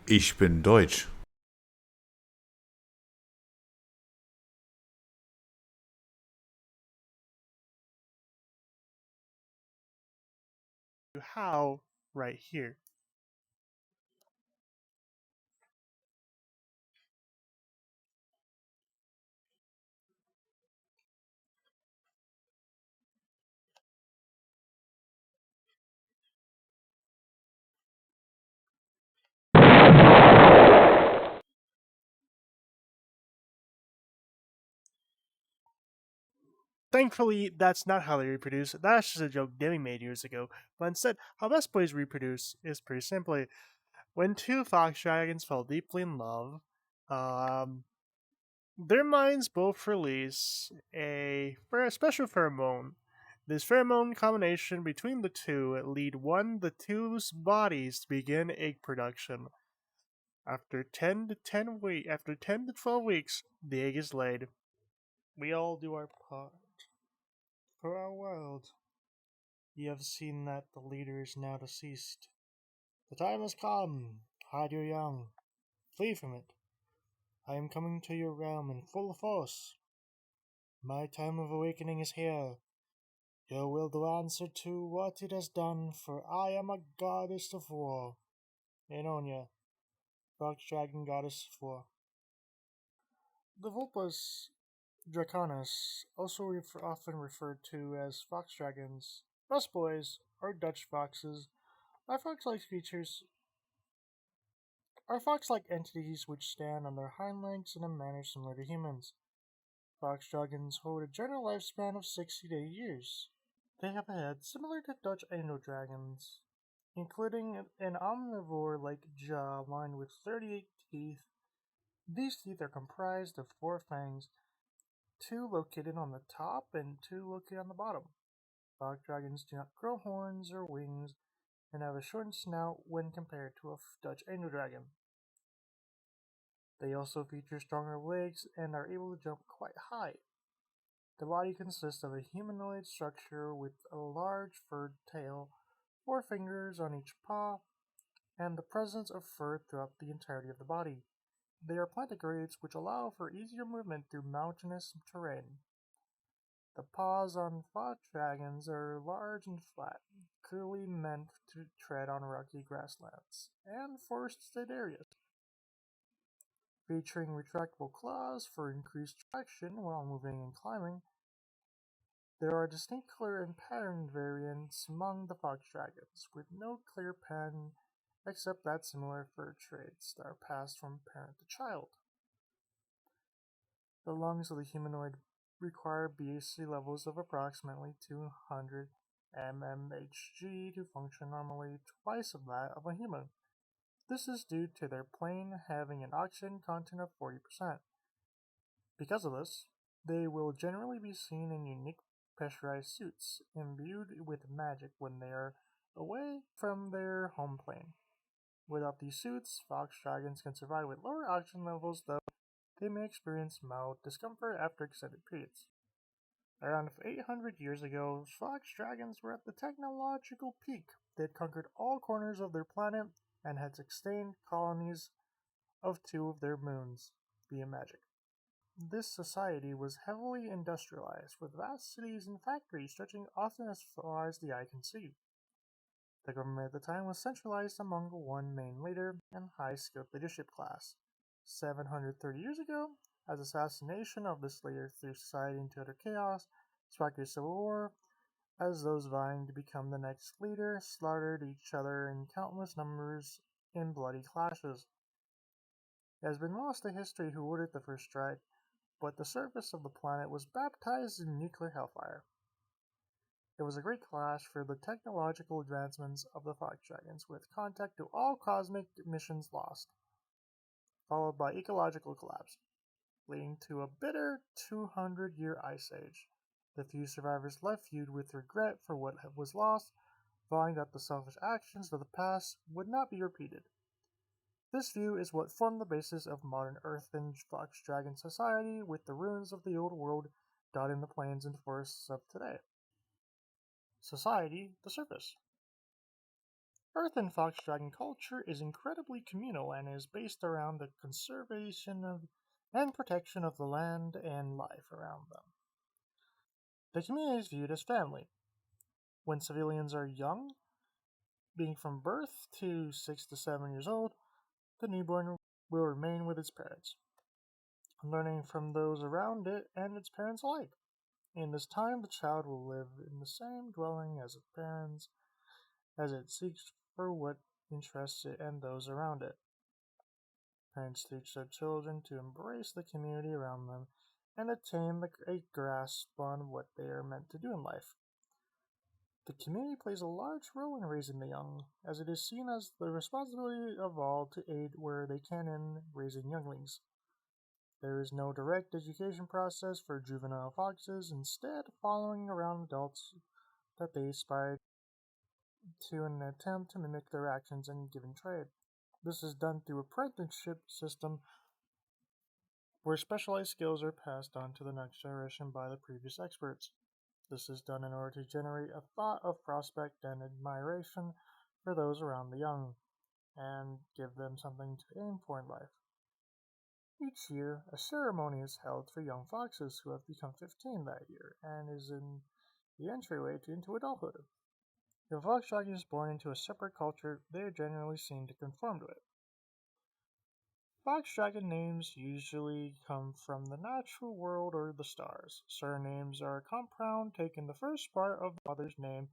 Ich bin Deutsch. How right here. Thankfully, that's not how they reproduce. That's just a joke Demi made years ago. But instead, how best boys reproduce is pretty simply when two fox dragons fall deeply in love, um, their minds both release a special pheromone. This pheromone combination between the two lead the two's bodies to begin egg production. After 10 to 12 weeks, the egg is laid. We all do our part for our world. You have seen that the leader is now deceased. The time has come. Hide your young. Flee from it. I am coming to your realm in full force. My time of awakening is here. Your will to answer to what it has done, for I am a goddess of war. Enonia, Fox Dragon Goddess of War. The Vulpes Draconis, also often referred to as fox dragons, busboys, or Dutch foxes, are fox-like features are fox-like entities which stand on their hind legs in a manner similar to humans. Fox dragons hold a general lifespan of 60 to 80 years. They have a head similar to Dutch angel dragons, including an omnivore-like jaw lined with 38 teeth. These teeth are comprised of four fangs, two located on the top and two located on the bottom. Fox dragons do not grow horns or wings and have a shortened snout when compared to a Dutch angel dragon. They also feature stronger legs and are able to jump quite high. The body consists of a humanoid structure with a large furred tail, four fingers on each paw, and the presence of fur throughout the entirety of the body. They are plantigrades which allow for easier movement through mountainous terrain. The paws on fox dragons are large and flat, clearly meant to tread on rocky grasslands and forested areas. Featuring retractable claws for increased traction while moving and climbing, there are distinct color and pattern variants among the fox dragons, with no clear pattern except that similar fur traits that are passed from parent to child. The lungs of the humanoid require BAC levels of approximately 200 mmHg to function normally, twice of that of a human. This is due to their plane having an oxygen content of 40%. Because of this, they will generally be seen in unique pressurized suits, imbued with magic when they are away from their home plane. Without these suits, fox dragons can survive with lower oxygen levels, though they may experience mild discomfort after extended periods. Around 800 years ago, fox dragons were at the technological peak. They had conquered all corners of their planet and had sustained colonies of two of their moons via magic. This society was heavily industrialized, with vast cities and factories stretching often as far as the eye can see. The government at the time was centralized among one main leader and high-skilled leadership class. 730 years ago, as assassination of this leader threw society into utter chaos, sparked a civil war, as those vying to become the next leader slaughtered each other in countless numbers in bloody clashes. It has been lost to history who ordered the first strike, but the surface of the planet was baptized in nuclear hellfire. It was a great clash for the technological advancements of the fox dragons, with contact to all cosmic missions lost, followed by ecological collapse, leading to a bitter 200-year ice age. The few survivors left viewed with regret for what was lost, vowing that the selfish actions of the past would not be repeated. This view is what formed the basis of modern Earth and Fox Dragon society, with the ruins of the old world dotting the plains and forests of today. Society, the surface. Earth and fox dragon culture is incredibly communal and is based around the conservation of and protection of the land and life around them. The community is viewed as family. When civilians are young, being from birth to 6 to 7 years old, the newborn will remain with its parents, learning from those around it and its parents alike. In this time, the child will live in the same dwelling as its parents as it seeks for what interests it and those around it. Parents teach their children to embrace the community around them and attain a grasp on what they are meant to do in life. The community plays a large role in raising the young, as it is seen as the responsibility of all to aid where they can in raising younglings. There is no direct education process for juvenile foxes, instead following around adults that they aspire to in an attempt to mimic their actions and given trade. This is done through apprenticeship system where specialized skills are passed on to the next generation by the previous experts. This is done in order to generate a thought of prospect and admiration for those around the young, and give them something to aim for in life. Each year, a ceremony is held for young foxes who have become 15 that year, and is in the entryway into adulthood. If a fox dragon is born into a separate culture, they are generally seen to conform to it. Fox dragon names usually come from the natural world or the stars. Surnames are a compound taking the first part of the mother's name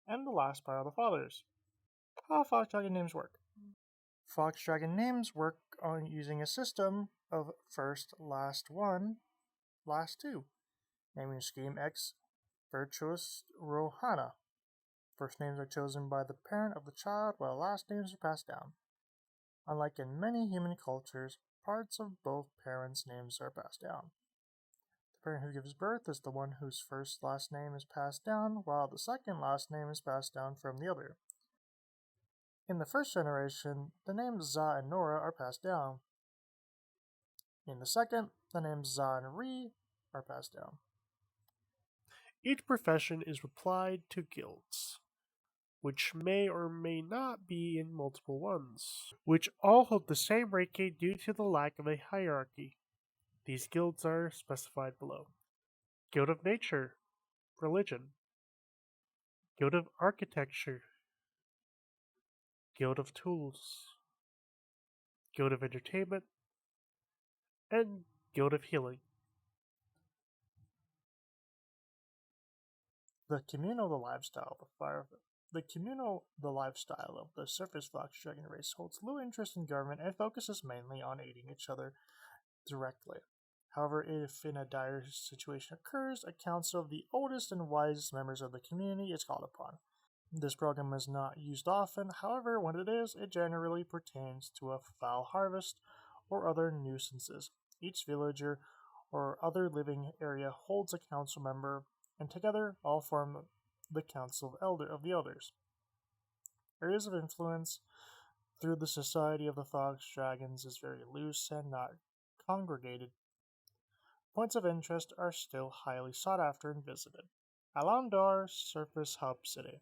and the last part of the father's. How fox dragon names work? Fox dragon names work on using a system of first, last one, last two, naming scheme X Virtuous Rohana. First names are chosen by the parent of the child, while last names are passed down. Unlike in many human cultures, parts of both parents' names are passed down. The parent who gives birth is the one whose first last name is passed down, while the second last name is passed down from the other. In the first generation, the names Za and Nora are passed down. In the second, the names Za and Ri are passed down. Each profession is applied to guilds, which may or may not be in multiple ones, which all hold the same ranking due to the lack of a hierarchy. These guilds are specified below. Guild of Nature, Religion, Guild of Architecture, Guild of Tools, Guild of Entertainment, and Guild of Healing. The communal lifestyle of the surface fox dragon race holds little interest in government and focuses mainly on aiding each other directly. However, if in a dire situation occurs, a council of the oldest and wisest members of the community is called upon. This program is not used often, however, when it is, it generally pertains to a foul harvest or other nuisances. Each villager or other living area holds a council member, and together all form the Council of the Elders. Areas of influence through the Society of the Fox Dragons is very loose and not congregated. Points of interest are still highly sought after and visited. Alandar Surface Hub City.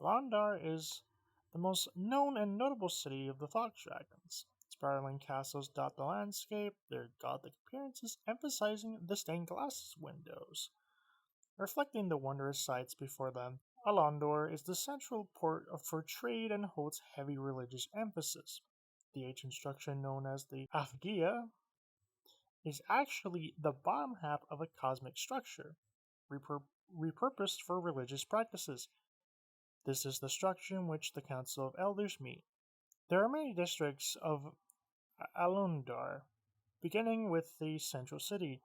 Alandar is the most known and notable city of the Fox Dragons. Spiraling castles dot the landscape, their gothic appearances emphasizing the stained glass windows, reflecting the wondrous sights before them. Alandor is the central port for trade and holds heavy religious emphasis. The ancient structure known as the Afgia is actually the bottom half of a cosmic structure, repurposed for religious practices. This is the structure in which the Council of Elders meet. There are many districts of Alundar, beginning with the central city.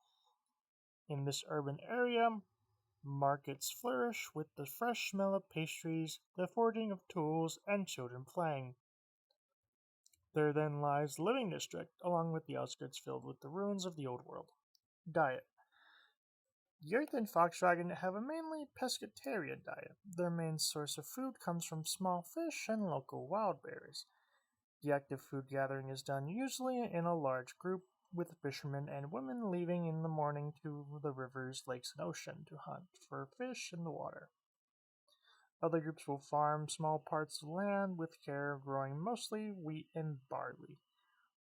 In this urban area, markets flourish with the fresh smell of pastries, the forging of tools, and children playing. There then lies the living district, along with the outskirts filled with the ruins of the old world. Diet. The Earth and Fox Dragon have a mainly pescatarian diet. Their main source of food comes from small fish and local wild berries. The active food gathering is done usually in a large group, with fishermen and women leaving in the morning to the rivers, lakes, and ocean to hunt for fish in the water. Other groups will farm small parts of land with care, growing mostly wheat and barley,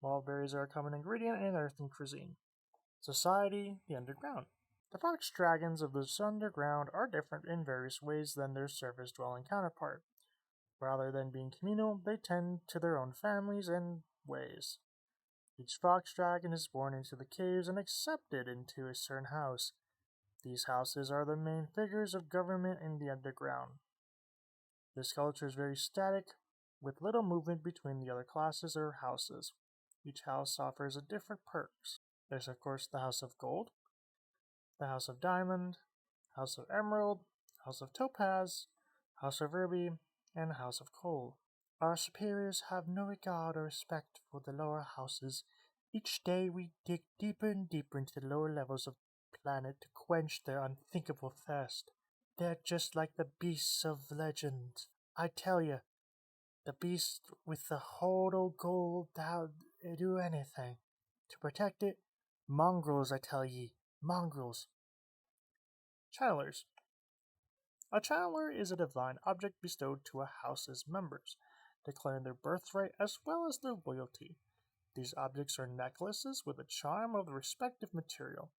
while berries are a common ingredient in earthly cuisine. Society, the underground. The fox dragons of the underground are different in various ways than their surface dwelling counterpart. Rather than being communal, they tend to their own families and ways. Each fox dragon is born into the caves and accepted into a certain house. These houses are the main figures of government in the underground. This culture is very static, with little movement between the other classes or houses. Each house offers a different perks. There's of course the House of Gold, the House of Diamond, House of Emerald, House of Topaz, House of Ruby, and House of Coal. Our superiors have no regard or respect for the lower houses. Each day we dig deeper and deeper into the lower levels of the planet to quench their unthinkable thirst. They're just like the beasts of legend. I tell you, the beast with the hoard of gold that'll do anything. To protect it, mongrels, I tell ye, mongrels. Channelers. A channeler is a divine object bestowed to a house's members, declaring their birthright as well as their loyalty. These objects are necklaces with a charm of the respective material.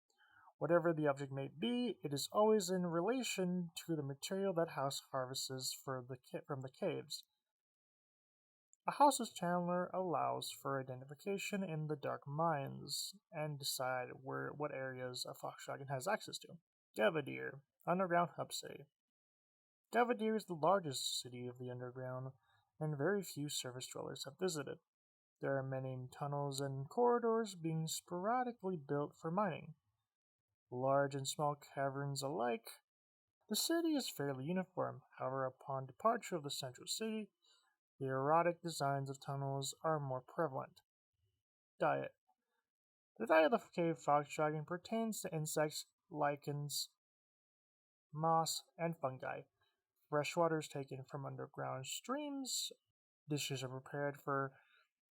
Whatever the object may be, it is always in relation to the material that house harvests from the caves. A house's channeler allows for identification in the dark mines and decide what areas a fox dragon has access to. Gavadir, Underground Hub City. Gavadir is the largest city of the underground, and very few surface dwellers have visited. There are many tunnels and corridors being sporadically built for mining. Large and small caverns alike. The city is fairly uniform, however, upon departure of the central city, the erotic designs of tunnels are more prevalent. Diet. The diet of the cave fox dragon pertains to insects, lichens, moss, and fungi. Fresh water is taken from underground streams. Dishes are prepared for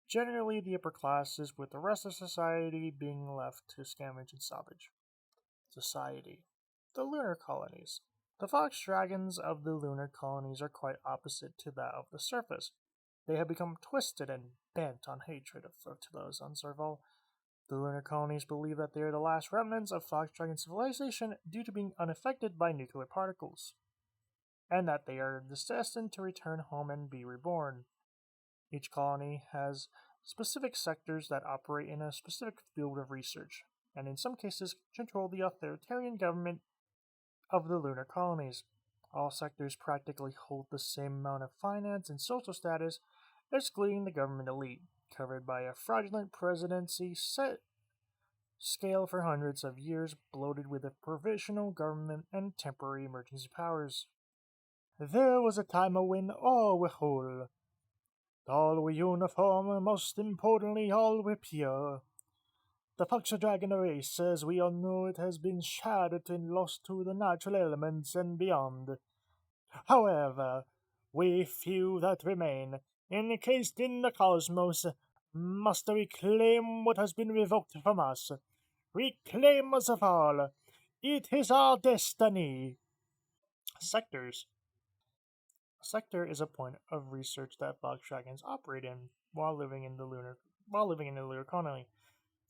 generally the upper classes, with the rest of society being left to scavenge and salvage. Society. The lunar colonies. The fox dragons of the lunar colonies are quite opposite to that of the surface. They have become twisted and bent on hatred to those on Serval. The lunar colonies believe that they are the last remnants of fox dragon civilization due to being unaffected by nuclear particles, and that they are destined to return home and be reborn. Each colony has specific sectors that operate in a specific field of research, and in some cases control the authoritarian government of the lunar colonies. All sectors practically hold the same amount of finance and social status, excluding the government elite, covered by a fraudulent presidency set scale for hundreds of years, bloated with a provisional government and temporary emergency powers. There was a time when all were whole. All were uniform, and most importantly, all were pure. The fox dragon race, as we all know it, has been shattered and lost to the natural elements and beyond. However, we few that remain, encased in the cosmos, must reclaim what has been revoked from us. Reclaim us of all. It is our destiny. Sectors. A sector is a point of research that fox dragons operate in while living in the lunar colony.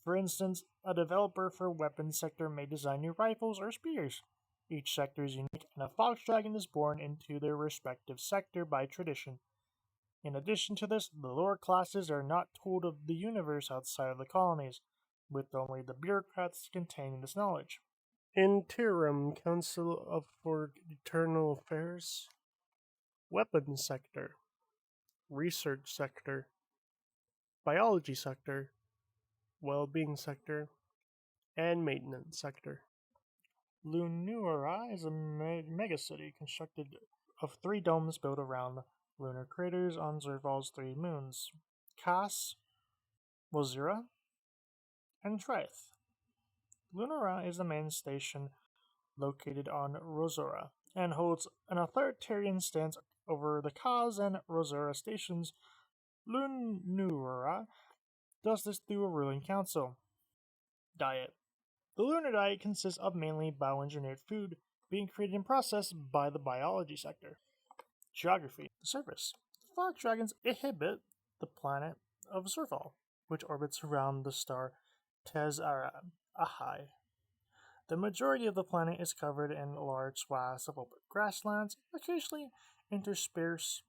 For instance, a developer for weapons sector may design new rifles or spears. Each sector is unique, and a fox dragon is born into their respective sector by tradition. In addition to this, the lower classes are not told of the universe outside of the colonies, with only the bureaucrats containing this knowledge. Interim Council for Eternal Affairs, Weapons Sector, Research Sector, Biology Sector, Well-being Sector, and Maintenance Sector. Lunura is a megacity constructed of 3 domes built around lunar craters on Zerval's 3 moons, Kas, Wazira, and Trith. Lunara is the main station located on Rosora and holds an authoritarian stance over the Kas and Rosora stations. Lunura does this through a ruling council. Diet. The lunar diet consists of mainly bioengineered food being created and processed by the biology sector. Geography. The surface. Fog dragons inhabit the planet of Zerval, which orbits around the star Tezara Ahai. The majority of the planet is covered in large swaths of open grasslands, occasionally interspersed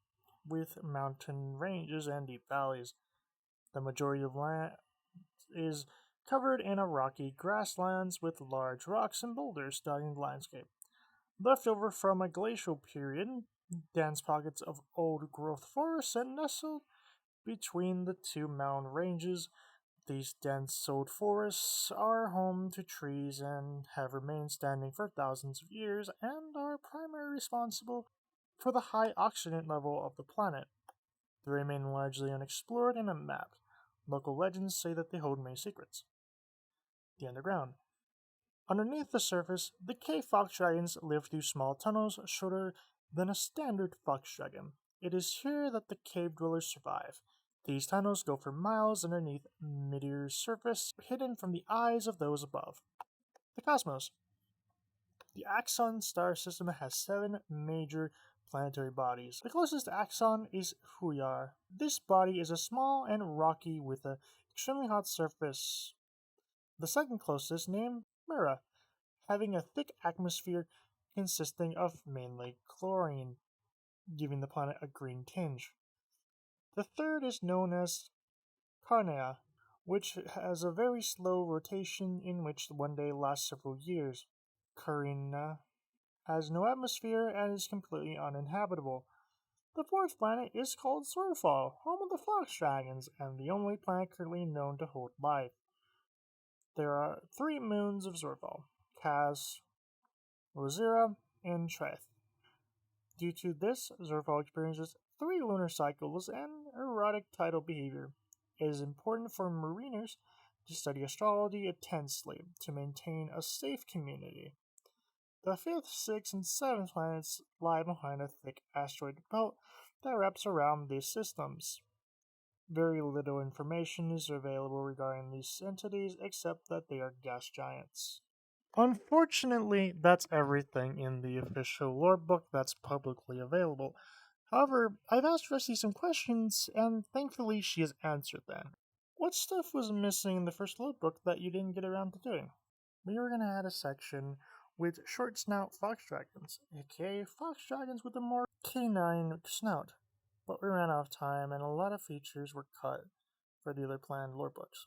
with mountain ranges and deep valleys. The majority of land is covered in a rocky grasslands with large rocks and boulders dotting the landscape. Left over from a glacial period, dense pockets of old growth forests and nestled between the two mountain ranges. These dense old forests are home to trees and have remained standing for thousands of years and are primarily responsible for the high oxygen level of the planet. They remain largely unexplored and unmapped. Local legends say that they hold many secrets. The underground. Underneath the surface, the cave fox dragons live through small tunnels shorter than a standard fox dragon. It is here that the cave dwellers survive. These tunnels go for miles underneath Meteor's surface, hidden from the eyes of those above. The cosmos. The Axon star system has 7 major planetary bodies. The closest Axon is Huyar. This body is a small and rocky with an extremely hot surface. The second closest, named Mira, having a thick atmosphere consisting of mainly chlorine, giving the planet a green tinge. The third is known as Carnea, which has a very slow rotation in which one day lasts several years. Carina has no atmosphere and is completely uninhabitable. The fourth planet is called Zorfall, home of the fox dragons, and the only planet currently known to hold life. There are 3 moons of Zorfall: Kaz, Rosira, and Treth. Due to this, Zorfall experiences 3 lunar cycles and erratic tidal behavior. It is important for mariners to study astrology intensely to maintain a safe community. The 5th, 6th, and 7th planets lie behind a thick asteroid belt that wraps around these systems. Very little information is available regarding these entities except that they are gas giants. Unfortunately, that's everything in the official lore book that's publicly available. However, I've asked Rusty some questions, and thankfully she has answered them. What stuff was missing in the first lore book that you didn't get around to doing? We were going to add a section with short snout fox dragons, aka fox dragons with a more canine snout, but we ran out of time and a lot of features were cut for the other planned lore books.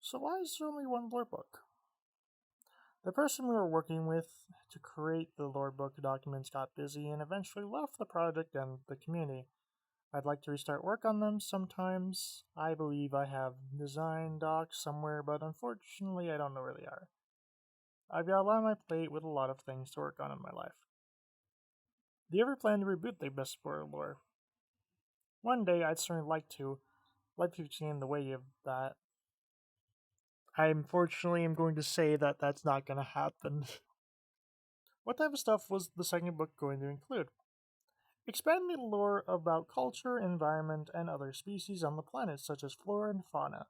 So why is there only one lore book? The person we were working with to create the lore book documents got busy and eventually left the project and the community. I'd like to restart work on them sometimes. I believe I have design docs somewhere, but unfortunately I don't know where they are. I've got a lot on my plate with a lot of things to work on in my life. Do you ever plan to reboot the Bestboi Lore? One day I'd certainly like to. Life keeps getting in the way of that. I unfortunately am going to say that that's not going to happen. What type of stuff was the second book going to include? Expand the lore about culture, environment, and other species on the planet, such as flora and fauna.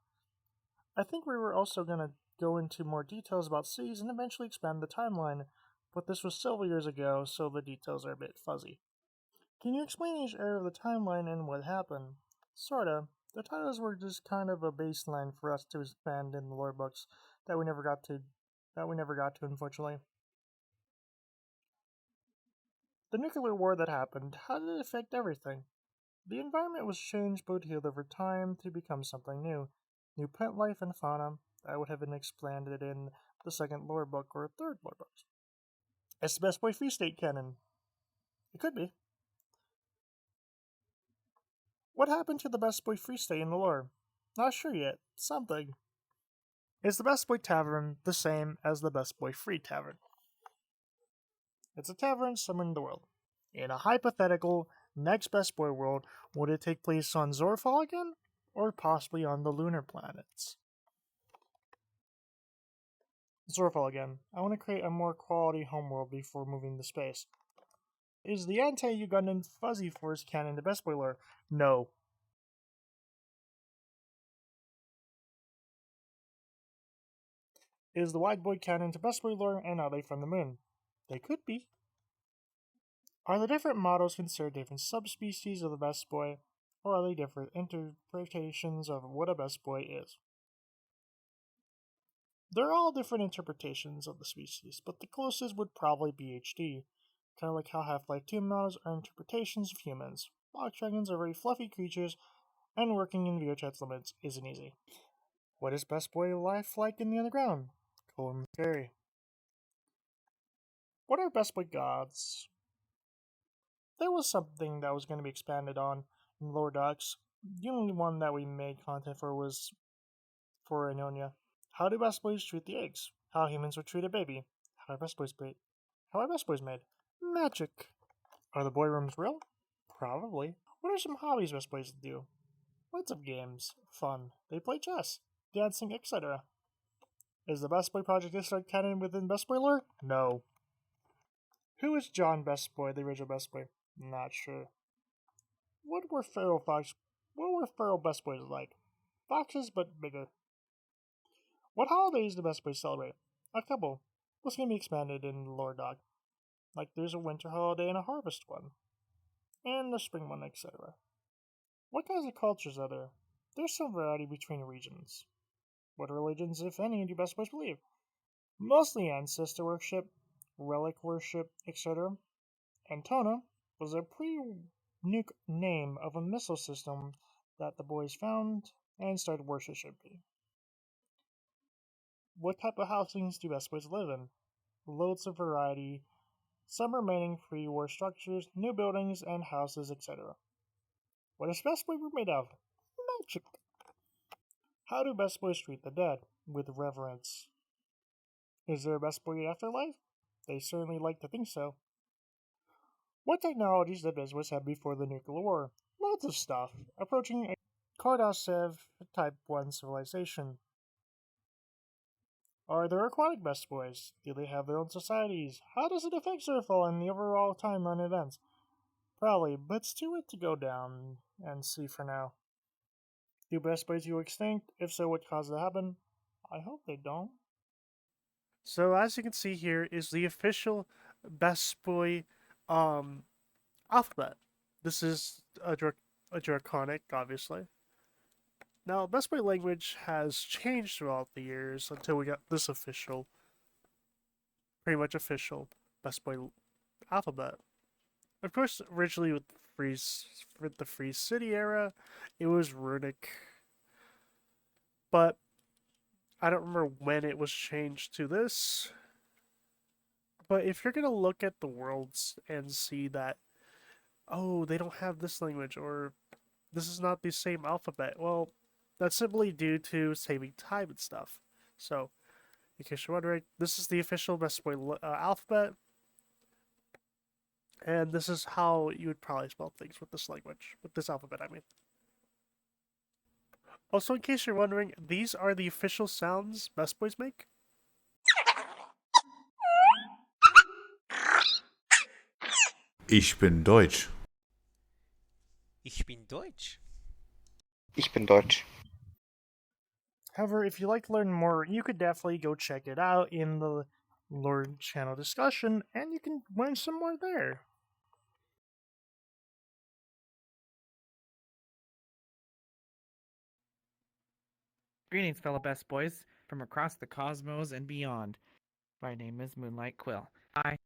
I think we were also going to go into more details about cities and eventually expand the timeline, but this was several years ago, so the details are a bit fuzzy. Can you explain each area of the timeline and what happened? Sorta. The titles were just kind of a baseline for us to expand in the lore books that we never got to, unfortunately. The nuclear war that happened, how did it affect everything? The environment was changed but healed over time to become something new. New plant life and fauna that would have been expanded in the second lore book or third lore book. It's the Bestboi Free State canon. It could be. What happened to the Bestboi Free State in the lore? Not sure yet. Something. Is the Bestboi Tavern the same as the Bestboi Free Tavern? It's a tavern somewhere in the world. In a hypothetical next Bestboi world, would it take place on Zorfall again? Or possibly on the lunar planets? Zorfall again. I want to create a more quality homeworld before moving to space. Is the anti-Ugandan Fuzzy Force canon the Bestboi Lore? No. Is the wide boy canon to Bestboi lore, and are they from the moon? They could be. Are the different models considered different subspecies of the Bestboi, or are they different interpretations of what a Bestboi is? They're all different interpretations of the species, but the closest would probably be HD, kind of like how Half-Life 2 models are interpretations of humans. Box dragons are very fluffy creatures, and working in VRChat's limits isn't easy. What is Bestboi life like in the underground? Cool and scary. What are Bestboi gods? There was something that was going to be expanded on in Lore Docs. The only one that we made content for was for Enonia. How do Bestbois treat the eggs? How humans would treat a baby? How are Bestbois made? Magic. Are the boy rooms real? Probably. What are some hobbies Bestbois do? Lots of games. Fun. They play chess, dancing, etc. Is the Bestboi project Histor canon within Bestboi lore? No. Who is John Bestboi, the original Bestboi? Not sure. What were feral Bestbois like? Foxes, but bigger. What holidays do Bestbois celebrate? A couple. What's going to be expanded in Lore Dog? Like there's a winter holiday and a harvest one. And a spring one, etc. What kinds of cultures are there? There's some variety between regions. What religions, if any, do Bestbois believe? Mostly ancestor worship, relic worship, etc. Antona was a pre-nuke name of a missile system that the boys found and started worshiping. What type of housings do Bestbois live in? Loads of variety, some remaining pre-war structures, new buildings and houses, etc. What is Bestboi made of? Magic. How do Bestbois treat the dead? With reverence. Is there a Bestboi afterlife? They certainly like to think so. What technologies did Bestbois have before the nuclear war? Lots of stuff, approaching a Kardashev Type 1 civilization. Are there aquatic Bestbois? Do they have their own societies? How does it affect Surfall and the overall timeline events? Probably, but it's too late to go down and see for now. Do Bestbois go extinct? If so, what caused it to happen? I hope they don't. So as you can see here is the official Bestboi alphabet. This is a draconic, obviously. Now, Bestboi language has changed throughout the years until we got this official, pretty much official Bestboi alphabet. Of course, originally with the Free City era, it was runic, but I don't remember when it was changed to this. But if you're gonna look at the worlds and see that, oh, they don't have this language, or this is not the same alphabet, well, that's simply due to saving time and stuff. So, in case you're wondering, this is the official Bestboi alphabet, and this is how you would probably spell things with this language, with this alphabet, I mean. Also, in case you're wondering, these are the official sounds Bestbois make. Ich bin Deutsch. Ich bin Deutsch. Ich bin Deutsch. However, if you'd like to learn more, you could definitely go check it out in the Lore channel discussion, and you can learn some more there. Greetings, fellow Bestbois from across the cosmos and beyond. My name is Moonlight Quill. I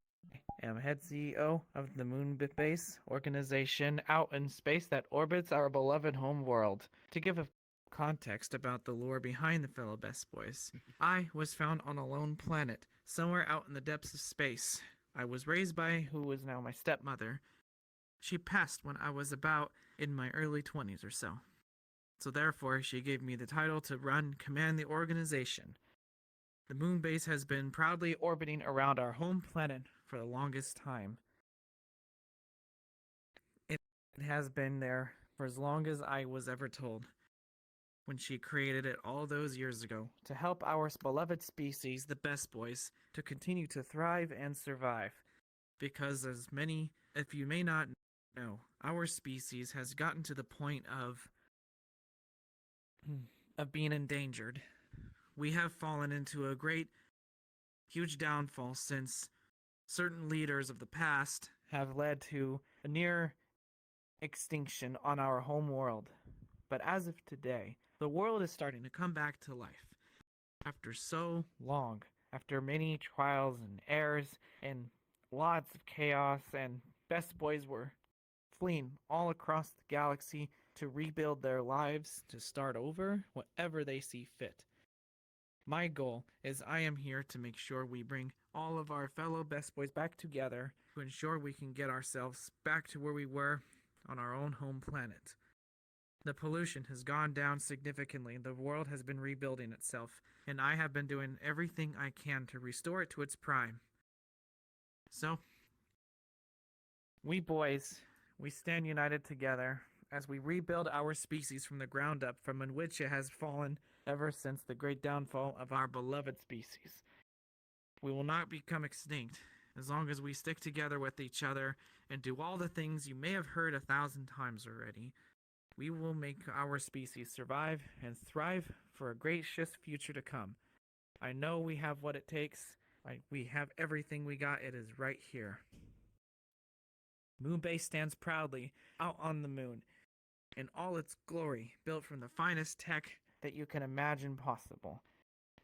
am head CEO of the Moon Base organization out in space that orbits our beloved home world. To give a context about the lore behind the fellow Bestbois, I was found on a lone planet, somewhere out in the depths of space. I was raised by who is now my stepmother. She passed when I was about in my early 20s or so. So therefore, she gave me the title to command the organization. The moon base has been proudly orbiting around our home planet for the longest time. It has been there for as long as I was ever told, when she created it all those years ago, to help our beloved species, the Bestbois, to continue to thrive and survive. Because if you may not know, our species has gotten to the point of being endangered. We have fallen into a great huge downfall since certain leaders of the past have led to a near extinction on our home world. But as of today, the world is starting to come back to life. After so long, after many trials and errors and lots of chaos, and best boys were fleeing all across the galaxy to rebuild their lives, to start over, whatever they see fit. My goal is I am here to make sure we bring all of our fellow best boys back together to ensure we can get ourselves back to where we were on our own home planet. The pollution has gone down significantly, the world has been rebuilding itself, and I have been doing everything I can to restore it to its prime. So, we boys, we stand united together as we rebuild our species from the ground up, from in which it has fallen ever since the great downfall of our beloved species. We will not become extinct as long as we stick together with each other and do all the things you may have heard 1,000 times already. We will make our species survive and thrive for a gracious future to come. I know we have what it takes. We have everything we got. It is right here. Moonbase stands proudly out on the moon in all its glory, built from the finest tech that you can imagine possible.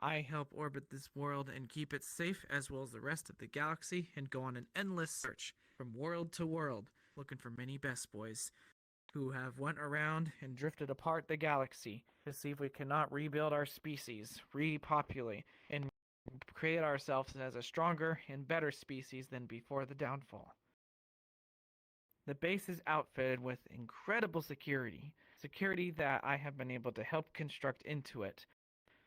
I help orbit this world and keep it safe, as well as the rest of the galaxy, and go on an endless search from world to world, looking for many best boys who have went around and drifted apart the galaxy to see if we cannot rebuild our species, repopulate, and create ourselves as a stronger and better species than before the downfall. The base is outfitted with incredible security that I have been able to help construct into it.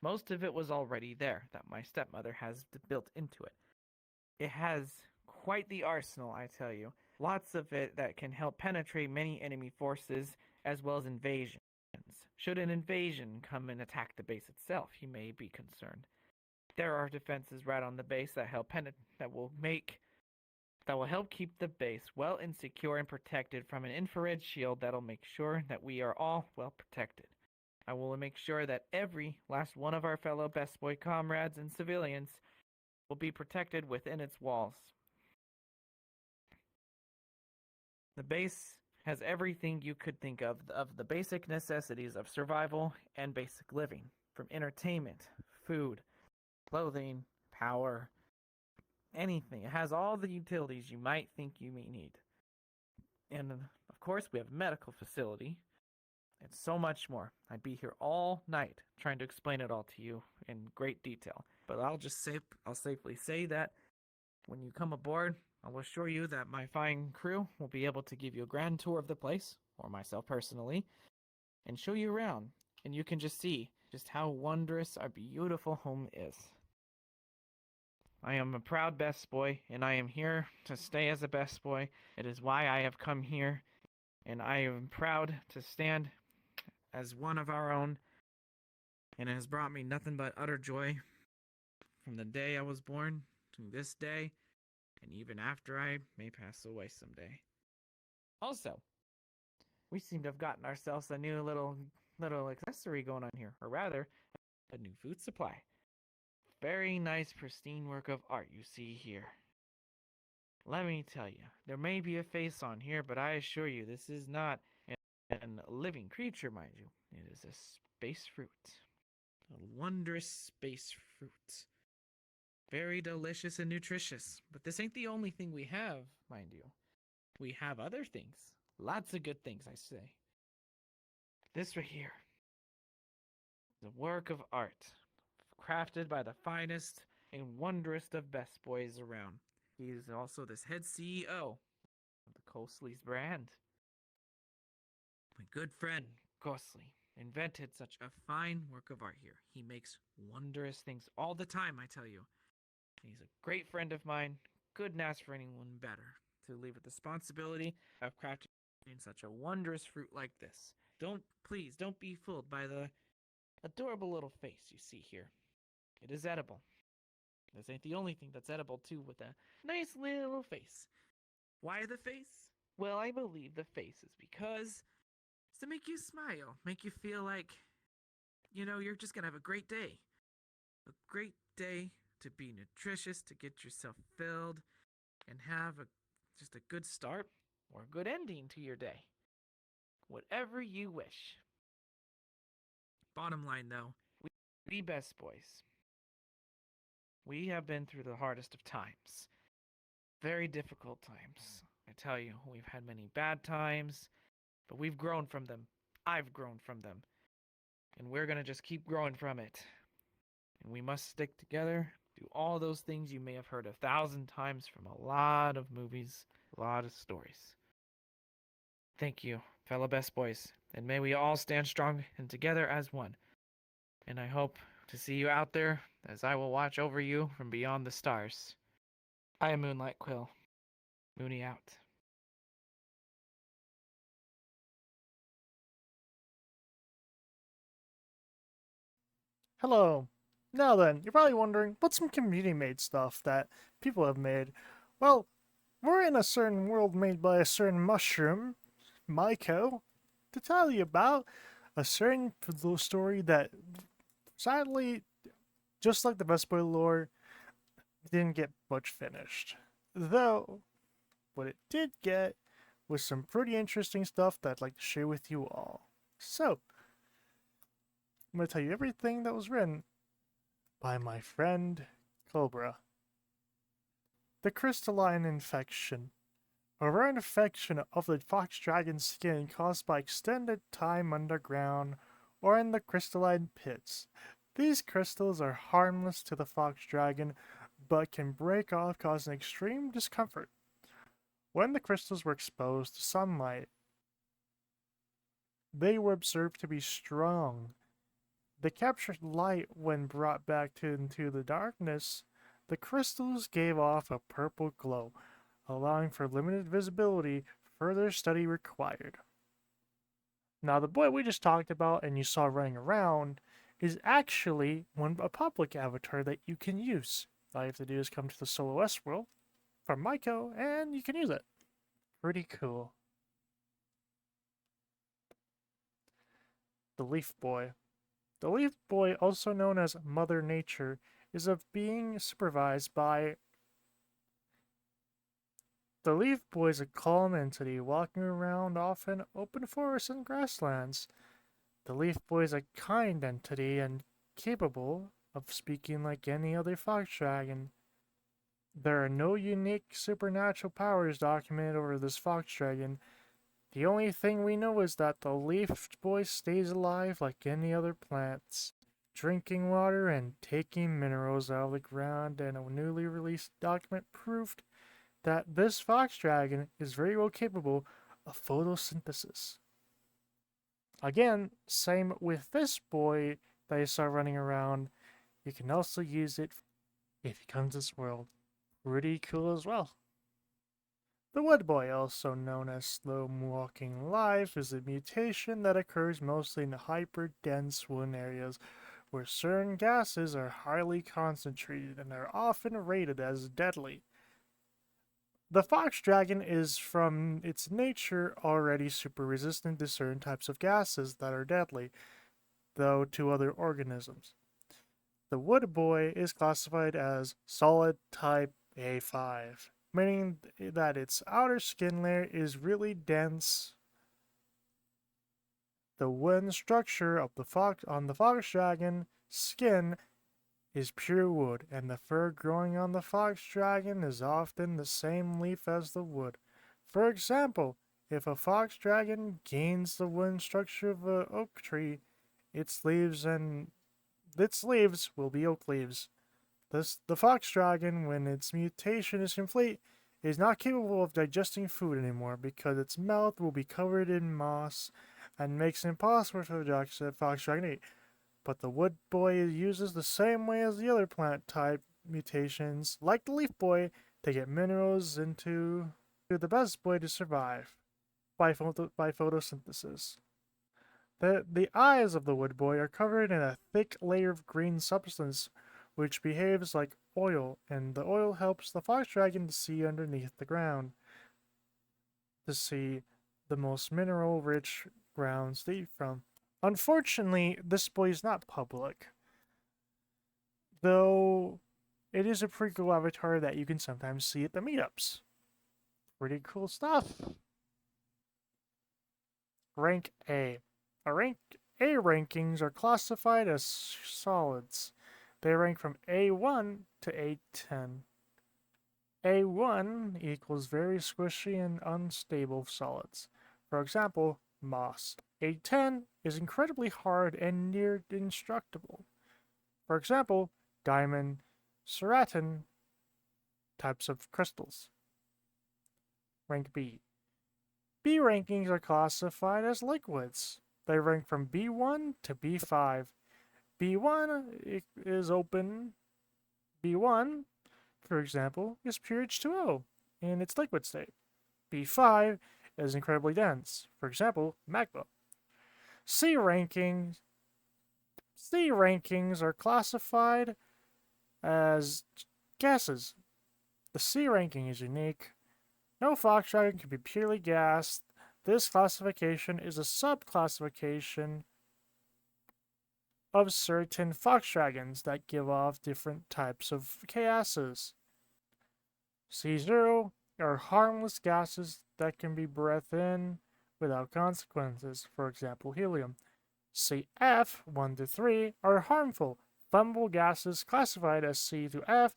Most of it was already there, that my stepmother has built into it. It has quite the arsenal, I tell you. Lots of it that can help penetrate many enemy forces, as well as invasions. Should an invasion come and attack the base itself, you may be concerned. There are defenses right on the base that will help keep the base well and secure and protected from an infrared shield that'll make sure that we are all well protected. I will make sure that every last one of our fellow best boy comrades and civilians will be protected within its walls. The base has everything you could think of the basic necessities of survival and basic living, from entertainment, food, clothing, power, anything. It has all the utilities you might think you may need. And of course, we have a medical facility and so much more. I'd be here all night trying to explain it all to you in great detail. But I'll safely say that when you come aboard, I will assure you that my fine crew will be able to give you a grand tour of the place, or myself personally, and show you around. And you can just see just how wondrous our beautiful home is. I am a proud best boy, and I am here to stay as a best boy. It is why I have come here, and I am proud to stand as one of our own, and it has brought me nothing but utter joy from the day I was born to this day, and even after I may pass away someday. Also, we seem to have gotten ourselves a new little accessory going on here, or rather, a new food supply. Very nice, pristine work of art you see here. Let me tell you, there may be a face on here, but I assure you this is not a living creature, mind you. It is a space fruit. A wondrous space fruit. Very delicious and nutritious. But this ain't the only thing we have, mind you. We have other things. Lots of good things, I say. This right here is a work of art, crafted by the finest and wondrous of best boys around. He is also this head CEO of the Cosley's brand. My good friend, Cosley, invented such a fine work of art here. He makes wondrous things all the time, I tell you. He's a great friend of mine. Couldn't ask for anyone better to leave with the responsibility of crafting such a wondrous fruit like this. Please don't be fooled by the adorable little face you see here. It is edible. This ain't the only thing that's edible too, with a nice little face. Why the face? Well, I believe the face is because it's to make you smile, make you feel like, you're just gonna have a great day. A great day to be nutritious, to get yourself filled, and have just a good start or a good ending to your day. Whatever you wish. Bottom line, though, we best boys. We have been through the hardest of times. Very difficult times. I tell you, we've had many bad times, but we've grown from them. I've grown from them. And we're going to just keep growing from it. And we must stick together, do all those things you may have heard 1,000 times from a lot of movies, a lot of stories. Thank you, fellow best boys, and may we all stand strong and together as one. And I hope to see you out there as I will watch over you from beyond the stars. I am Moonlight Quill. Mooney out. Hello. Now then, you're probably wondering, what's some community-made stuff that people have made? Well, we're in a certain world made by a certain mushroom, Maiko, to tell you about a certain story that, sadly, just like the Bestboi lore, didn't get much finished. Though, what it did get was some pretty interesting stuff that I'd like to share with you all. So, I'm going to tell you everything that was written by my friend Cobra. The crystalline infection. A rare infection of the fox dragon skin caused by extended time underground or in the crystalline pits. These crystals are harmless to the fox dragon, but can break off, causing extreme discomfort. When the crystals were exposed to sunlight, they were observed to be strong. They captured light when brought back into the darkness. The crystals gave off a purple glow, allowing for limited visibility. Further study required. Now, the boy we just talked about and you saw running around is actually a public avatar that you can use. All you have to do is come to the Solo S world from Maiko, and you can use it. Pretty cool. The Leaf Boy. The Leaf Boy, also known as Mother Nature, is a being supervised by... The Leaf Boy is a calm entity walking around often open forests and grasslands. The Leaf Boy is a kind entity and capable of speaking like any other fox dragon. There are no unique supernatural powers documented over this fox dragon. The only thing we know is that the Leaf Boy stays alive like any other plants, drinking water and taking minerals out of the ground, and a newly released document proved that this fox dragon is very well capable of photosynthesis. Again, same with this boy that you saw running around. You can also use it if he comes to this world. Pretty cool as well. The Wood Boy, also known as Slow Walking Life, is a mutation that occurs mostly in hyper-dense wood areas where certain gases are highly concentrated and are often rated as deadly. The fox dragon is, from its nature, already super resistant to certain types of gases that are deadly, though to other organisms. The Wood Boy is classified as solid type A5, meaning that its outer skin layer is really dense. The wooden structure of the fox dragon skin is pure wood, and the fur growing on the fox dragon is often the same leaf as the wood. For example, if a fox dragon gains the wooden structure of an oak tree, its leaves will be oak leaves. The fox dragon, when its mutation is complete, is not capable of digesting food anymore because its mouth will be covered in moss and makes it impossible for the fox dragon to eat. But the Wood Boy uses the same way as the other plant type mutations, like the Leaf Boy, to get minerals into the Best Boy to survive by photosynthesis. The eyes of the Wood Boy are covered in a thick layer of green substance which behaves like oil, and the oil helps the fox dragon to see underneath the ground, to see the most mineral-rich grounds to eat from. Unfortunately, this boy is not public, though It is a pretty cool avatar that you can sometimes see at the meetups. Pretty cool stuff. Rank A. Rank A rankings are classified as solids. They rank from A1 to A10. A1 equals very squishy and unstable solids. For example, moss. A10 is incredibly hard and near indestructible. For example, diamond, ceratin types of crystals. Rank B. B rankings are classified as liquids. They rank from B1 to B5. B1 is open. B1, for example, is pure H2O in its liquid state. B5 is incredibly dense. For example, magma. C rankings are classified as gases. The C ranking is unique. No fox dragon can be purely gas. This classification is a subclassification of certain fox dragons that give off different types of gases. C0 are harmless gases that can be breathed in without consequences, for example, helium. CF 1 to 3 are harmful. Flammable gases classified as C to F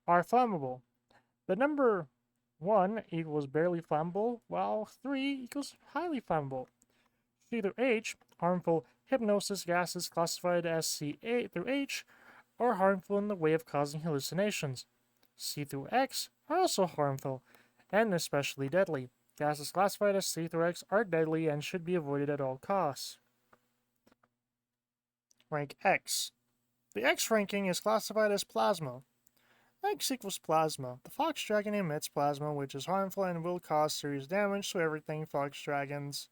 are flammable. The number 1 equals barely flammable, while 3 equals highly flammable. C through H, harmful hypnosis gases classified as C8 through H, are harmful in the way of causing hallucinations. C through X are also harmful, and especially deadly. Gases classified as C through X are deadly and should be avoided at all costs. Rank X. The X ranking is classified as plasma. X equals plasma. The fox dragon emits plasma, which is harmful and will cause serious damage to everything fox dragons.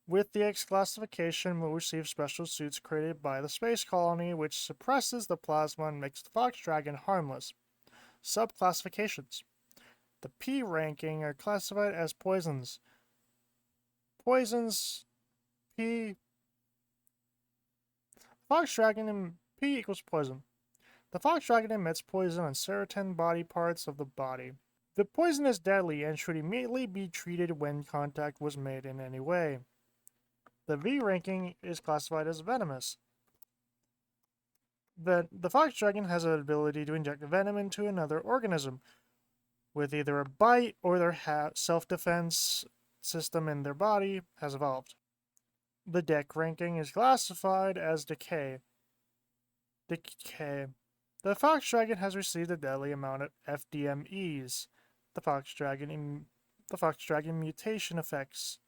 With the X classification, will receive special suits created by the space colony, which suppresses the plasma and makes the fox dragon harmless. Subclassifications. The P ranking are classified as poisons. Poisons P. Fox dragon and P equals poison. The fox dragon emits poison on certain body parts of the body. The poison is deadly and should immediately be treated when contact was made in any way. The V ranking is classified as venomous. The fox dragon has an ability to inject venom into another organism with either a bite or their self-defense system in their body has evolved. The deck ranking is classified as decay. The fox dragon has received a deadly amount of FDMEs. The fox dragon mutation effects.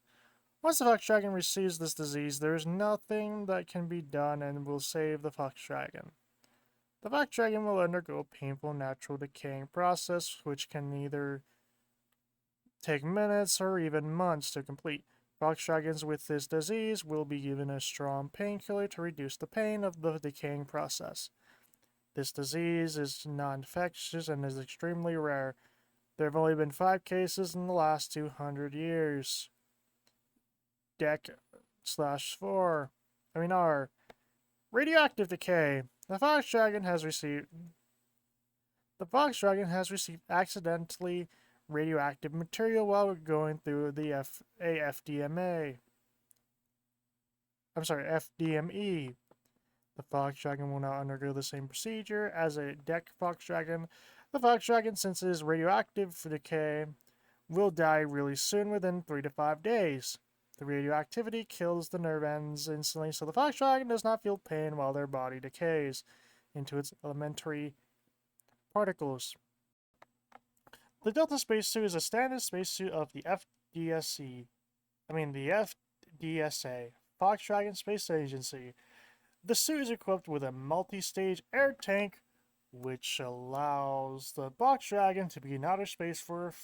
Once the fox dragon receives this disease, there is nothing that can be done and will save the fox dragon. The fox dragon will undergo a painful natural decaying process, which can either take minutes or even months to complete. Fox dragons with this disease will be given a strong painkiller to reduce the pain of the decaying process. This disease is non-infectious and is extremely rare. There have only been 5 cases in the last 200 years. Deck/4. R. Radioactive decay. The fox dragon has received accidentally radioactive material while going through the FDME. The fox dragon will not undergo the same procedure as a deck fox dragon. The fox dragon, since it is radioactive for decay, will die really soon within 3 to 5 days. The radioactivity kills the nerve ends instantly, so the fox dragon does not feel pain while their body decays into its elementary particles. The Delta spacesuit is a standard spacesuit of the FDSA, Fox Dragon Space Agency. The suit is equipped with a multi-stage air tank, which allows the Fox Dragon to be in outer space for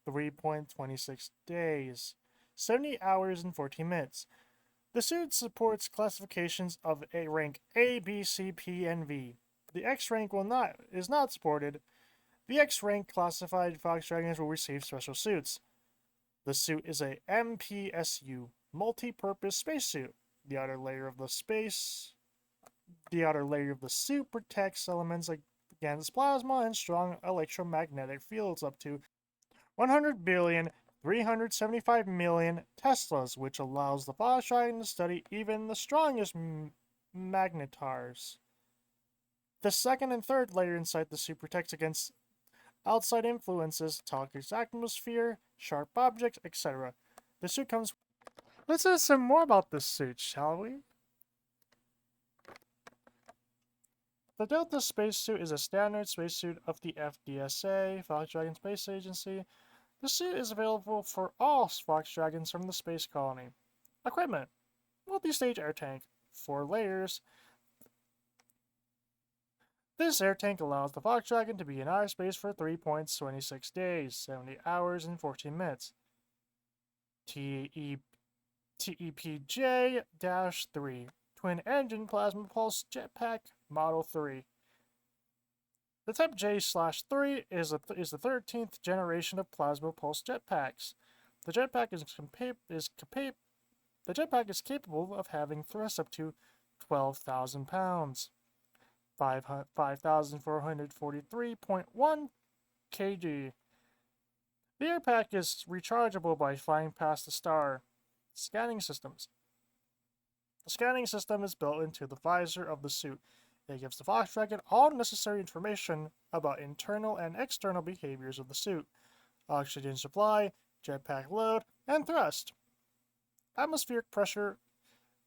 3.26 days, 70 hours and 14 minutes. The suit supports classifications of a rank A, B, C, P, and V. The X rank is not supported. The X rank classified Fox Dragons will receive special suits. The suit is a MPSU, multi-purpose spacesuit. The outer layer of the suit protects elements like against plasma and strong electromagnetic fields up to 100,375,000,000 teslas, which allows the Volkswagen to study even the strongest magnetars. The second and third layer inside the suit protects against outside influences, toxic atmosphere, sharp objects, etc. The suit comes. Let's hear some more about this suit, shall we? The Delta spacesuit is a standard spacesuit of the FDSA, Volkswagen Space Agency. The suit is available for all Volkswagens from the space colony. Equipment: multi-stage air tank, 4 layers. This air tank allows the Volkswagen to be in outer space for 3.26 days, 70 hours, and 14 minutes. TEPJ-3, twin-engine plasma pulse jetpack, Model 3. The Type J/3 is the 13th generation of plasma pulse jetpacks. The jetpack is capable of having thrust up to 12,000 pounds, 5,443.1 kg. The air pack is rechargeable by flying past the star. Scanning systems. The scanning system is built into the visor of the suit. It gives the Volkswagen all necessary information about internal and external behaviors of the suit: oxygen supply, jetpack load, and thrust, atmospheric pressure,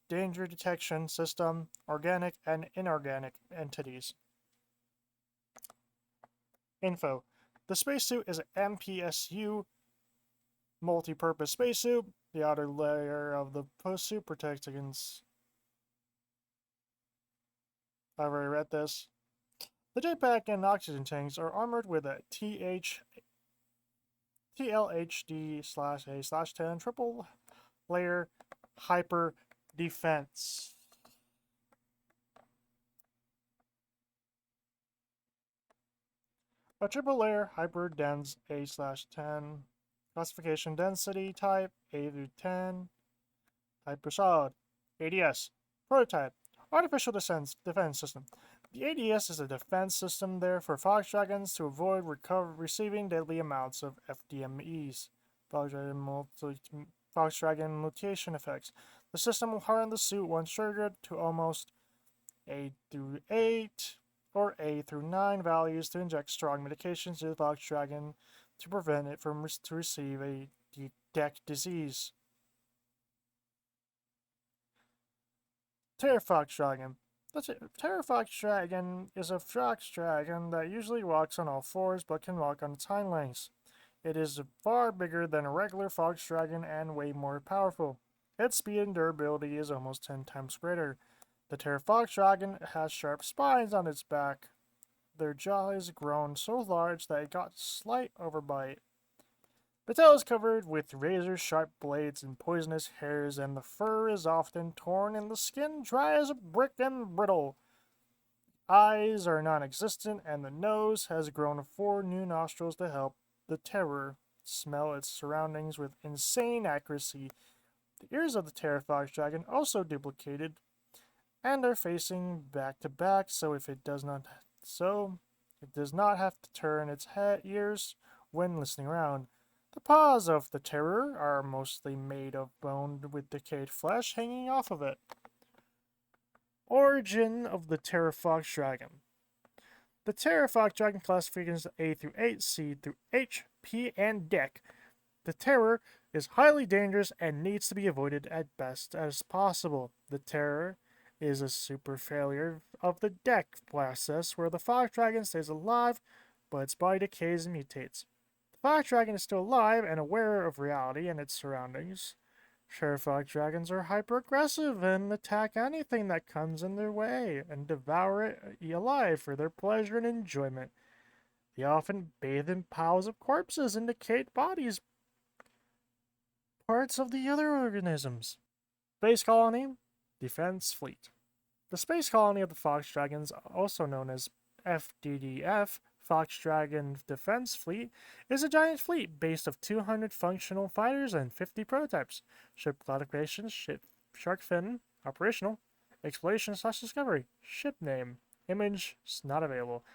danger detection system, organic and inorganic entities. Info: the spacesuit is an MPSU, multi-purpose spacesuit. The outer layer of the suit protects against... I've already read this. The jetpack and oxygen tanks are armored with a TLHD/A/10 triple layer hyper defense. A triple layer hyper dense A/10. Classification: density type A through 10. Hyper solid. ADS. Prototype: Artificial Defense System. The ADS is a defense system there for Volkswagens to avoid receiving deadly amounts of FDMEs, Volkswagen mutation effects. The system will harden the suit once triggered to almost A through 8 or A through 9 values to inject strong medications to the Volkswagen to prevent it from to receive a deck disease. Terra Volkswagen. The Terra Volkswagen is a Volkswagen that usually walks on all fours but can walk on its hind legs. It is far bigger than a regular Volkswagen and way more powerful. Its speed and durability is almost 10 times greater. The Terra Volkswagen has sharp spines on its back. Their jaw is grown so large that it got slight overbite. The tail is covered with razor-sharp blades and poisonous hairs, and the fur is often torn and the skin dry as a brick and brittle. Eyes are non-existent, and the nose has grown 4 new nostrils to help the Terror smell its surroundings with insane accuracy. The ears of the Terra Volkswagen also duplicated and are facing back to back, so it does not have to turn its ears when listening around. The paws of the Terror are mostly made of bone with decayed flesh hanging off of it. Origin of the Terra Volkswagen. The Terra Volkswagen classifications A through 8, C through H, P, and DEC. The Terror is highly dangerous and needs to be avoided at best as possible. The Terror is a super failure of the DEC process where the Volkswagen stays alive, but its body decays and mutates. The Volkswagen is still alive and aware of reality and its surroundings. Terra Volkswagens are hyper-aggressive and attack anything that comes in their way and devour it alive for their pleasure and enjoyment. They often bathe in piles of corpses and decayed bodies, parts of the other organisms. Space Colony, Defense Fleet. The Space Colony of the Volkswagens, also known as FDDF, Volkswagen Defense Fleet, is a giant fleet based of 200 functional fighters and 50 prototypes. Ship classification: ship shark fin, operational, exploration/discovery, ship name, image not available.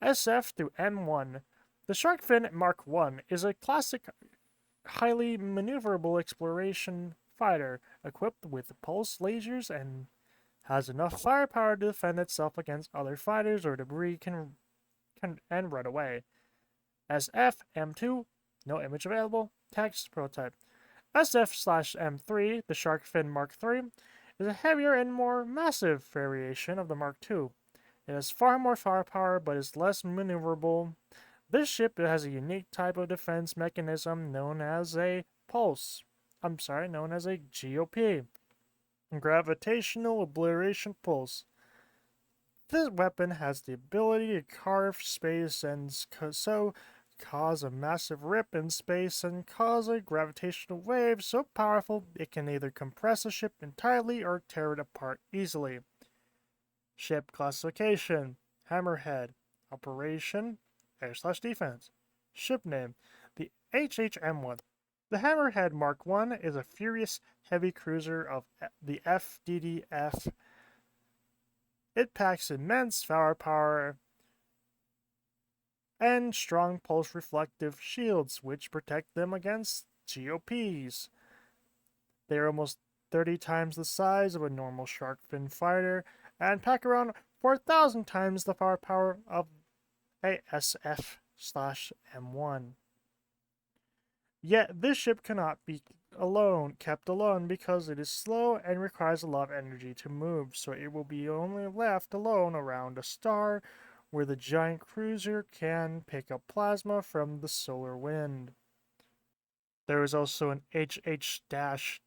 SF through M1. The Shark Fin Mark I is a classic, highly maneuverable exploration fighter equipped with pulse lasers and has enough firepower to defend itself against other fighters or debris and run away. SF M2, no image available, text prototype. SF/M3, the Shark Fin Mark III, is a heavier and more massive variation of the Mark II. It has far more firepower but is less maneuverable. This ship has a unique type of defense mechanism known as a GOP, Gravitational Obliteration Pulse. This weapon has the ability to carve space and so cause a massive rip in space and cause a gravitational wave so powerful it can either compress a ship entirely or tear it apart easily. Ship classification: Hammerhead. Operation: Air/Defense. Ship name: the HHM-1. The Hammerhead Mark I is a furious heavy cruiser of the FDDF. It packs immense firepower and strong pulse reflective shields which protect them against GOPs. They are almost 30 times the size of a normal shark fin fighter and pack around 4,000 times the firepower of a SF/M1. Yet this ship cannot be kept alone because it is slow and requires a lot of energy to move, so it will be only left alone around a star where the giant cruiser can pick up plasma from the solar wind. There is also an HH-M2,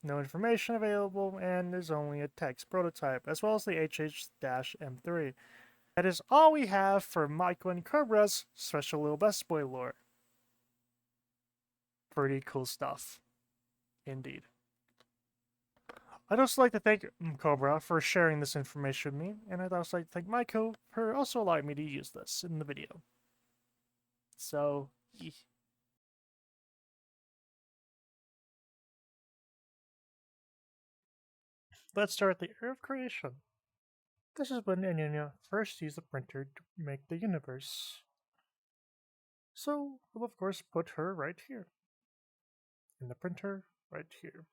no information available, and is only a text prototype, as well as the HH-M3. That is all we have for Michael and Cobra's special little Bestboi lore. Pretty cool stuff, indeed. I'd also like to thank Cobra for sharing this information with me, and I'd also like to thank Michael for also allowing me to use this in the video. So, let's start the era of creation. This is when Enya first used the printer to make the universe. So, we'll of course put her right here. In the printer, right here.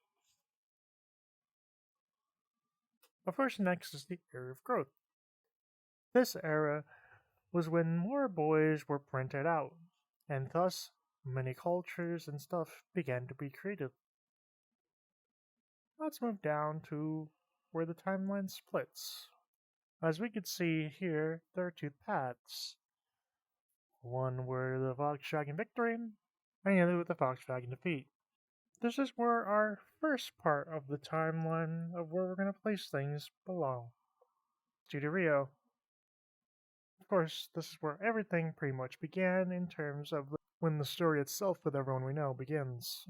Of course, next is the era of growth. This era was when more boys were printed out, and thus many cultures and stuff began to be created. Let's move down to where the timeline splits. As we can see here, there are two paths. One where the Volkswagen victory, and the other with the Volkswagen defeat. This is where our first part of the timeline of where we're going to place things belong. Due to Rio. Of course, this is where everything pretty much began in terms of when the story itself with everyone we know begins.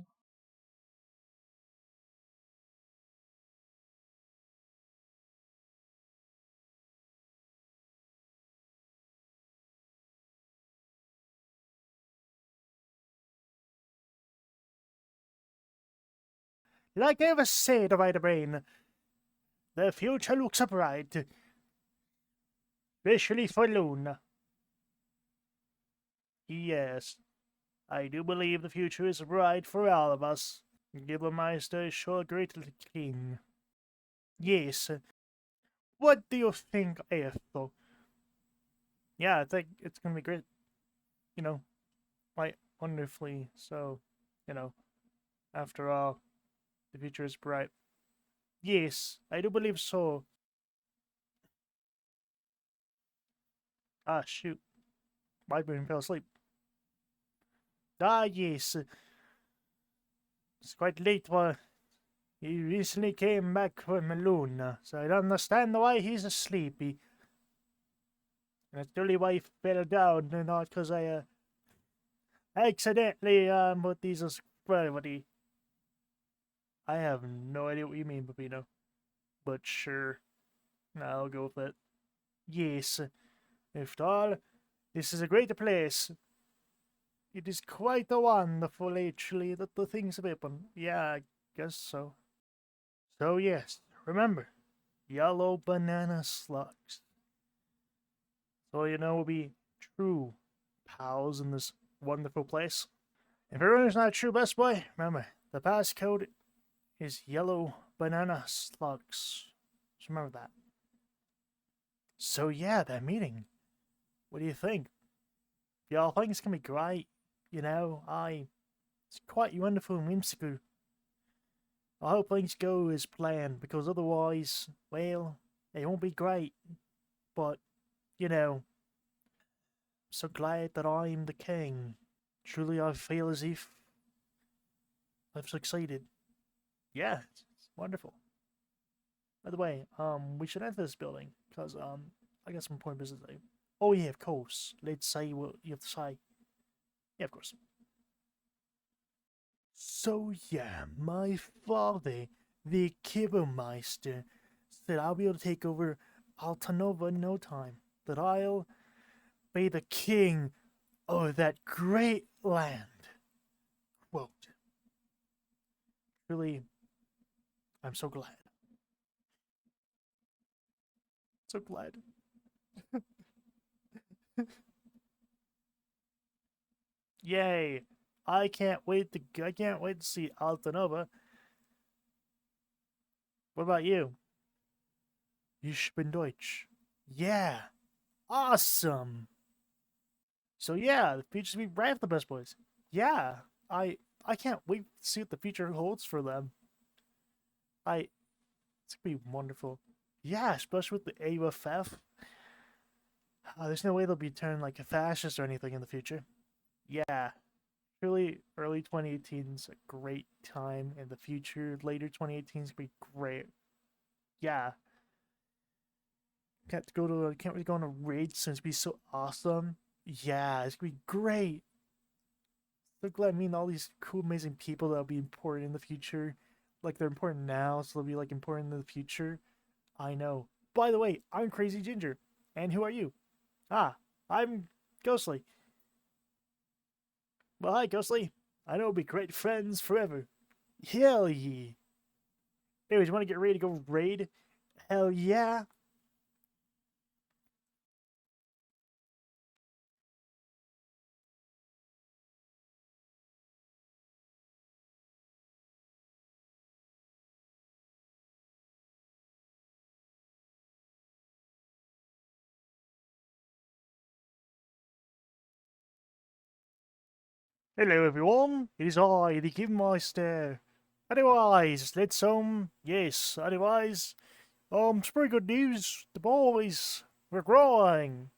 Like I was said by the brain, the future looks bright, especially for Luna. Yes, I do believe the future is bright for all of us. Gilbermeister is sure a great little king. Yes. What do you think, Ethel? Yeah, I think it's gonna be great. You know, quite wonderfully so. You know, after all, the future is bright. Yes, I do believe so. Ah, shoot. Whiteburn fell asleep. Ah, yes. It's quite late for... He recently came back from Luna, so I don't understand why he's sleepy. And that's really why he fell down, and not because I accidentally put these as gravity. I have no idea what you mean, Pepino. But sure. I'll go with it. Yes. After all, this is a great place. It is quite wonderful, actually, that the things have happened. Yeah, I guess so. So yes, remember, yellow banana slugs. So, we'll be true pals in this wonderful place. If everyone is not a true best boy, remember, the passcode is yellow banana slugs. Just remember that. So yeah, that meeting. What do you think? Y'all think it's gonna be great? It's quite wonderful and whimsical. I hope things go as planned, because otherwise, well, it won't be great. But, I'm so glad that I'm the king. Truly, I feel as if I've succeeded. Yeah, it's wonderful. By the way, we should enter this building, because, I got some important business to do. Oh yeah, of course. Let's say what you have to say. Yeah, of course. So yeah, my father, the Kibbermeister, said I'll be able to take over Altanova in no time. That I'll be the king of that great land. Quote. Really, I'm so glad. So glad. Yay! I can't wait to see Altanova. What about you? Ich bin Deutsch. Yeah. Awesome. So yeah, the future's gonna be bright for the best boys. Yeah. I can't wait to see what the future holds for them. It's gonna be wonderful. Yeah, especially with the AUFF. There's no way they'll be turned like a fascist or anything in the future. Yeah. Really, early 2018 is a great time, and the future, later 2018 is gonna be great. Yeah. Can't really go on a raid since it'd be so awesome. Yeah, it's gonna be great. So glad I mean all these cool, amazing people that'll be important in the future. Like they're important now, so they'll be like important in the future. I know. By the way, I'm Crazy Ginger. And who are you? Ah, I'm Ghostly. Well, hi, Ghostly. I know we'll be great friends forever. Hell yeah. Anyways, you want to get ready to go raid? Hell yeah. Hello everyone, it is I, the Kingmaster. Otherwise, otherwise, it's pretty good news. The boys, we're growing.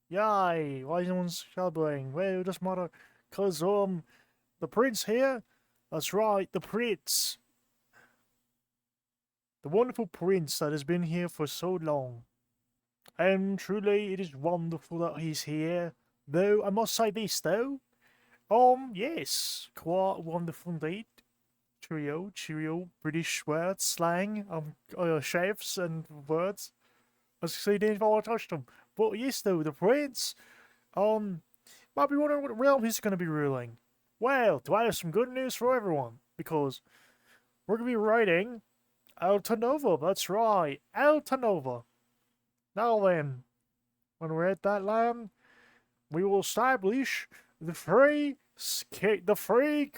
Yay, why is no one celebrating? Well, it doesn't matter, cause, the prince here, that's right, the prince. The wonderful prince that has been here for so long. And truly, it is wonderful that he's here. Though, I must say this, though. Yes, quite wonderful indeed. Cheerio, British words, slang, chefs and words. As you see, didn't want to touch them. But yes, though, the prince, might be wondering what realm he's going to be ruling. Well, do I have some good news for everyone? Because we're going to be raiding Altanova, that's right, Altanova. Now then, when we're at that land, we will establish the free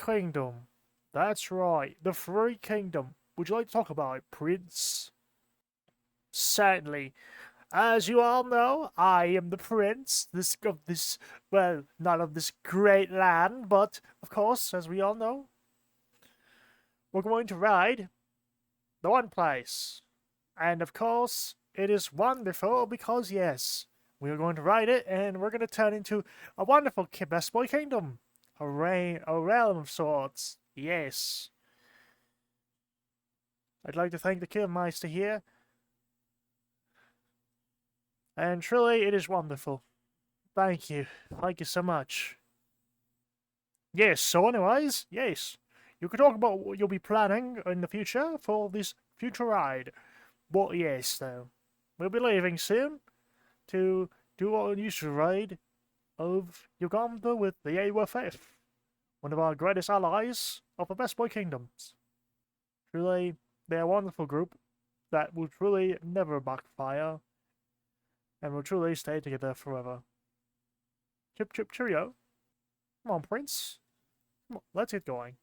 kingdom. That's right, the free kingdom. Would you like to talk about it, Prince? Certainly. As you all know, I am the prince not of this great land, but, of course, as we all know, we're going to ride the one place. And, of course, it is wonderful because, yes, we are going to ride it, and we're going to turn into a wonderful best boy kingdom. A realm of sorts. Yes. I'd like to thank the Killmeister here. And truly, it is wonderful. Thank you. Thank you so much. Yes, so anyways, yes. You could talk about what you'll be planning in the future for this future ride. But yes, though. We'll be leaving soon to do our usual raid of Uganda with the AUFF, one of our greatest allies of the Best Boy Kingdoms. Truly, they're a wonderful group that will truly never backfire. and will truly stay together forever. Chip chip cheerio. Come on, Prince. Come on, let's get going.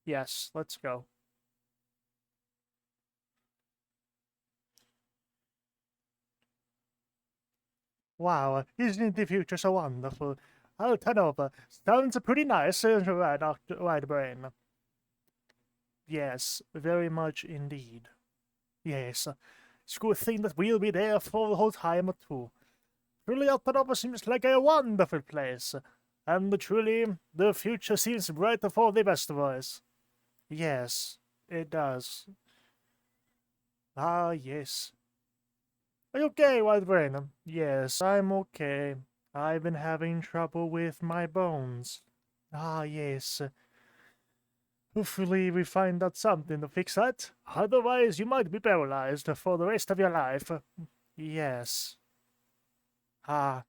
Yes, let's go. Wow, isn't the future so wonderful? I'll turn over. Sounds pretty nice, right, Brain? Yes, very much indeed. Yes, it's a good thing that we'll be there for the whole time too. Truly, Altanova seems like a wonderful place, and truly, the future seems brighter for the best of us. Yes, it does. Ah, yes. Are you okay, White Brain? Yes, I'm okay. I've been having trouble with my bones. Ah, yes. Hopefully we find out something to fix that. Otherwise, you might be paralyzed for the rest of your life. Yes. Ah,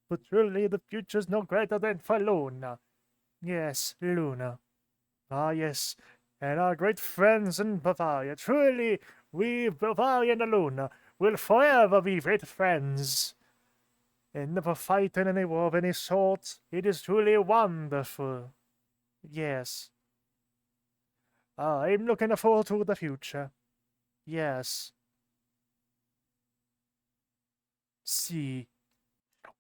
but truly the future's no greater than for Luna. Yes, Luna. Ah, yes. And our great friends in Bavaria. Truly, we, Bavaria and Luna, will forever be great friends. And never fight in any war of any sort. It is truly wonderful. Yes. I'm looking forward to the future. Yes. See.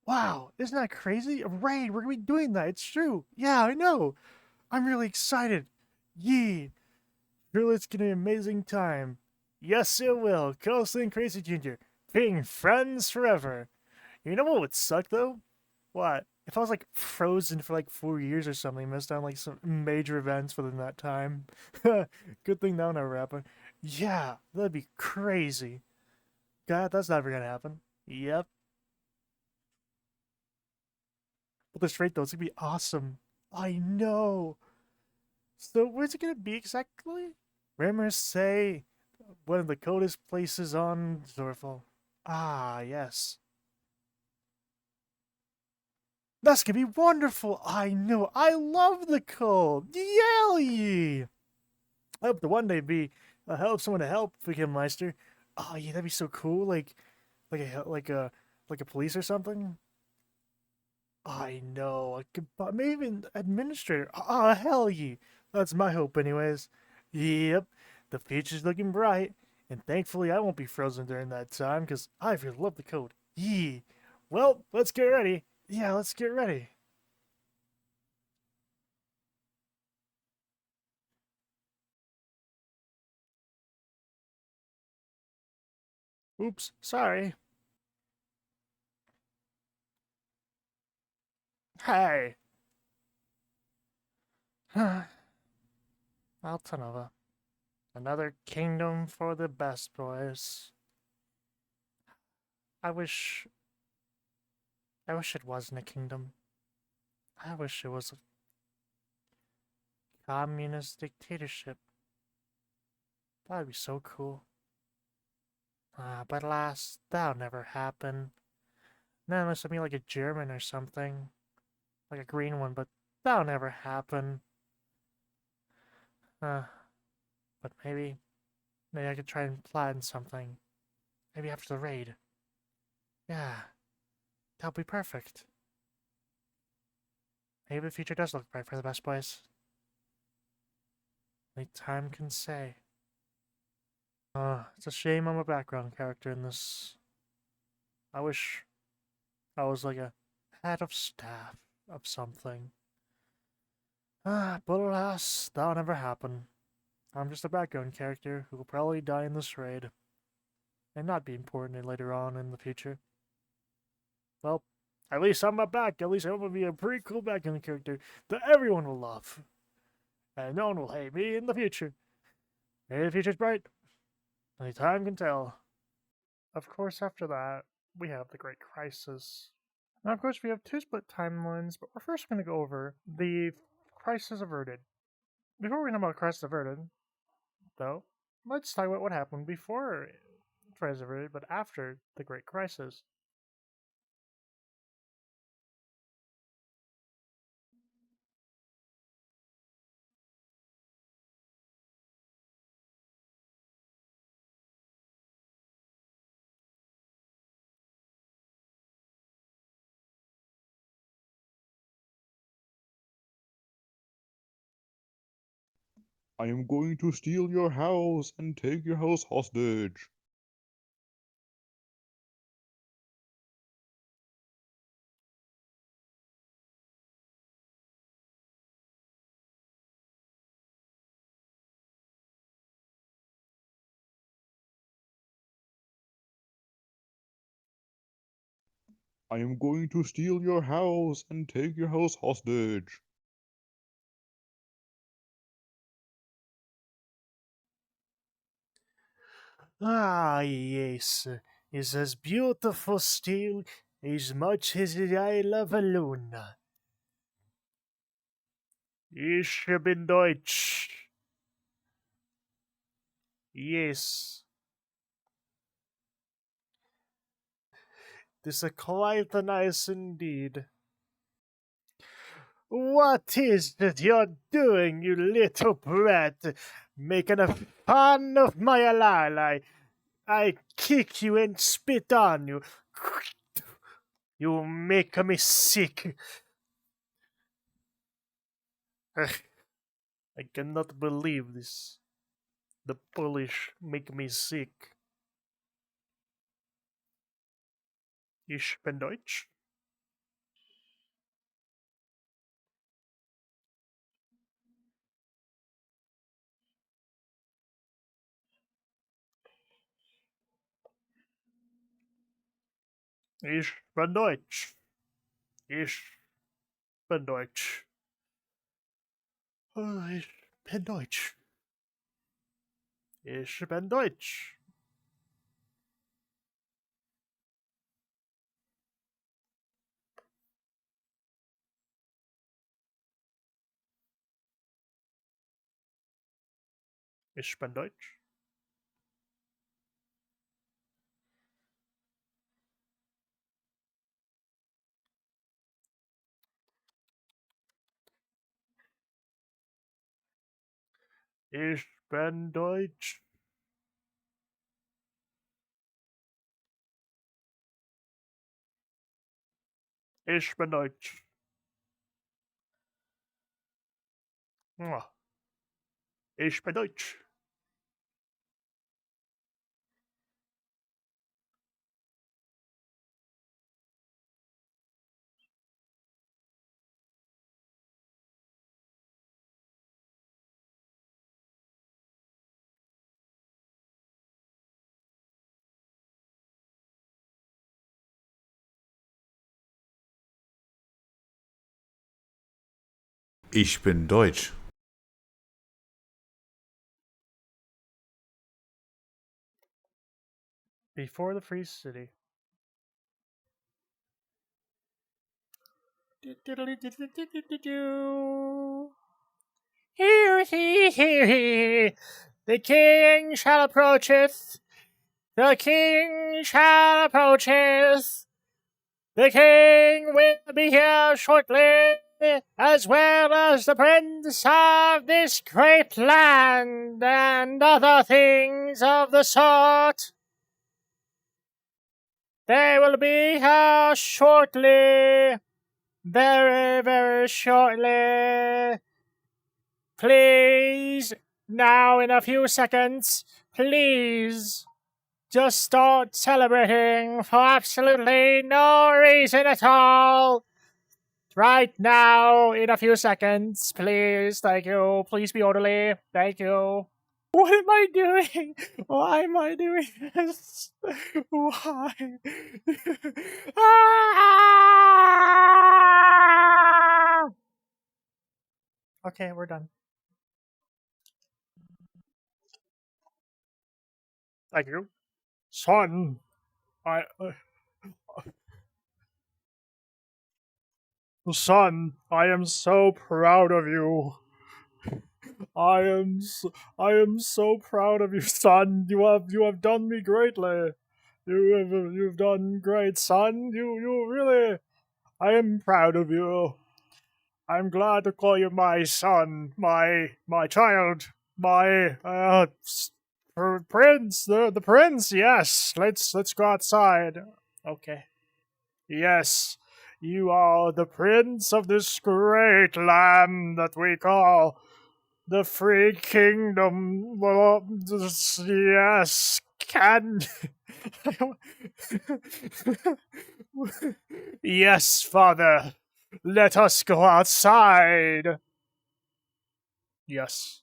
Wow, isn't that crazy? Right, we're gonna be doing that. It's true. Yeah, I know. I'm really excited. Yee. Really, it's gonna be an amazing time. Yes, it will. Coastal and Crazy Ginger. Being friends forever. You know what would suck, though? What? If I was, like, frozen for, like, 4 years or something, missed out on, like, some major events within that time. Good thing that'll never happen. Yeah, that'd be crazy. God, that's never gonna happen. Yep. But this rate, though, it's gonna be awesome. I know. So, where's it gonna be exactly? Rumors say one of the coldest places on Zorfel. Ah, yes. That's gonna be wonderful! I know! I love the cold! Yay! I hope to one day be help someone to help Meister. Oh yeah, that'd be so cool. Like a police or something. I know. Maybe even administrator. Ah, hell yeah! That's my hope, anyways. Yep, the future's looking bright, and thankfully I won't be frozen during that time because I really love the code. Yeah. Well, let's get ready. Yeah, let's get ready. Oops, sorry. Hey. Altanova. Another kingdom for the best boys. I wish... I wish it wasn't a kingdom. I wish it was a communist dictatorship. That'd be so cool. But alas, that'll never happen. Not unless I mean like a German or something. Like a green one, but that'll never happen. Uh, but maybe I could try and plan something. Maybe after the raid. Yeah, that'll be perfect. Maybe the future does look bright for the best boys. Only time can say. It's a shame I'm a background character in this. I wish I was like a head of staff of something. But alas, that'll never happen. I'm just a background character who will probably die in this raid. And not be important later on in the future. Well, at least I'm back. At least I'm gonna be a pretty cool background character that everyone will love. And no one will hate me in the future. Maybe the future's bright. Only time can tell. Of course, after that, we have the Great Crisis. Now, of course, we have two split timelines, but we're first going to go over the Crisis Averted. Before we know about Crisis Averted, though, let's talk about what happened before Crisis Averted, but after the Great Crisis. I am going to steal your house and take your house hostage. I am going to steal your house and take your house hostage. Ah, yes, it's as beautiful still as much as I love Luna. Ich bin Deutsch. Yes. This is quite nice indeed. What is it you're doing, you little brat? Making a fun of my halal. I kick you and spit on you. You make me sick. I cannot believe this. The Polish make me sick. Ich bin Deutsch. Ich bin Deutsch. Ich bin Deutsch. Oh, ich bin Deutsch. Ich bin Deutsch. Ich bin Deutsch. Ich bin Deutsch. Ich bin Deutsch. Ich bin Deutsch. Ich bin Deutsch. Before the Free City. Hear ye, hear ye. The king shall approacheth. The king shall approacheth. The king will be here shortly, as well as the prince of this great land, and other things of the sort. They will be here shortly, very, very shortly. Please, now in a few seconds, please, just start celebrating for absolutely no reason at all. Right now, in a few seconds, please, thank you. Please be orderly. Thank you. What am I doing? Why am I doing this? Why? Ah! Okay, we're done. Thank you. Son, son, I am so proud of you. I am so proud of you, son. You have done me greatly. You've done great, son. You really. I am proud of you. I'm glad to call you my son, my child, my prince, the prince. Yes, let's go outside. Okay. Yes, you are the prince of this great land that we call The free kingdom, well, yes, can. Yes, father. Let us go outside. Yes.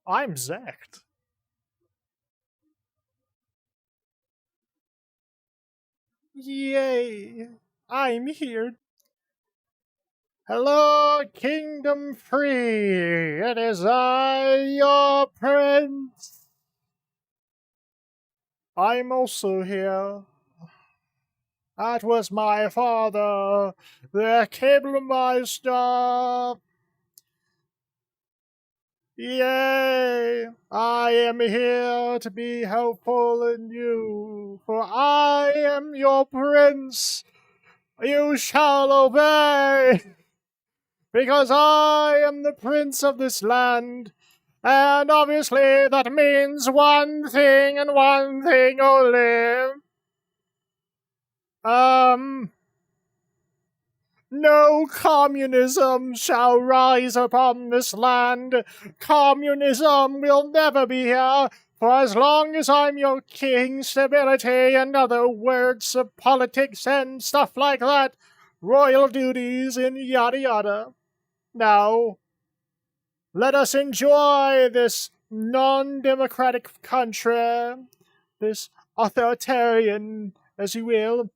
I'm Zacked. Yay! I'm here. Hello, Kingdom Free. It is I, your prince. I'm also here. That was my father, the Cablemeister. Yay! I am here to be helpful in you, for I am your prince. You shall obey, because I am the prince of this land, and obviously that means one thing and one thing only. No communism shall rise upon this land. Communism will never be here. For as long as I'm your king, stability and other words of politics and stuff like that, royal duties and yada yada. Now, let us enjoy this non-democratic country, this authoritarian, as you will,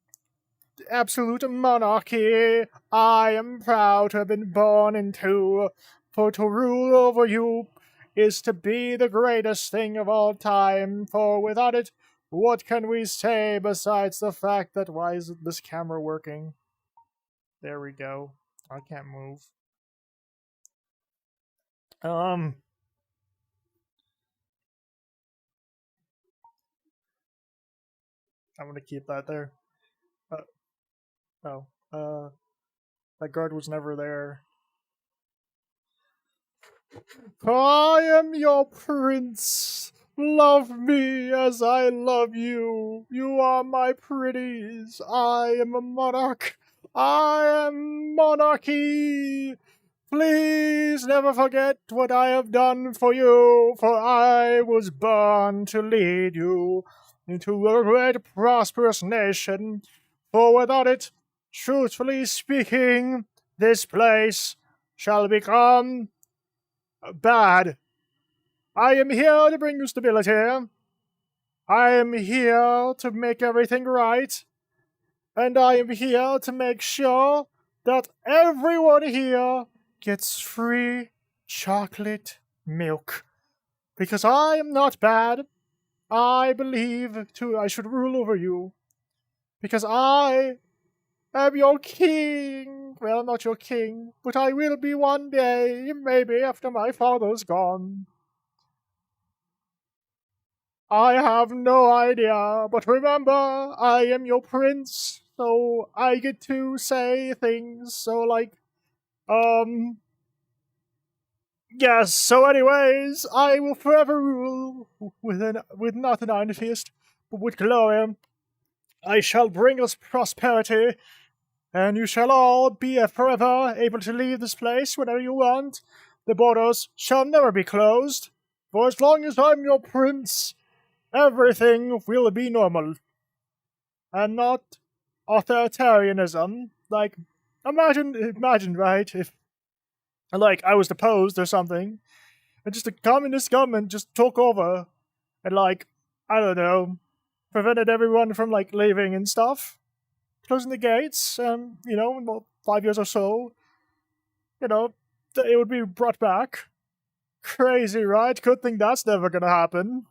absolute monarchy I am proud to have been born into, for to rule over you is to be the greatest thing of all time, for without it, what can we say besides the fact that why isn't this camera working? There we go. I can't move. I'm gonna keep that there. That guard was never there. I am your prince. Love me as I love you. You are my pretties. I am a monarch. I am monarchy. Please never forget what I have done for you, for I was born to lead you into a great prosperous nation. For without it, truthfully speaking, this place shall become bad. I am here to bring you stability. I am here to make everything right. And I am here to make sure that everyone here gets free chocolate milk. Because I am not bad. I believe I should rule over you. Because I am your king. Well, not your king, but I will be one day, maybe after my father's gone. I have no idea, but remember, I am your prince, so I get to say things, so yes, so anyways, I will forever rule with not an iron fist, but with glory. I shall bring us prosperity, and you shall all be forever able to leave this place whenever you want. The borders shall never be closed, for as long as I'm your prince, everything will be normal. And not authoritarianism. Like, imagine, right, if, like, I was deposed or something, and just a communist government just took over, and, like, I don't know, prevented everyone from, like, leaving and stuff, closing the gates, and, in about 5 years or so, it would be brought back. Crazy, right? Good thing that's never gonna happen.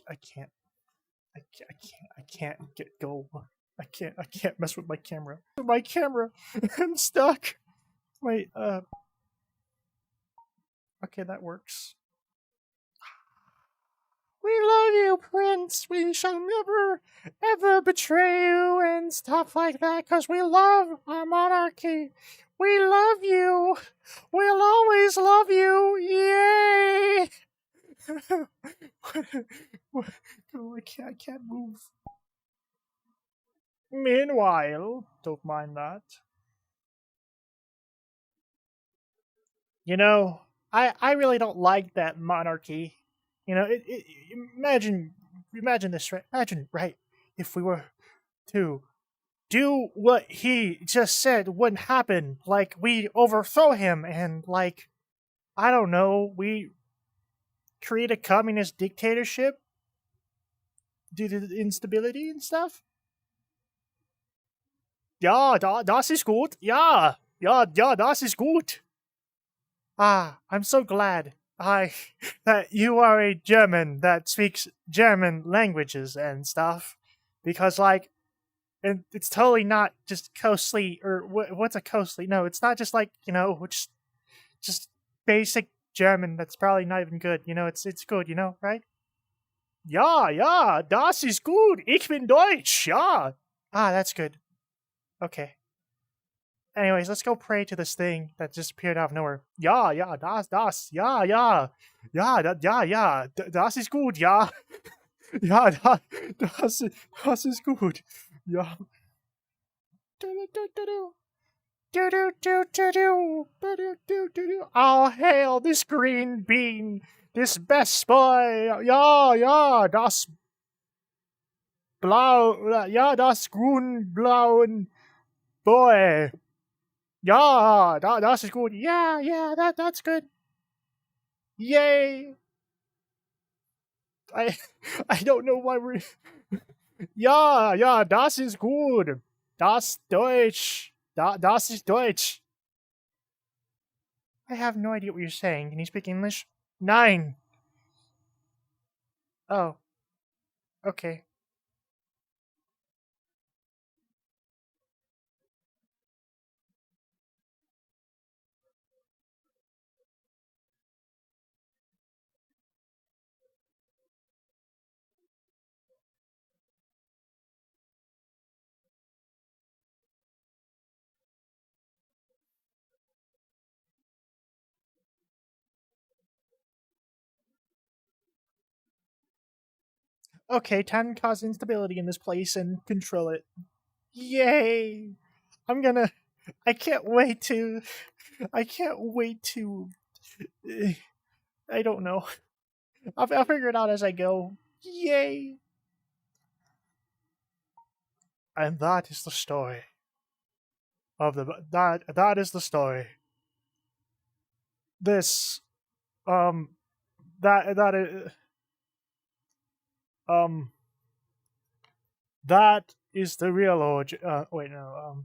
I can't. I can't go. I can't mess with my camera. My camera, I'm stuck. Wait, okay, that works. We love you, Prince. We shall never, ever betray you and stuff like that, because we love our monarchy. We love you. We'll always love you. Oh, I can't move. Meanwhile, don't mind that. You know, I really don't like that monarchy. You know, imagine this, right? Imagine, right, if we were to do what he just said wouldn't happen. Like, we overthrow him and, like, I don't know, we create a communist dictatorship due to the instability and stuff. Ja, das ist gut. Ja, das ist gut. Ah, I'm so glad that you are a German that speaks German languages and stuff, because like, and it's totally not just coastly or what's a coastly? No, it's not just like, you know, just basic German that's probably not even good. You know, it's good. You know, right? Ja, das ist gut. Ich bin Deutsch. Ja. Ah, that's good. Okay. Anyways, let's go pray to this thing that just appeared out of nowhere. Ja, das, das ist gut, ja. Ja, das ist gut. Ja. All hail this green bean, this best boy. Ja, das blau, ja, das grün-blauen boy. Yeah, that's good. Yeah, that's good. Yay! I I don't know why we're. Yeah, das ist gut. Das Deutsch. Das ist Deutsch. I have no idea what you're saying. Can you speak English? 9. Oh. Okay. Okay, time to cause instability in this place and control it. Yay! I'm gonna. I can't wait to. I can't wait to. I don't know. I'll figure it out as I go. Yay! And that is the story of the that is the story. This that is that is the real origin. Wait, no.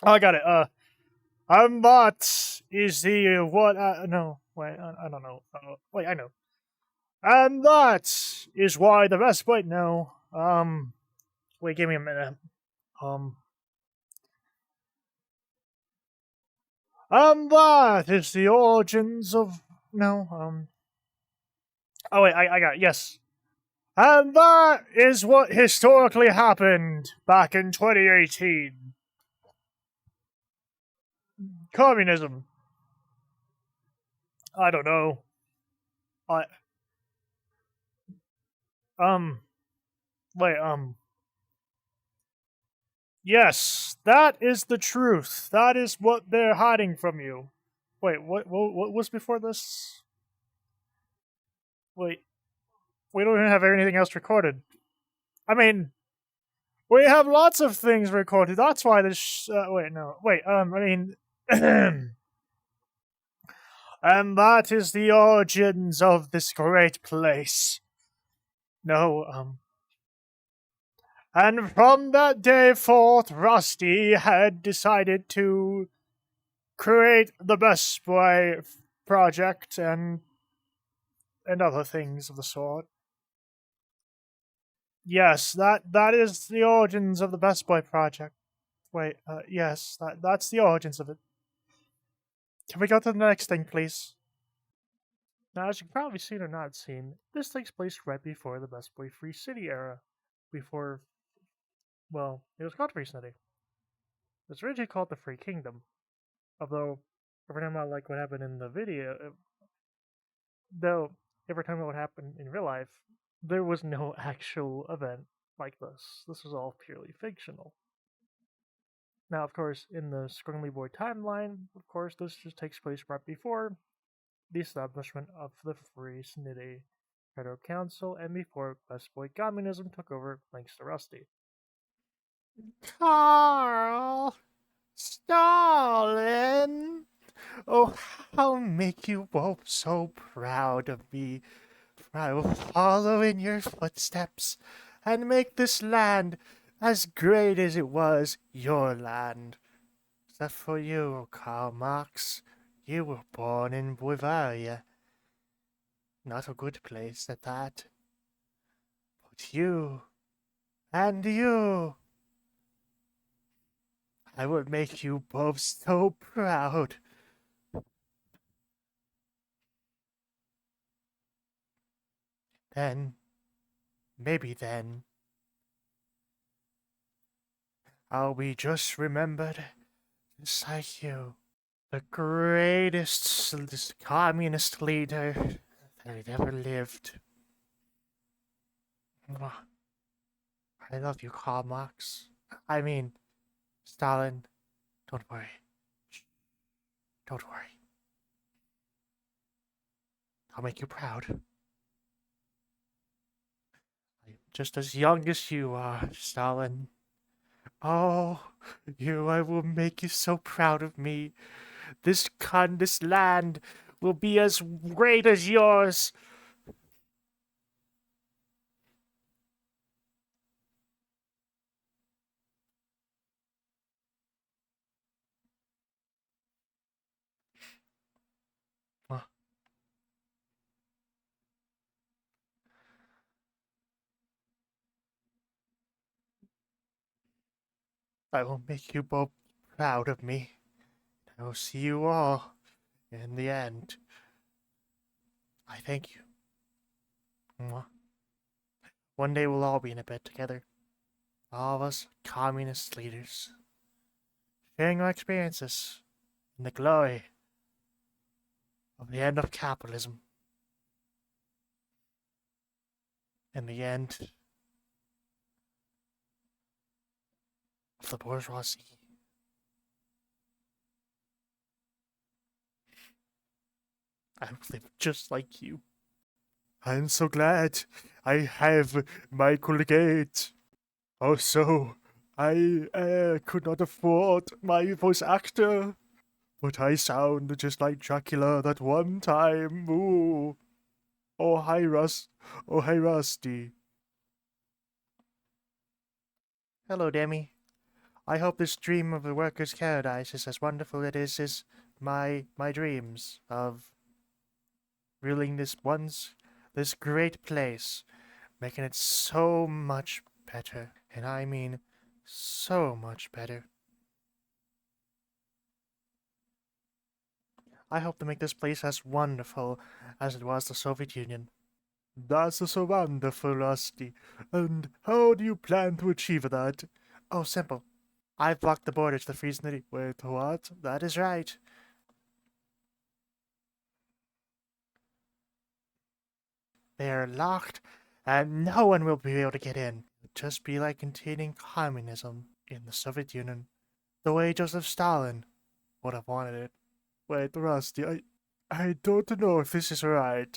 Oh, I got it. That is the what? No, wait, I don't know. Wait, I know. And that is why the best. Wait, no. Wait, give me a minute. And that is the origins of no. Oh wait, I got it. Yes. And that is what historically happened back in 2018. Communism. I don't know. I wait, yes, that is the truth. That is what they're hiding from you. Wait, what was before this? Wait, we don't even have anything else recorded. I mean, we have lots of things recorded. That's why this. Wait, no. Wait. I mean, and that is the origins of this great place. No. And from that day forth, Rusty had decided to create the Bestboi project and other things of the sort. Yes, that is the origins of the Bestboi project. Wait, yes, that's the origins of it. Can we go to the next thing, please? Now, as you've probably seen or not seen, this takes place right before the Bestboi Free City era. Before, well, it was called Free City. It was originally called the Free Kingdom. Although, if we're talking about like what happened in the video, though every time it would happen in real life, there was no actual event like this. This was all purely fictional. Now, of course, in the Scrungly Boy timeline, of course, this just takes place right before the establishment of the Free Snitty Federal Council and before Best Boy communism took over thanks to Rusty. Carl! Stalin! Oh, I'll make you both so proud of me, for I will follow in your footsteps and make this land as great as it was your land. Except for you, Karl Marx. You were born in Bavaria. Not a good place at that. But you, and you, I would make you both so proud. Then, maybe then, I'll be just remembered just like you. The greatest communist leader that ever lived. I love you, Karl Marx. I mean, Stalin. Don't worry. Shh. Don't worry. I'll make you proud. I'm just as young as you are, Stalin. Oh, I will make you so proud of me. This land will be as great as yours. I will make you both proud of me. I will see you all in the end. I thank you. Mwah. One day we'll all be in a bed together. All of us communist leaders. Sharing our experiences in the glory of the end of capitalism. And the end of the bourgeoisie. I will live just like you. I'm so glad I have my Colgate. Also, I could not afford my voice actor, but I sound just like Dracula that one time. Ooh. Oh, hi, Oh, hey, Rusty. Hello, Demi. I hope this dream of the workers' paradise is as wonderful as my dreams of ruling this great place, making it so much better, and I mean so much better. I hope to make this place as wonderful as it was the Soviet Union. That's so wonderful, Rusty. And how do you plan to achieve that? Oh, simple. I've blocked the border to the Free Snitty. Wait, what? That is right. They are locked, and no one will be able to get in. It would just be like containing communism in the Soviet Union, the way Joseph Stalin would have wanted it. Wait, Rusty, I don't know if this is right.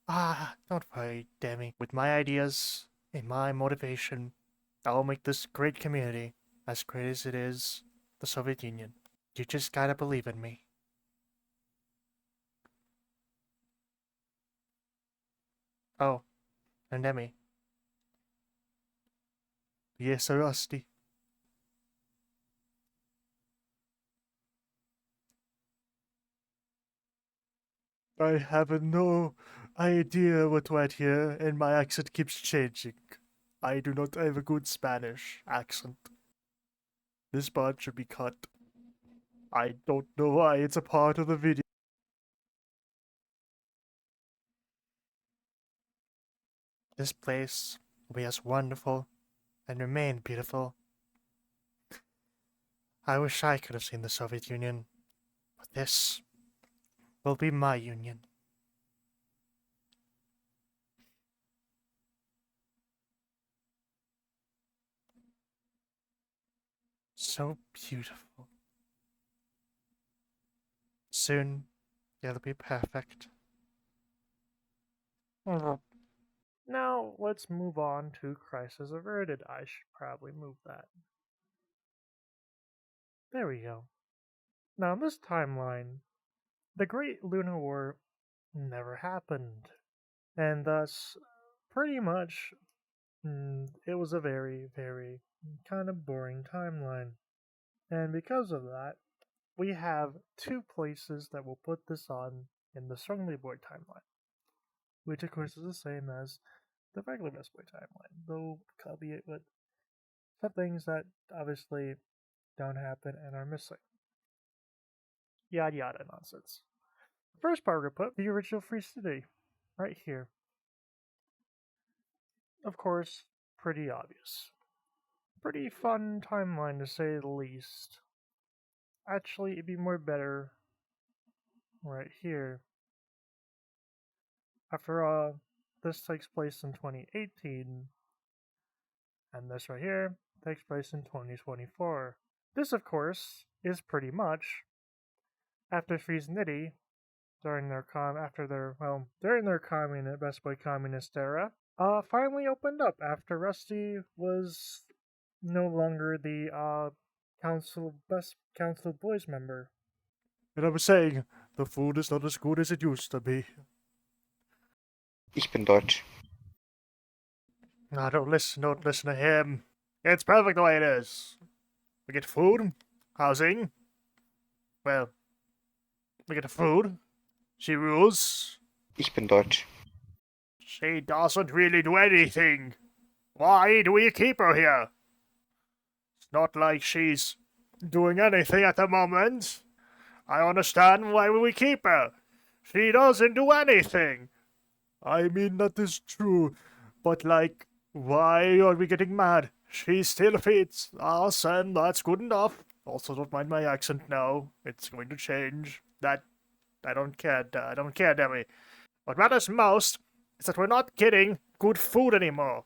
Don't worry, Demi. With my ideas and my motivation, I'll make this great community as great as it is the Soviet Union. You just gotta believe in me. Oh, and Demi. Yes, Rusty. I have no idea what right here, and my accent keeps changing. I do not have a good Spanish accent. This part should be cut. I don't know why it's a part of the video. This place will be as wonderful and remain beautiful. I wish I could have seen the Soviet Union, but this will be my union. so beautiful. Soon, it'll be perfect. Now, let's move on to Crisis Averted. I should probably move that. There we go. Now, in this timeline, the Great Lunar War never happened, and thus, pretty much, it was a very, very kind of boring timeline. And because of that, we have two places that will put this on in the Strongly Boy timeline, which of course is the same as the regular Bestboi timeline, though albeit with some things that obviously don't happen and are missing. Yada yada nonsense. First part, we're going to put the original Free City right here. Of course, pretty obvious. Pretty fun timeline to say the least. Actually, it'd be more better right here. After all, this takes place in 2018, and this right here takes place in 2024. This, of course, is pretty much after Freeze Nitty during their Bestboi communist era, finally opened up after Rusty was no longer the council boys member. And I was saying, the food is not as good as it used to be. Ich bin Deutsch. No, don't listen to him. It's perfect the way it is. We get food, housing. Well, we get food. She rules. Ich bin Deutsch. She doesn't really do anything. Why do we keep her here? It's not like she's doing anything at the moment. I understand why we keep her. She doesn't do anything. I mean, that is true. But, like, why are we getting mad? She still feeds us, and that's good enough. Also, don't mind my accent now. It's going to change. I don't care, Demi. What matters most is that we're not getting good food anymore.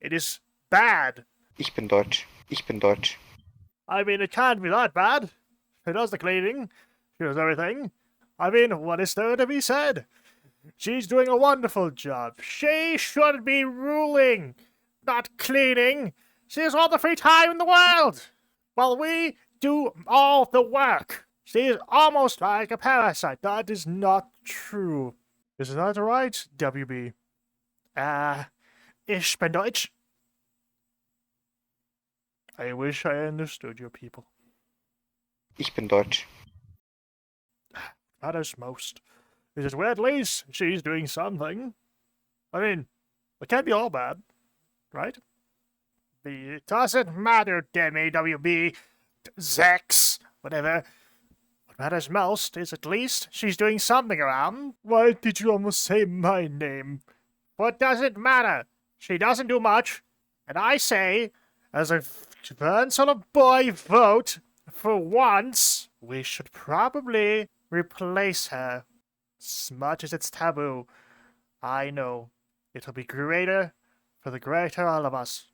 It is bad. Ich bin Deutsch. Ich bin Deutsch. I mean, it can't be that bad. She does the cleaning. She does everything. I mean, what is there to be said? She's doing a wonderful job. She should be ruling, not cleaning. She has all the free time in the world, while we do all the work. She is almost like a parasite. That is not true. Is that right, WB? Ich bin Deutsch. I wish I understood your people. Ich bin Deutsch. Matters most is that well, at least she's doing something. I mean, it can't be all bad, right? It doesn't matter, Demi, WB, Zex, whatever. What matters most is at least she's doing something around. Why did you almost say my name? What does it matter? She doesn't do much, and I say, as a sort of boy vote, for once, we should probably replace her. As much as it's taboo, I know it'll be greater for the greater all of us.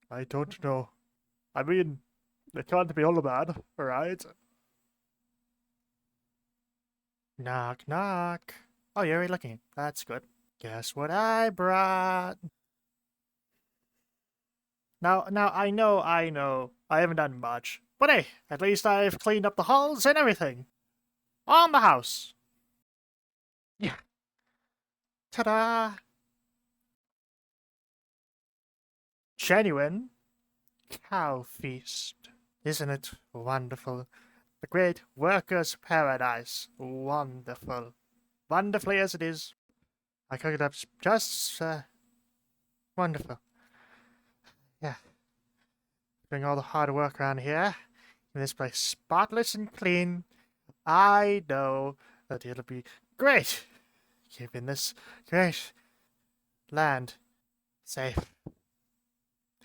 I don't know. I mean, it can't be all bad, right? Knock, knock. Oh, you're already looking. That's good. Guess what I brought? Now, I know. I haven't done much. But hey, at least I've cleaned up the halls and everything. On the house. Yeah. Ta-da! Genuine cow feast. Isn't it wonderful? The great workers' paradise. Wonderful. Wonderfully as it is. I cook it up just, wonderful. Yeah. Doing all the hard work around here. Keeping this place spotless and clean. I know that it'll be great. Keeping this great land safe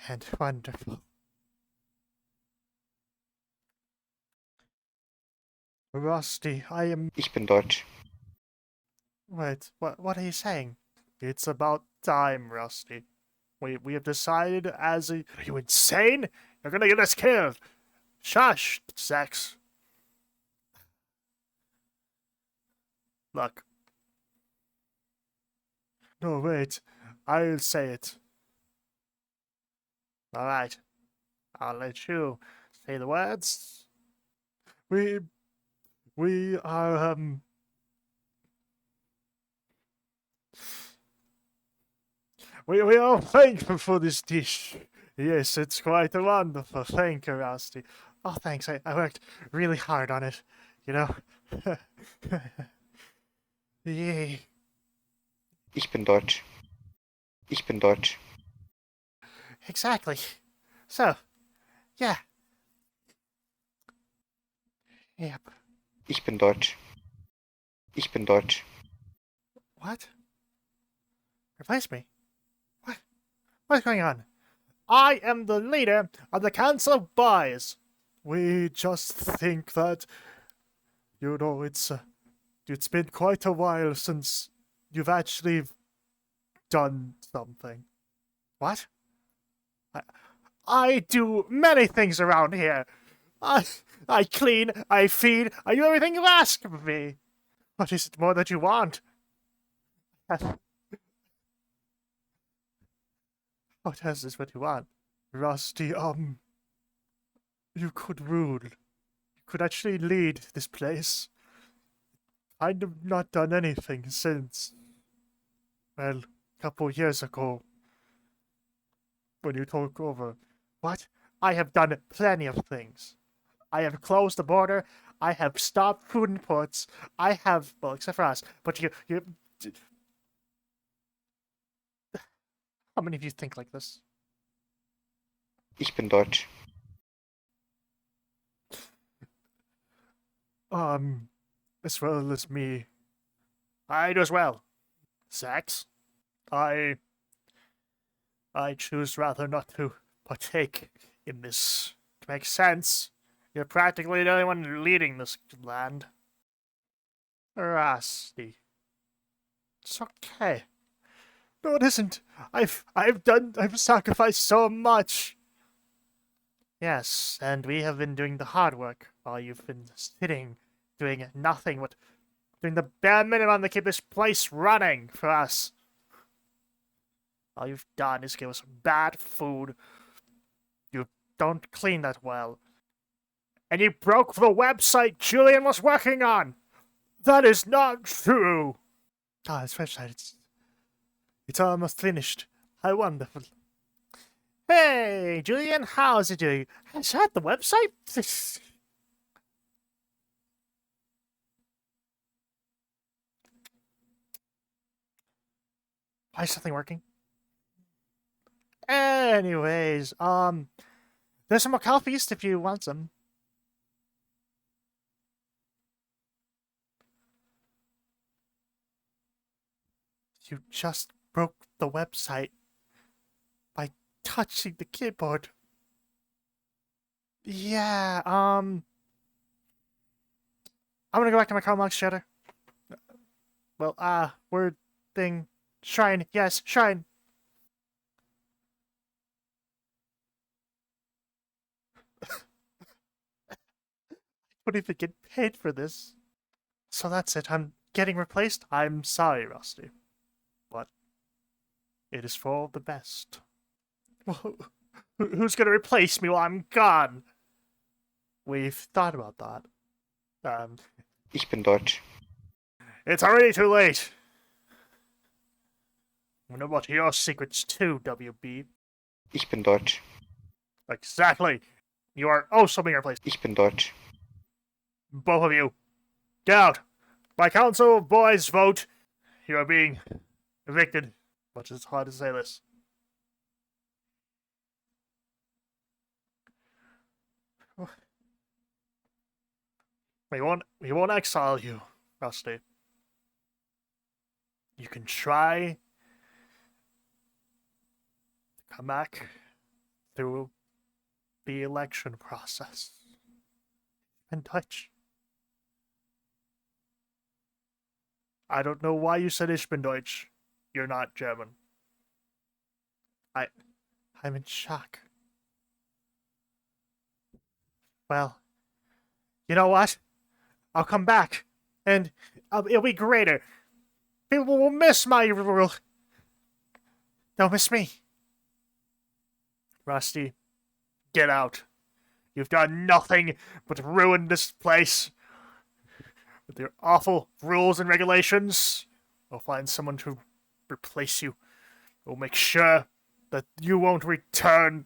and wonderful. Rusty, I am... Ich bin Deutsch. Wait, what are you saying? It's about time, Rusty. We have decided as a... Are you insane? You're gonna get us killed. Shush, sex. Look. No, wait. I'll say it. Alright. I'll let you say the words. We are, we are thankful for this dish. Yes, it's quite wonderful. Thank you, Rusty. Oh, thanks. I worked really hard on it. You know? Yay. Ich bin Deutsch. Ich bin Deutsch. Exactly. So, yeah. Yep. Ich bin Deutsch. Ich bin Deutsch. What? Replace me? What? What's going on? I am the leader of the Council of Boys. We just think that, you know, it's been quite a while since you've actually done something. What? I do many things around here. I clean, I feed, I do everything you ask of me. What is it more that you want? What else is what you want? Rusty, you could rule. You could actually lead this place. Kind of not done anything since, well, a couple years ago, when you took over. What? I have done plenty of things. I have closed the border. I have stopped food imports. I have, well, except for us. But you. How many of you think like this? Ich bin Deutsch. As well as me. I do as well. Sex? I choose rather not to partake in this. It makes sense. You're practically the only one leading this land. Rusty. It's okay. No, it isn't. I've sacrificed so much. Yes, and we have been doing the hard work while you've been sitting, doing nothing but doing the bare minimum to keep this place running for us. All you've done is give us bad food. You don't clean that well. And you broke the website Julian was working on! That is not true! Ah, this website, it's almost finished. How wonderful. Hey, Julian, how's it doing? Is that the website? Why is something working? Anyways, there's some more coffees if you want some. You just broke the website by touching the keyboard. Yeah, I'm gonna go back to my Karl Marx chatter. Well, word thing. Shrine, yes, shrine. I don't even get paid for this. So that's it, I'm getting replaced? I'm sorry, Rusty. But it is for the best. Who's gonna replace me while I'm gone? We've thought about that. Ich bin Deutsch. It's already too late. I know about your secrets too, WB. Ich bin Deutsch. Exactly. You are also being replaced. Ich bin Deutsch. Both of you. Get out. By council of boys vote, you are being evicted. Much as it's hard to say this. We won't exile you, Rusty. You can try to come back through the election process. In Dutch. I don't know why you said Ich bin Deutsch. You're not German. I'm in shock. Well, you know what? I'll come back, and it'll be greater. People will miss my rule. They'll miss me. Rusty, get out. You've done nothing but ruin this place. With your awful rules and regulations, I'll find someone to replace you. We'll make sure that you won't return.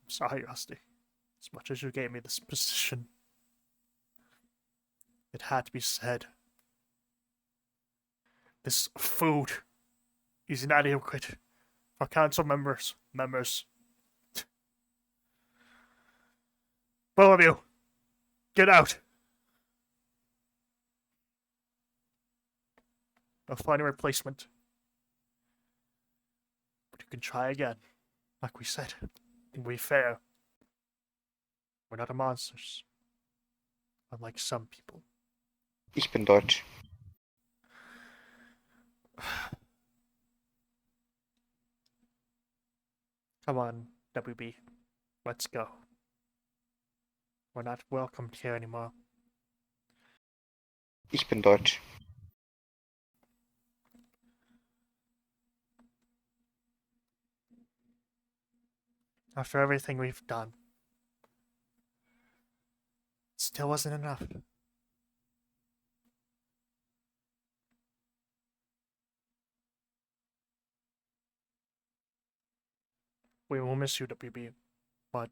I'm sorry, Rusty. As much as you gave me this position, it had to be said. This food is inadequate for council members. Both of you, get out. I'll find a replacement. But you can try again. Like we said, be fair. We're not monsters. Unlike some people. Ich bin Deutsch. Come on, WB. Let's go. We're not welcomed here anymore. Ich bin Deutsch. After everything we've done, it still wasn't enough. We will miss you, WB, but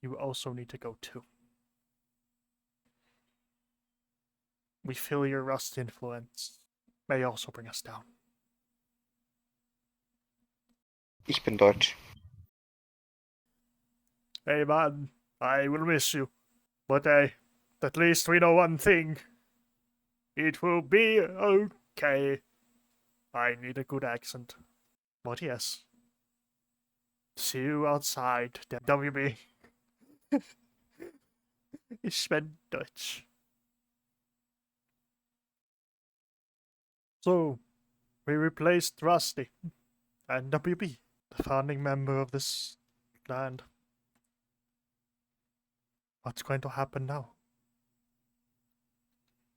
you also need to go too. We feel your rust influence may also bring us down. Ich bin Deutsch. Hey man, I will miss you. But at least we know one thing. It will be okay. I need a good accent. But yes. See you outside, WB. Ich bin Deutsch. So, we replaced Rusty and WB, the founding member of this land. What's going to happen now?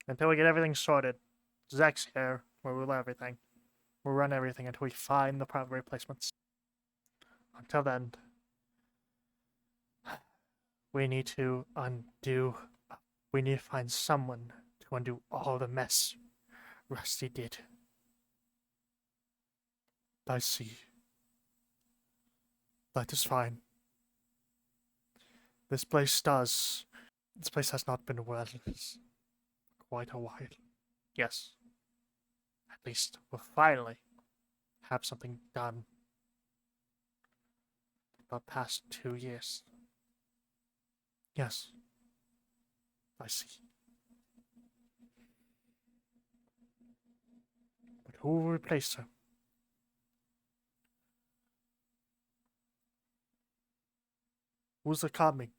Until we get everything sorted, Zach's here, where we'll everything. We'll run everything until we find the proper replacements. Until then, we need to find someone to undo all the mess Rusty did. I see. That is fine. This place has not been well for quite a while. Yes. At least we'll finally have something done. The past 2 years. Yes. I see. But who will replace her? Who's coming?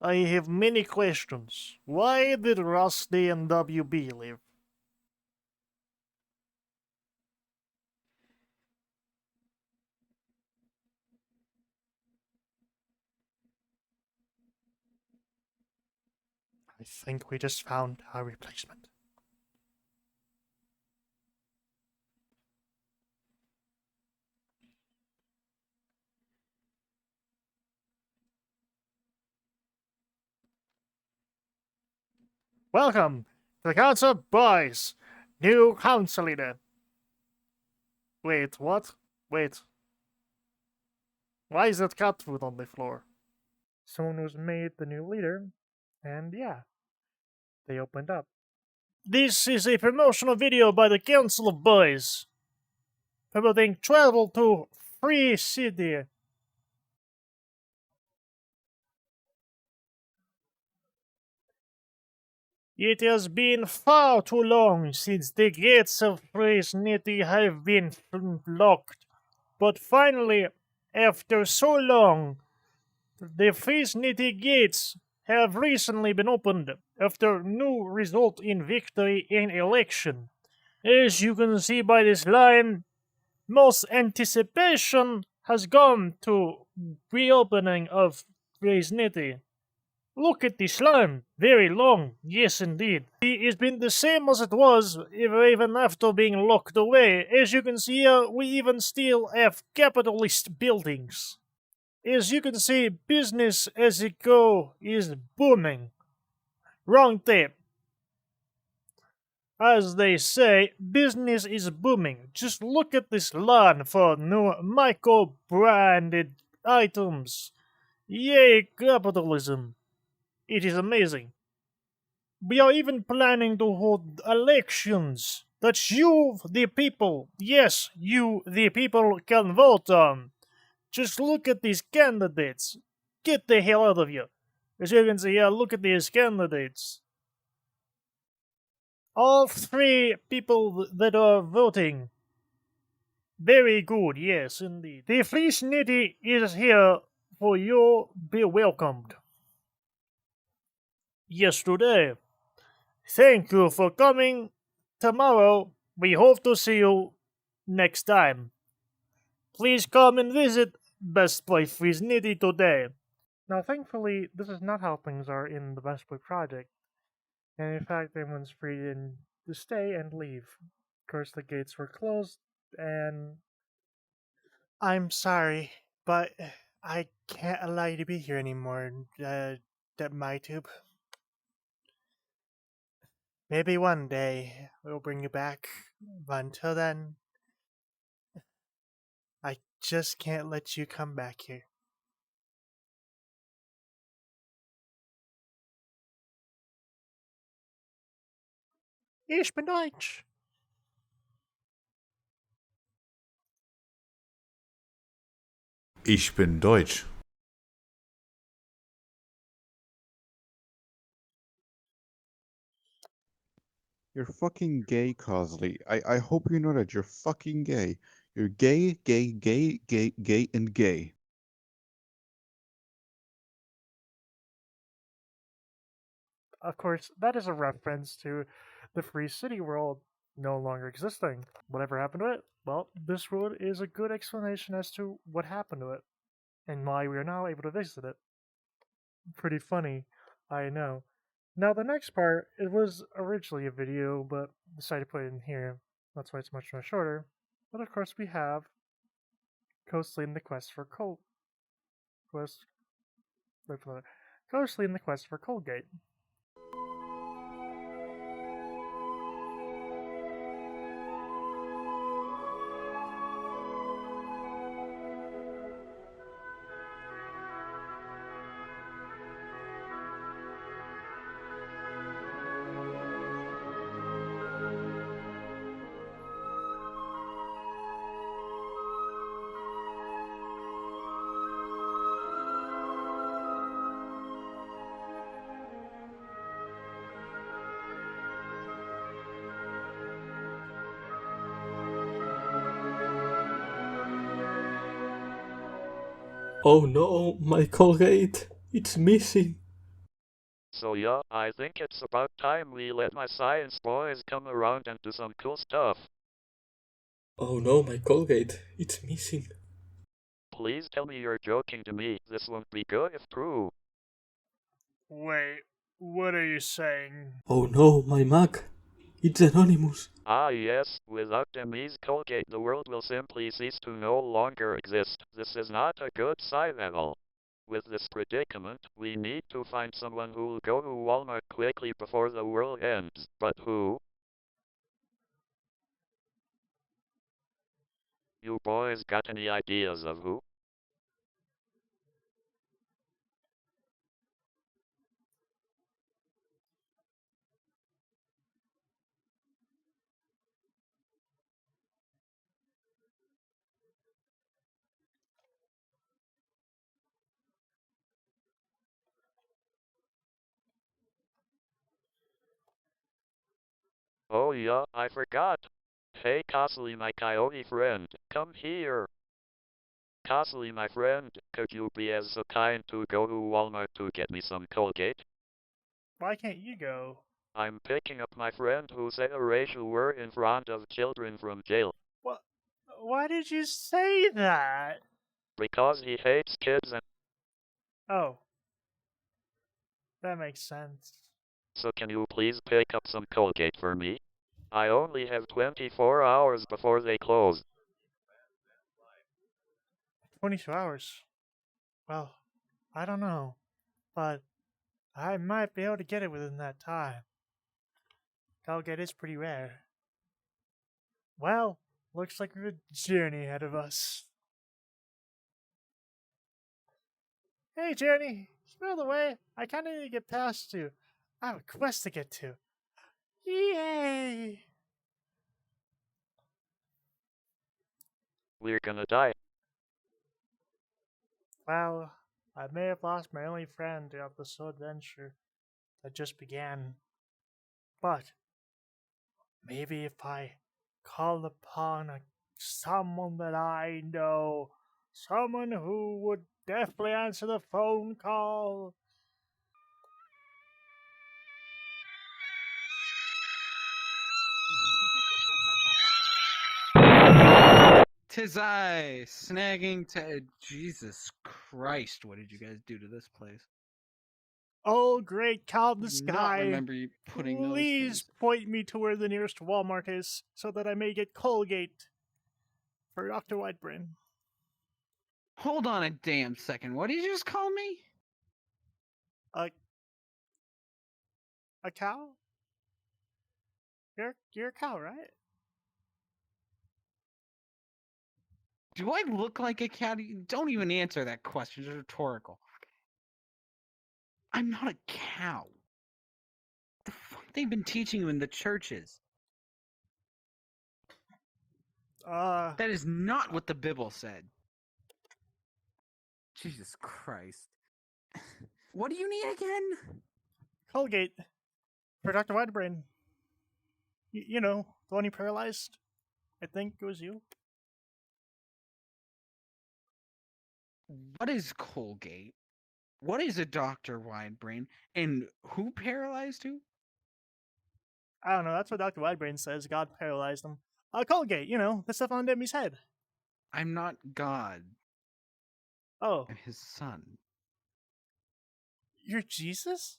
I have many questions. Why did Rusty and WB leave? I think we just found our replacement. Welcome to the council, boys. New council leader. Wait, what? Wait. Why is that cat food on the floor? Someone was made the new leader, and yeah, they opened up. This is a promotional video by the Council of Boys, promoting travel to Free City. It has been far too long since the gates of Free City have been locked, but finally, after so long, the Free City gates have recently been opened after new result in victory in election. As you can see by this line, most anticipation has gone to reopening of Nitty. Look at this line. Very long. Yes, indeed. It's been the same as it was, even after being locked away. As you can see here, we even still have capitalist buildings. As you can see, business as it go is booming. Wrong tape. As they say, business is booming. Just look at this line for new micro-branded items. Yay, capitalism. It is amazing. We are even planning to hold elections that you, the people, yes, you, the people, can vote on. Just look at these candidates. Get the hell out of here. As you can see here, look at these candidates. All three people that are voting. Very good, yes, indeed. The Free Snitty is here for you. Be welcomed. Yesterday. Thank you for coming. Tomorrow, we hope to see you next time. Please come and visit Best Boy Friznitty today. Now, thankfully, this is not how things are in the Best Boy project. And in fact, everyone's free to stay and leave. Of course, the gates were closed, and I'm sorry, but I can't allow you to be here anymore, my tube. Maybe one day we'll bring you back, but until then, I just can't let you come back here. Ich bin Deutsch. Ich bin Deutsch. You're fucking gay, Cosley. I hope you know that you're fucking gay. You're gay, gay, gay, gay, gay, and gay. of course, that is a reference to the Free City world no longer existing. Whatever happened to it? Well, this world is a good explanation as to what happened to it and why we are now able to visit it. Pretty funny, I know. Now, the next part, it was originally a video, but decided to put it in here. That's why it's much more shorter. But of course, we have Coastly in the Quest for Coastly in the Quest for Colgate. Oh no, my Colgate, it's missing. So yeah, I think it's about time we let my science boys come around and do some cool stuff. Oh no, my Colgate, it's missing. Please tell me you're joking to me. This won't be good if true. Wait, what are you saying? Oh no, my Mac, it's anonymous. Ah yes, without Demi's Colgate the world will simply cease to no longer exist. This is not a good sign at all. With this predicament, we need to find someone who'll go to Walmart quickly before the world ends. But who? You boys got any ideas of who? Oh yeah, I forgot. Hey Cosley, my coyote friend, come here. Cosley, my friend, could you be as so kind to go to Walmart to get me some Colgate? Why can't you go? I'm picking up my friend who said a racial word in front of children from jail. What? Why did you say that? Because he hates kids and Oh. That makes sense. so can you please pick up some Colgate for me? I only have 24 hours before they close. 22 hours. Well, I don't know. But I might be able to get it within that time. Colgate is pretty rare. Well, looks like we have a journey ahead of us. Hey, Journey! By the way, I kinda need to get past you. I have a quest to get to. Yay! We're gonna die. Well, I may have lost my only friend throughout this adventure that just began. But maybe if I call upon someone that I know, someone who would definitely answer the phone call. Tis I, snagging to Jesus Christ! What did you guys do to this place? Oh, great cow in the I do sky! not remember you putting those Please things. point me to where the nearest Walmart is, so that I may get Colgate for Dr. Whitebrain. Hold on a damn second. What did you just call me? A cow? You're a cow, right? Do I look like a cat? Don't even answer that question. It's rhetorical. I'm not a cow. The fuck they've been teaching you in the churches? That is not what the Bible said. Jesus Christ. What do you need again? Colgate for Dr. Whitebrain. You know, the one he paralyzed. I think it was you. What is Colgate? What is a Dr. Widebrain? And who paralyzed who? I don't know. That's what Dr. Whitebrain says. God paralyzed him. Colgate, you know, the stuff on Demi's head. I'm not God. Oh, I'm his son. you're Jesus?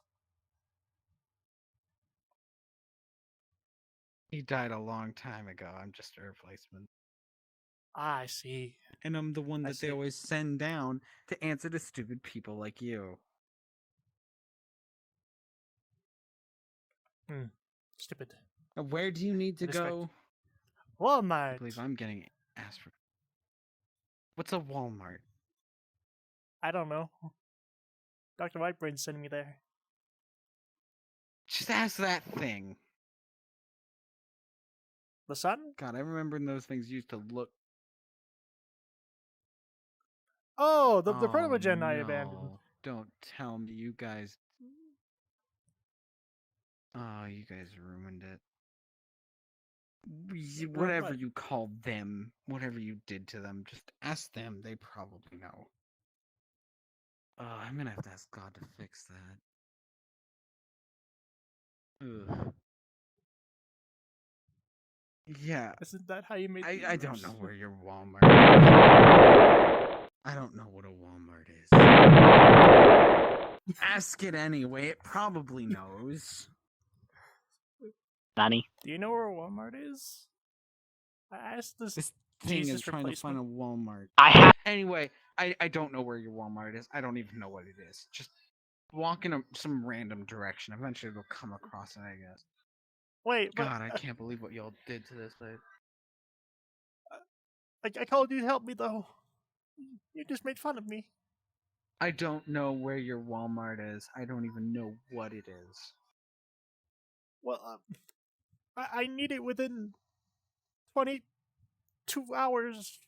He died a long time ago. I'm just a replacement. I see. And I'm the one I that they see. always send down to answer to stupid people like you. Stupid. Where do you need to Respect. go? Walmart. I believe I'm getting asked for. What's a Walmart? I don't know. Dr. Whitebrain sent me there. Just ask that thing. The sun? God, I remember when those things used to look. Oh, the protogen I abandoned. No. Don't tell me you guys. Oh, you guys ruined it. Whatever what? you call them, whatever you did to them, just ask them. They probably know. I'm gonna have to ask God to fix that. Ugh. Yeah. Isn't that how you made the I don't universe? know where your Walmart is. I don't know what a Walmart is. Ask it anyway. It probably knows. Nani? Do you know where Walmart is? I asked this Thing Jesus is trying to find replacement. a Walmart. I have. Anyway, I don't know where your Walmart is. I don't even know what it is. Just walk in some random direction. Eventually, it'll come across it, I guess. Wait, but God, I can't believe what y'all did to this place. I called you to help me though. You just made fun of me. I don't know where your Walmart is. I don't even know what it is. Well, I need it within 22 hours.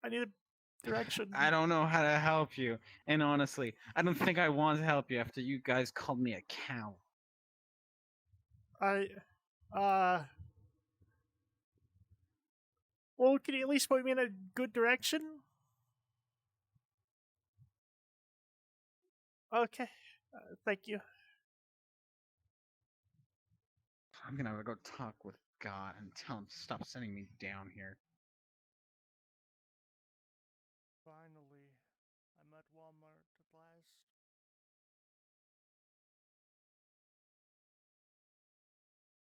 I need a direction. I don't know how to help you. And honestly, I don't think I want to help you after you guys called me a cow. Well, can you at least point me in a good direction? Okay. Thank you. I'm gonna have to go talk with God and tell him to stop sending me down here.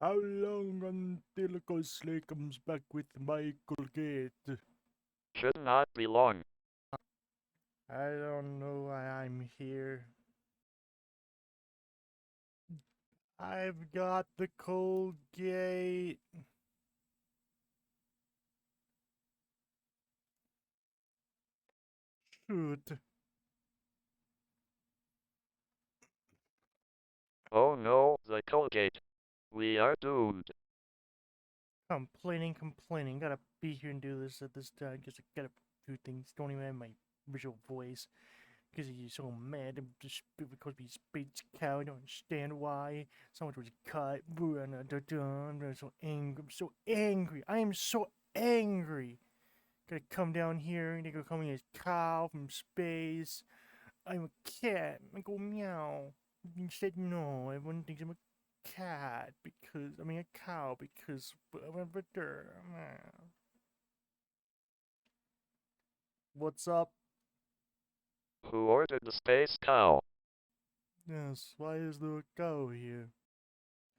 How long until Cosley comes back with my Colgate? Should not be long. I don't know why I'm here. I've got the Colgate. Shoot. Oh no, the Colgate. We are doomed. Complaining. Gotta be here and do this at this time because I gotta do things. Don't even have my original voice because he's so mad and just because he's speech cow. I don't understand why. Someone was cut. I'm so angry. I'm so angry. I am so angry. Gotta come down here and they go call me a cow from space. I'm a cat. I go meow. Instead, no. Everyone thinks I'm a cat because I mean a cow because whatever. What's up? Who ordered the space cow? Yes, why is there a cow here?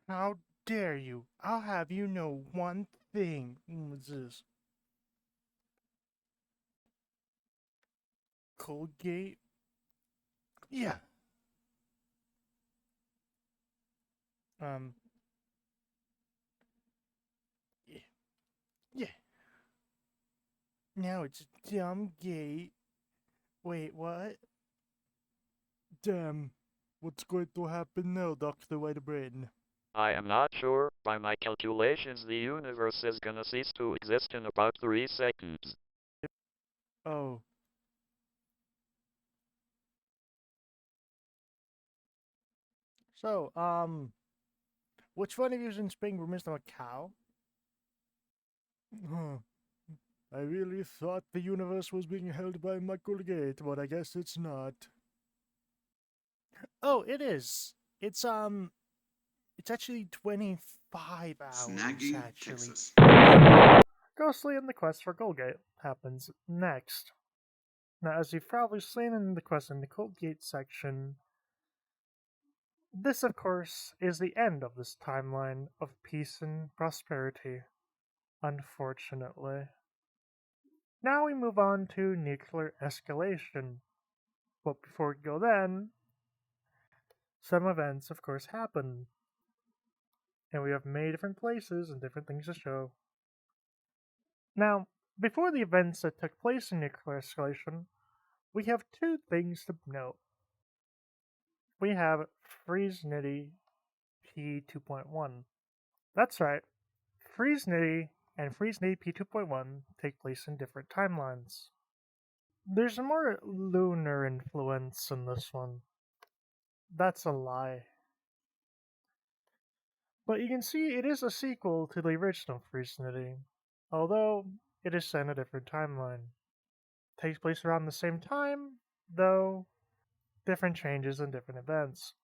How dare you? I'll have you know one thing. What's this? Colgate? Yeah. Um. Yeah. Yeah. Now it's a dumb gate. Wait, what? Damn. What's going to happen now, Dr. Whitebrain? I am not sure. By my calculations, the universe is gonna cease to exist in about 3 seconds. Oh. So, which one of you in Spring were missing a cow? Huh. I really thought the universe was being held by my Colgate, but I guess it's not. Oh, it is. It's actually 25 hours, Snaggy, actually. Texas. Ghostly and the quest for Colgate happens next. Now, as you've probably seen in the quest in the Colgate section, this, of course, is the end of this timeline of peace and prosperity, unfortunately. Now we move on to nuclear escalation. But before we go then, some events, of course, happen. And we have many different places and different things to show. Now, before the events that took place in nuclear escalation, we have two things to note. We have Freeze Nitty P2.1. That's right, Freeze Nitty and Freeze Nitty P2.1 take place in different timelines. There's more lunar influence in this one. That's a lie. But you can see it is a sequel to the original Freeze Nitty, although it is set in a different timeline. Takes place around the same time, though different changes and different events.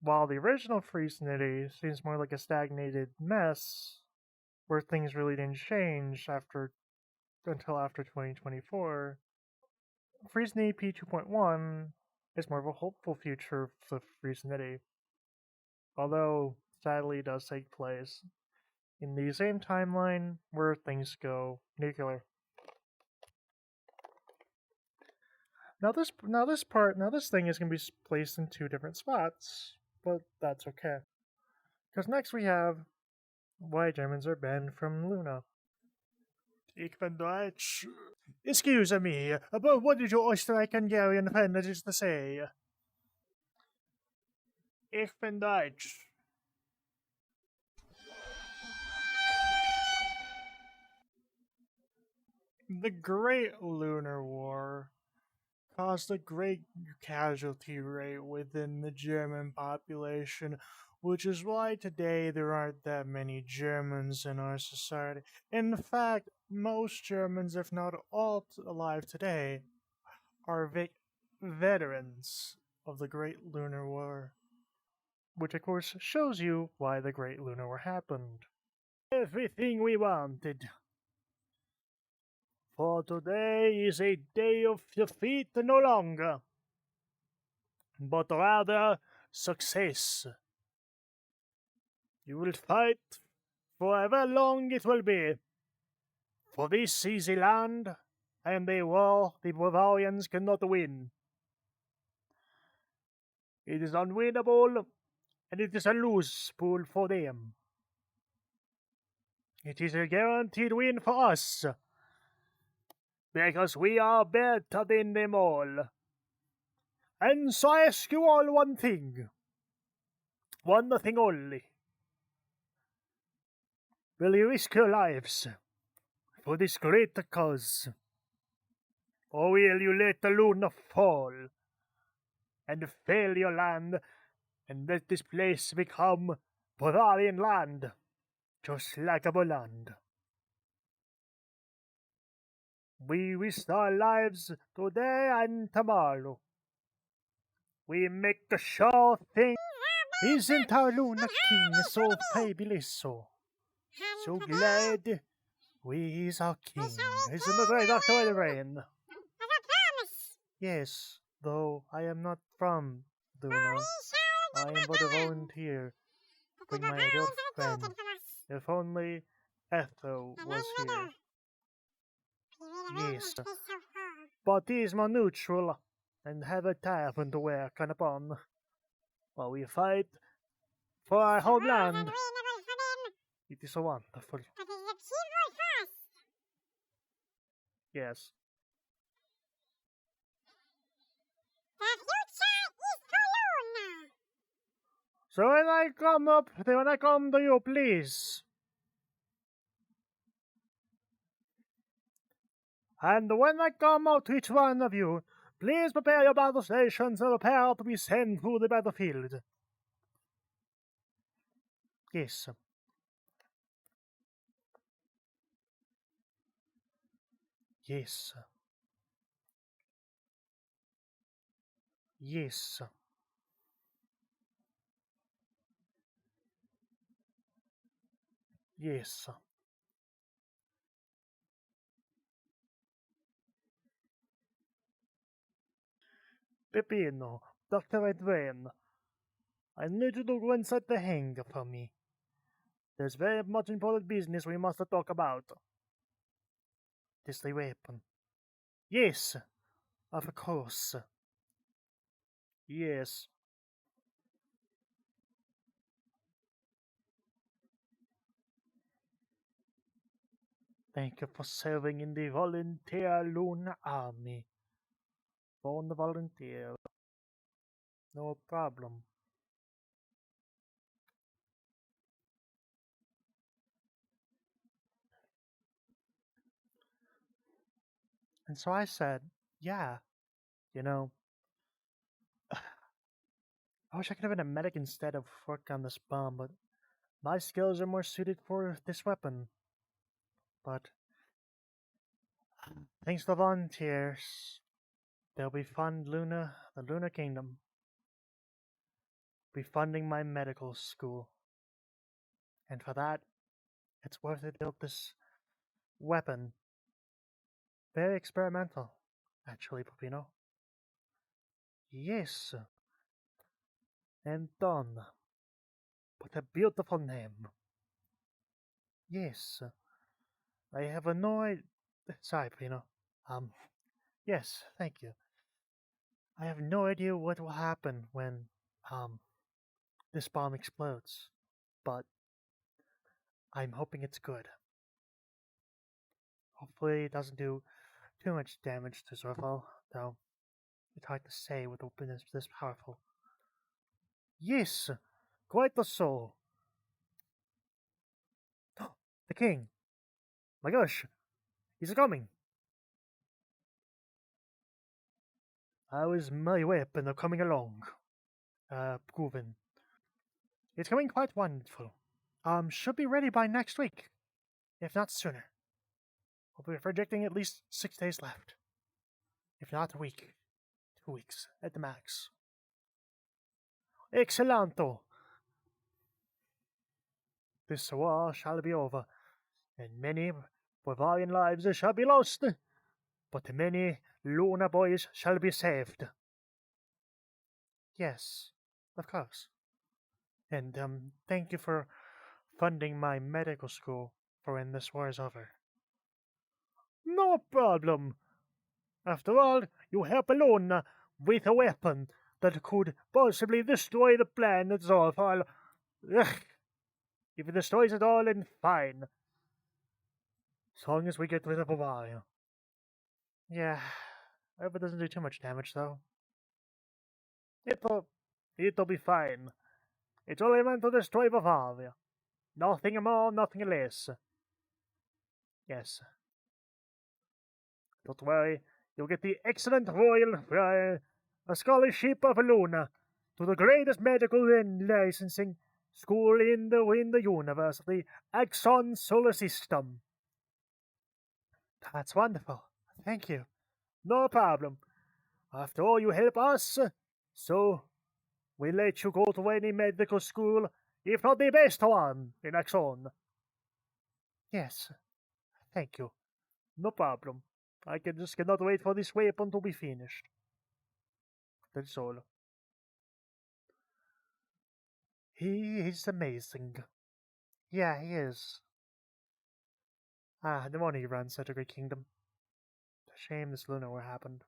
While the original Freeze Nitty seems more like a stagnated mess, where things really didn't change until after 2024, Freeze Nitty P2.1 is more of a hopeful future for Freeze Nitty, although sadly it does take place in the same timeline where things go nuclear. Now this thing is going to be placed in two different spots, but that's okay. Because next we have why Germans are banned from Luna. Ich bin Deutsch. Excuse me, but what did your Österreich-Hungarian friend just say? Ich bin Deutsch. The Great Lunar War caused a great casualty rate within the German population, which is why today there aren't that many Germans in our society. In fact, most Germans, if not all alive today, are veterans of the Great Lunar War, which of course shows you why the Great Lunar War happened. Everything we wanted. For today is a day of defeat no longer, but rather success. You will fight for however long it will be. For this is the land, and the war the Bavarians cannot win. It is unwinnable, and it is a lose pool for them. It is a guaranteed win for us, because we are better than them all. And so I ask you all one thing only. Will you risk your lives for this great cause? Or will you let the Luna fall and fail your land and let this place become Bavarian land, just like a land? We risk our lives today and tomorrow. We make a sure thing. Isn't our Luna King so fabulous? So glad we is our king. Isn't it right, Dr. Weatherrain? Yes, though I am not from Luna. I am but a volunteer. Bring my adult friend. If only Ethel was here. Yes, but he is more neutral and have a tavern to work upon while we fight for our homeland. It is so wonderful. Yes. So when I come to you, please. And when I come out to each one of you, please prepare your battle stations and prepare to be sent to the battlefield. Yes. Yes. Yes. Yes. Peppino, Dr. Edwin, I need you to go inside the hangar for me. There's very much important business we must talk about. This the weapon. Yes, of course. Yes. Thank you for serving in the Volunteer Luna Army. Born a volunteer. No problem. And so I said, yeah, you know, I wish I could have been a medic instead of work on this bomb, but my skills are more suited for this weapon. But thanks to the volunteers, they'll be fund the Lunar Kingdom, be funding my medical school. And for that, it's worth it to build this weapon. Very experimental, actually, Peppino. Yes. And done. What a beautiful name. Yes. I have annoyed. Sorry, Peppino. Yes, thank you. I have no idea what will happen when, this bomb explodes. But I'm hoping it's good. Hopefully it doesn't do too much damage to Zorval, though it's hard to say with a weapon this powerful. Yes, quite so. The king. My gosh, he's coming. How is my weapon coming along? Proven. It's coming quite wonderful. Should be ready by next week, if not sooner. We'll be projecting at least 6 days left. If not a week. 2 weeks at the max. Excellento! This war shall be over, and many Bavarian lives shall be lost, but many Luna boys shall be saved. Yes, of course. And thank you for funding my medical school for when this war is over. No problem. After all, you help alone with a weapon that could possibly destroy the planet of all. Ugh. If it destroys it all, then fine. As long as we get rid of Bavaria. Yeah, I hope it doesn't do too much damage, though. It'll be fine. It's only meant to destroy Bavaria. Nothing more, nothing less. Yes. Don't worry, you'll get the excellent royal a scholarship of Luna to the greatest medical and licensing school in the universe, the Axon Solar System. That's wonderful. Thank you. No problem. After all, you help us, so we let you go to any medical school, if not the best one in Axon. Yes. Thank you. No problem. I just cannot wait for this weapon to be finished. That's all. He is amazing. Yeah, he is. The money he runs such a great kingdom. Shame this Luna war happened.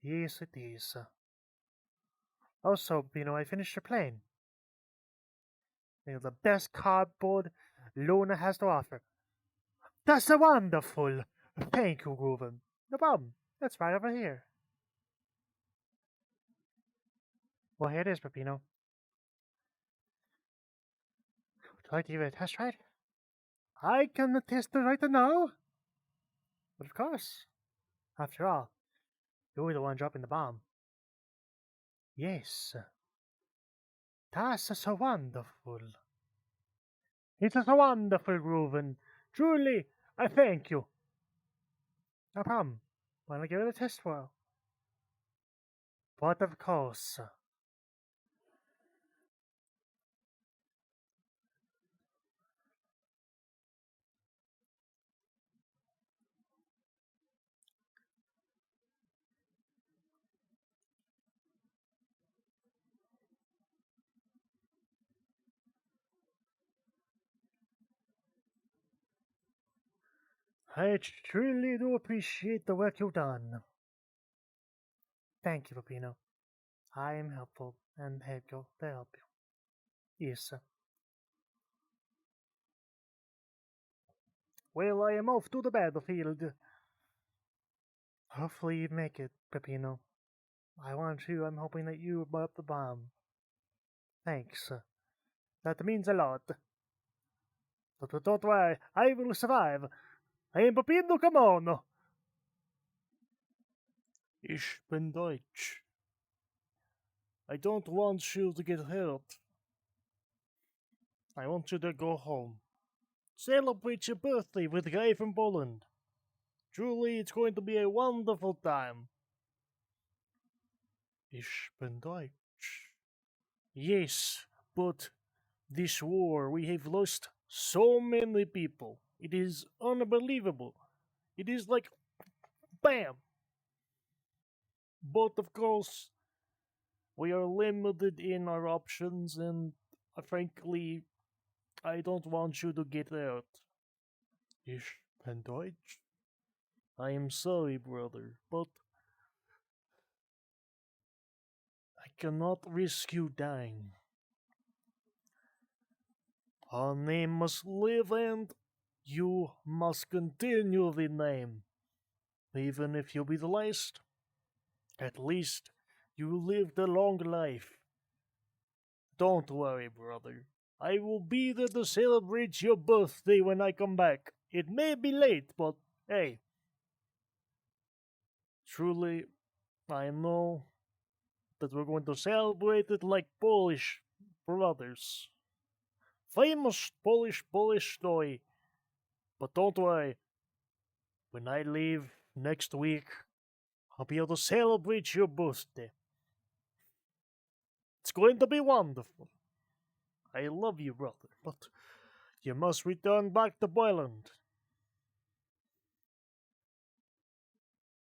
Yes, it is. Also, I finished your plane. The best cardboard Luna has to offer. That's wonderful. Thank you, Grooven. No problem. That's right over here. Well, here it is, Peppino. Would you like to give it a test ride? I can test it right now. But of course. After all, you're the one dropping the bomb. Yes. That's so wonderful. It is so wonderful, Grooven. Truly, I thank you. No problem. Wanna give it a test whirl? But of course. I truly do appreciate the work you've done. Thank you, Peppino. I am helpful and able to help you. Yes, sir. Well, I am off to the battlefield. Hopefully you make it, Peppino. I want to. I'm hoping that you blow up the bomb. Thanks. That means a lot. But don't worry, I will survive. I am Peppino Camono. Ich bin Deutsch. I don't want you to get hurt. I want you to go home. Celebrate your birthday with Guy from Poland. Truly, it's going to be a wonderful time. Ich bin Deutsch. Yes, but this war, we have lost so many people. It is unbelievable. It is like, bam! But of course, we are limited in our options, and frankly, I don't want you to get hurt. Ich bin Deutsch. I am sorry, brother, but I cannot risk you dying. Our name must live, and you must continue the name. Even if you be the last, at least you lived a long life. Don't worry, brother. I will be there to celebrate your birthday when I come back. It may be late, but hey. Truly, I know that we're going to celebrate it like Polish brothers. Famous Polish story. But don't worry, when I leave next week, I'll be able to celebrate your birthday. It's going to be wonderful. I love you, brother, but you must return back to Boyland.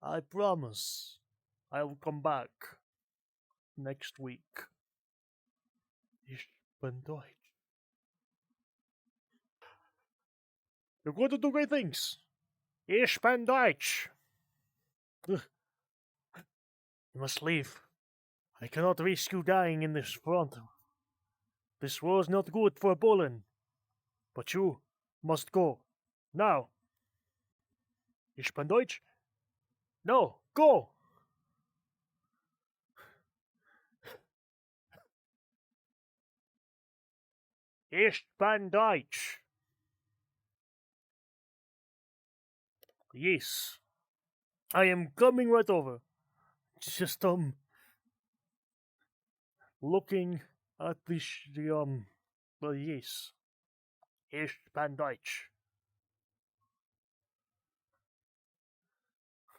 I promise I will come back next week. Ich bin Deutsch. You're going to do great things. Ich bin Deutsch. You must leave. I cannot risk you dying in this front. This war is not good for Poland. But you must go. Now. Ich bin Deutsch. No, go! Ich bin Deutsch. Yes. I am coming right over. Just, looking at well, yes. Ich bin Deutsch.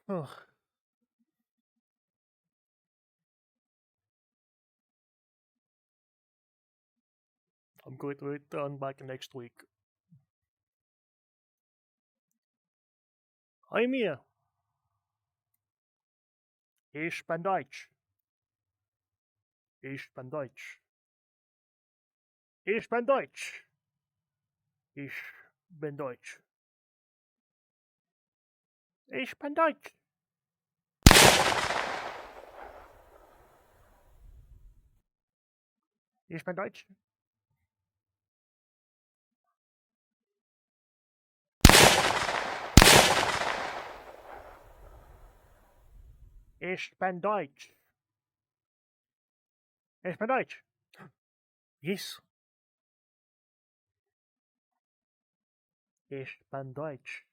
Oh. I'm going to return back next week. I'm here. Ich bin Deutsch. Ich bin Deutsch. Ich bin Deutsch. Ich bin Deutsch. Ich bin Deutsch. Ich bin Deutsch. Ich bin Deutsch. Ich bin Deutsch. Yes. Ich bin Deutsch.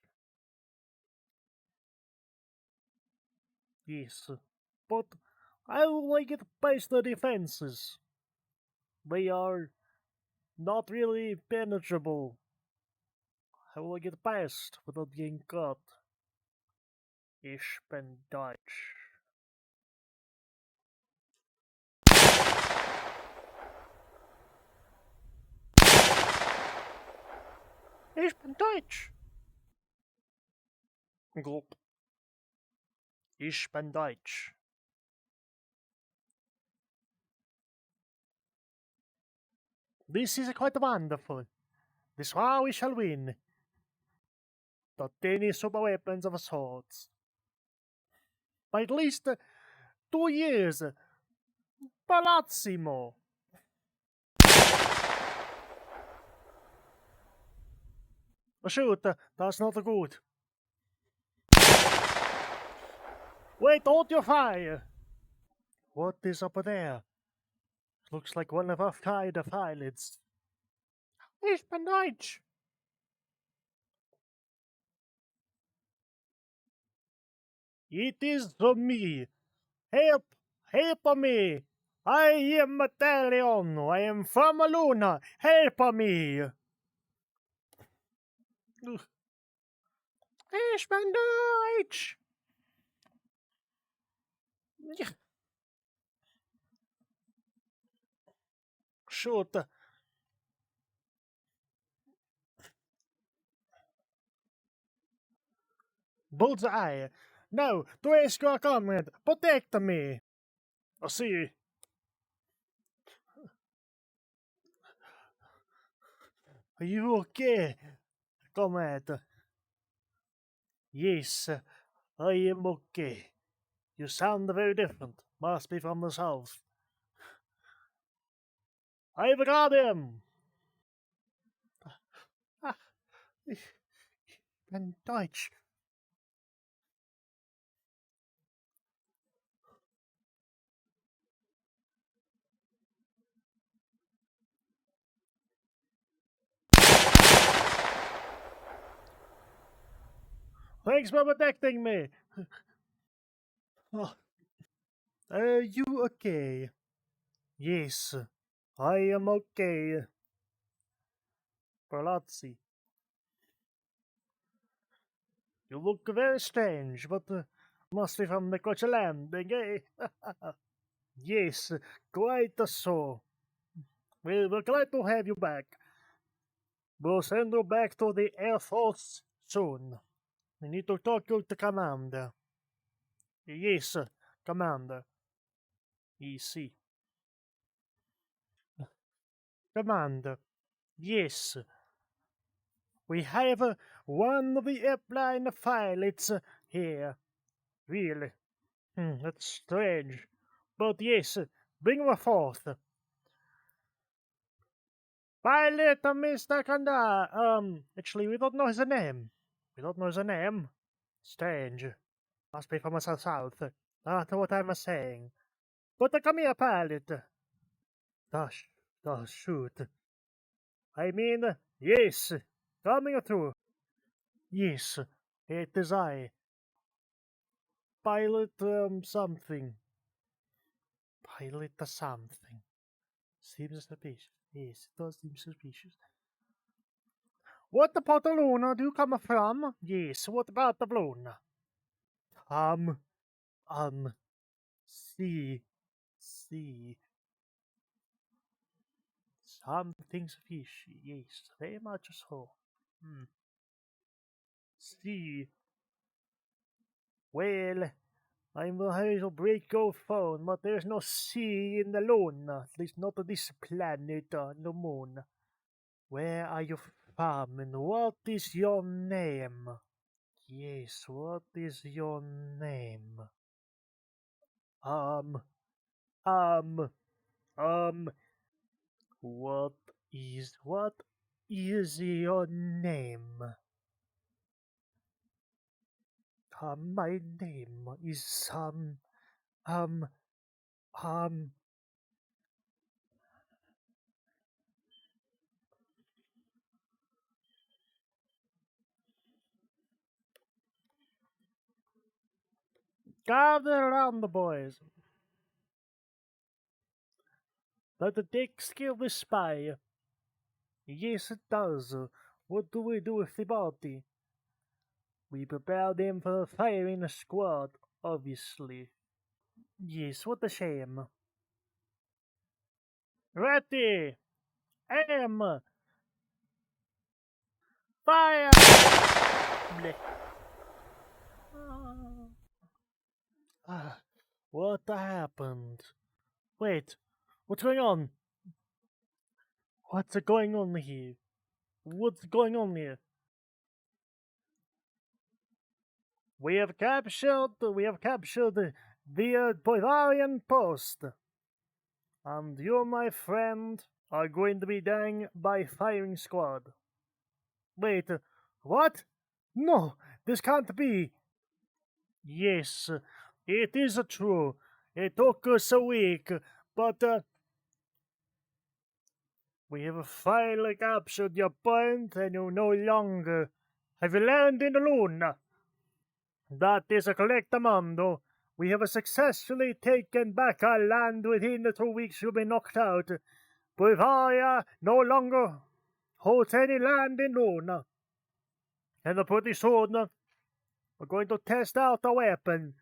Yes. But I would like it past the defenses. They are not really penetrable. I will get past without being caught. Ich bin Deutsch. Ich bin Deutsch. Gulp. Ich bin Deutsch. This is quite wonderful. This war we shall win. The tiny super weapons of swords. By at least 2 years. Palazzimo. Shoot, that's not good. Wait, don't you fire! What is up there? Looks like one of our kind of eyelids. Ich bin Deutsch. It is me. Help! Help me! I am Italian. I am from Luna. Help me! Ich bin Deutsch. Shoot. Bullseye. No, to rescue comrade. Protect me. I see. Are you okay, comrade? Yes, I am okay. You sound very different. Must be from the south. I've got him! Ich bin Deutsch. Thanks for protecting me. Are you okay? Yes, I am okay. Palazzi. You look very strange, but must be from the Coach Landing, eh? Yes, quite so. We're glad to have you back. We'll send you back to the Air Force soon. We need to talk to the commander. Yes, commander. EC. Commander. Yes. We have one of the upline pilots here. Really? That's strange. But yes, bring him forth. Pilot Mr. Kanda. Actually, we don't know his name. We don't know his name. Strange. Must be from us south. That's what I'm saying. But come here, pilot. Dash. Shoot. I mean, yes. Coming through. Yes. It is I. Pilot, something. Pilot something. Seems suspicious. Yes, it does seem suspicious. What about the Luna do you come from? Yes, what about the Luna? See. Something's fishy, yes, very much so. See. Well, I'm going to break your phone, but there's no sea in the Luna, at least not on this planet on the moon. Where are you from, and what is your name? Yes, what is your name? What is your name? My name is, gather around the boys. Does the deck skill the spy? Yes, it does. What do we do with the body? We prepare them for a firing squad, obviously. Yes, what a shame. Ready! Aim! Fire! Blech. What happened? Wait, what's going on? What's going on here? What's going on here? We have captured the Bavarian post. And you, my friend, are going to be dying by firing squad. Wait, what? No, this can't be. Yes, it is true. It took us a week, but we have finally captured your point, and you no longer have landed in the Luna. That is correct, Amando. We have successfully taken back our land within the 2 weeks you've been knocked out. Bavaria no longer holds any land in Luna. And pretty soon, we're going to test out a weapon.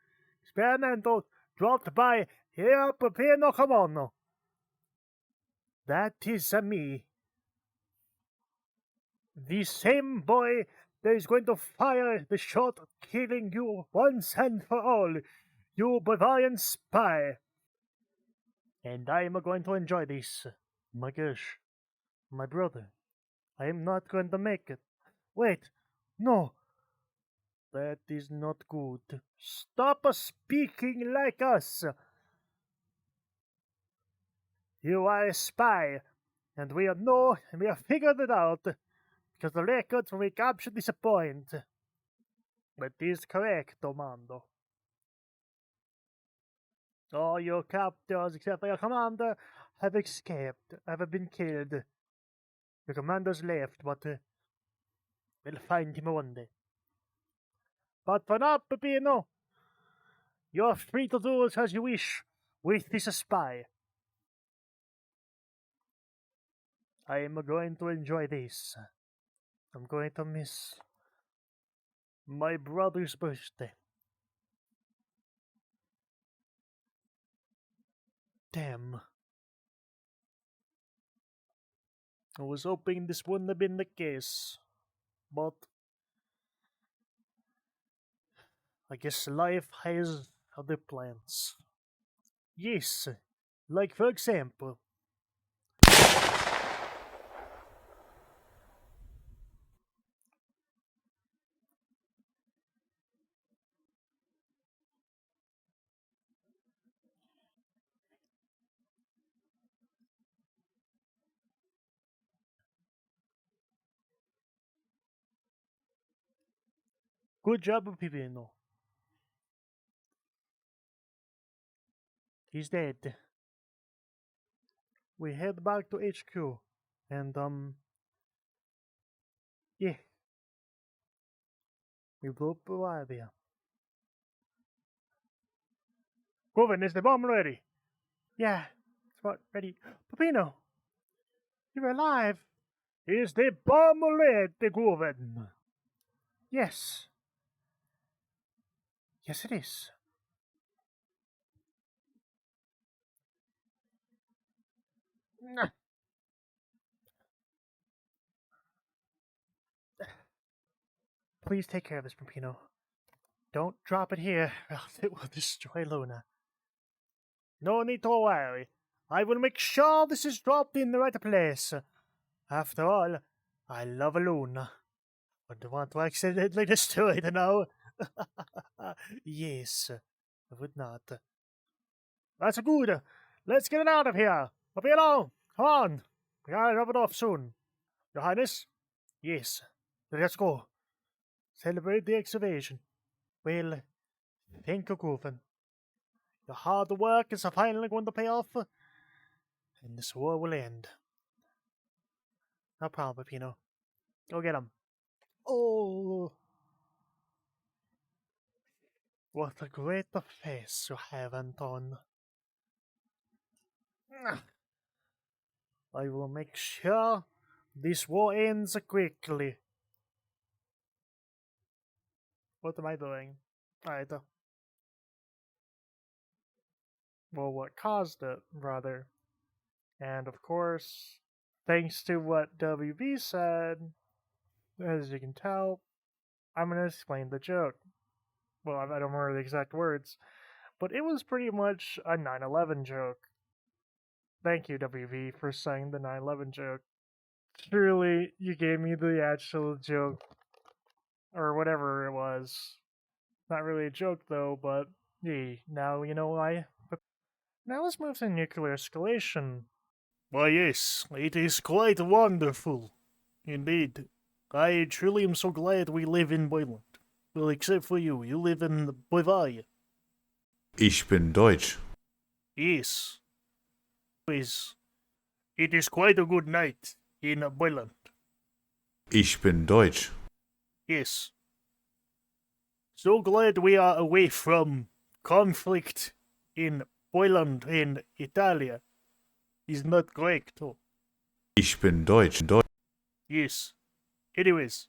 Experimental, dropped by here, Pepino Camono. That is me. The same boy that is going to fire the shot killing you once and for all, you Bavarian spy. And I am going to enjoy this. My gosh, my brother, I am not going to make it. Wait, no. That is not good. Stop speaking like us. You are a spy, and we have figured it out, because the records when we captured this point. That is correct, Domando. All your captors, except for your commander, have escaped, have been killed. Your commander's left, but we'll find him one day. But for now, Peppino, you're free to do as you wish with this spy. I am going to enjoy this. I'm going to miss my brother's birthday. Damn. I was hoping this wouldn't have been the case, but I guess life has other plans. Yes, like for example, Good job, Pipino. He's dead. We head back to HQ. And, yeah. We blew up a wire there. Govan, is the bomb ready? Yeah, it's about ready. Pipino, you're alive. Is the bomb ready, Govan? Yes. Yes, it is. Please take care of this, Pipino. Don't drop it here, or else it will destroy Luna. No need to worry. I will make sure this is dropped in the right place. After all, I love Luna. I don't want to accidentally destroy it now. Yes, I would not. That's good. Let's get it out of here. Papillo, come on. We gotta drop it off soon. Your Highness? Yes. Let's go. Celebrate the excavation. Well, thank you, Goofin. Your hard work is finally going to pay off, and this war will end. No problem, Pino. Go get him. Oh, what a great face you have, Anton. I will make sure this war ends quickly. What am I doing? Alright. Well, what caused it, rather. And of course, thanks to what WB said, as you can tell, I'm going to explain the joke. Well, I don't remember the exact words, but it was pretty much a 9/11 joke. Thank you, WB, for saying the 9/11 joke. Truly, you gave me the actual joke, or whatever it was. Not really a joke, though, but yeah, now you know why. Now let's move to nuclear escalation. Why, yes, it is quite wonderful. Indeed. I truly am so glad we live in Boyland. Well, except for you. You live in Bavaria. Ich bin Deutsch. Yes. It is quite a good night in Boyland. Ich bin Deutsch. Yes. So glad we are away from conflict in Poland and Italia. Is not correct. Ich bin Deutsch. Yes. Anyways,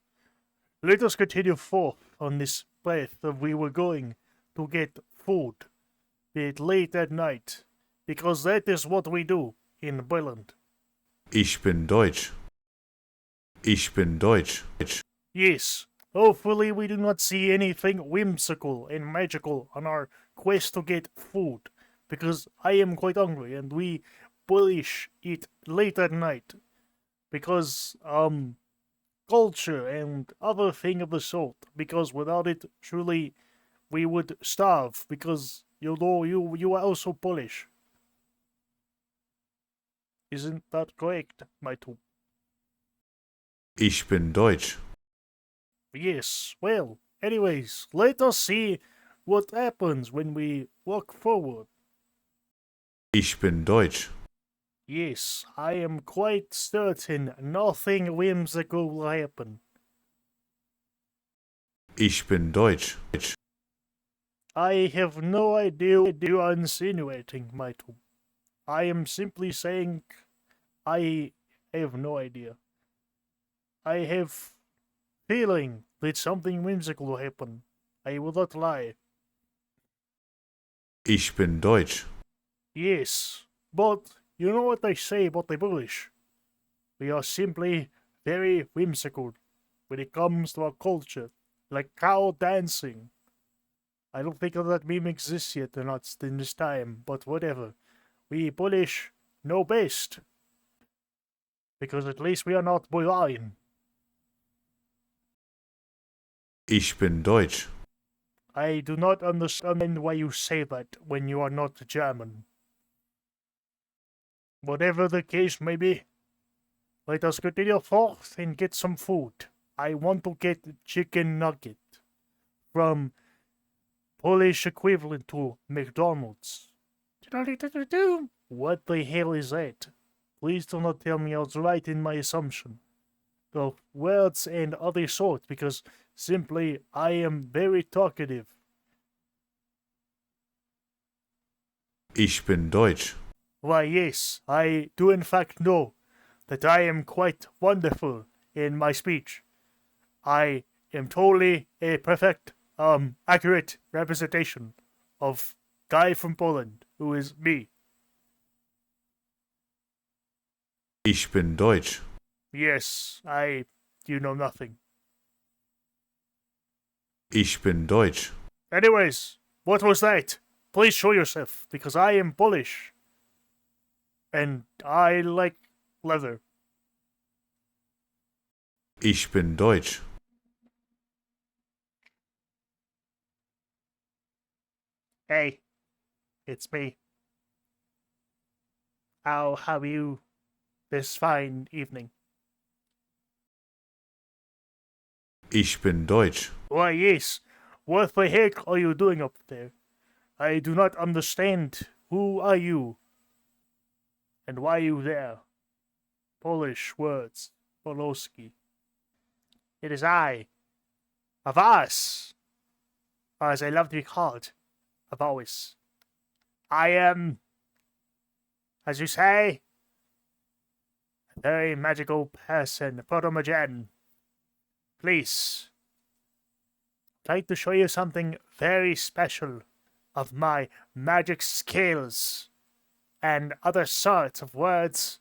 let us continue forth on this path that we were going to get food, be it late at night, because that is what we do in Poland. Ich bin Deutsch. Ich bin Deutsch. Yes, hopefully we do not see anything whimsical and magical on our quest to get food, because I am quite hungry and we Polish eat late at night, because, culture and other thing of the sort, because without it, truly, we would starve, because you know you are also Polish. Isn't that correct, my two? Ich bin Deutsch. Yes, well, anyways, let us see what happens when we walk forward. Ich bin Deutsch. Yes, I am quite certain nothing whimsical will happen. Ich bin Deutsch. I have no idea what you are insinuating, my two. I am simply saying I have no idea. I have feeling that something whimsical will happen. I will not lie. Ich bin Deutsch. Yes, but you know what they say about the Polish? We are simply very whimsical when it comes to our culture, like cow dancing. I don't think that meme exists yet or not in this time, but whatever. We Polish know best. Because at least we are not Bulgarian. Ich bin Deutsch. I do not understand why you say that when you are not German. Whatever the case may be, let us continue forth and get some food. I want to get chicken nugget. from Polish equivalent to McDonald's. What the hell is that? Please do not tell me I was right in my assumption of words and other sort, because simply I am very talkative. Ich bin Deutsch. Why, yes, I do in fact know that I am quite wonderful in my speech. I am totally a perfect, accurate representation of guy from Poland, who is me. Ich bin Deutsch. Yes, you know nothing. Ich bin Deutsch. Anyways, what was that? Please show yourself, because I am Polish. And I like leather. Ich bin Deutsch. Hey, it's me. How have you this fine evening? Ich bin Deutsch. Why, yes. What the heck are you doing up there? I do not understand. Who are you? And why are you there? Polish words. Polski. It is I. Of us. Or as I love to be called. Of always. I am, as you say, a very magical person, Proto-Magen. Please. I'd like to show you something very special of my magic skills and other sorts of words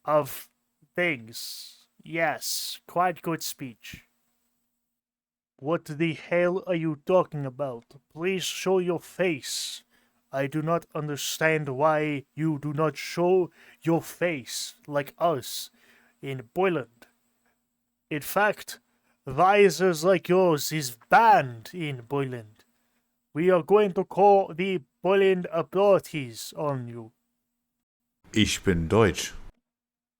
of things. Yes, quite good speech. What the hell are you talking about? Please show your face. I do not understand why you do not show your face like us in Boyland. In fact, visors like yours is banned in Boyland. We are going to call the Boyland authorities on you. Ich bin Deutsch.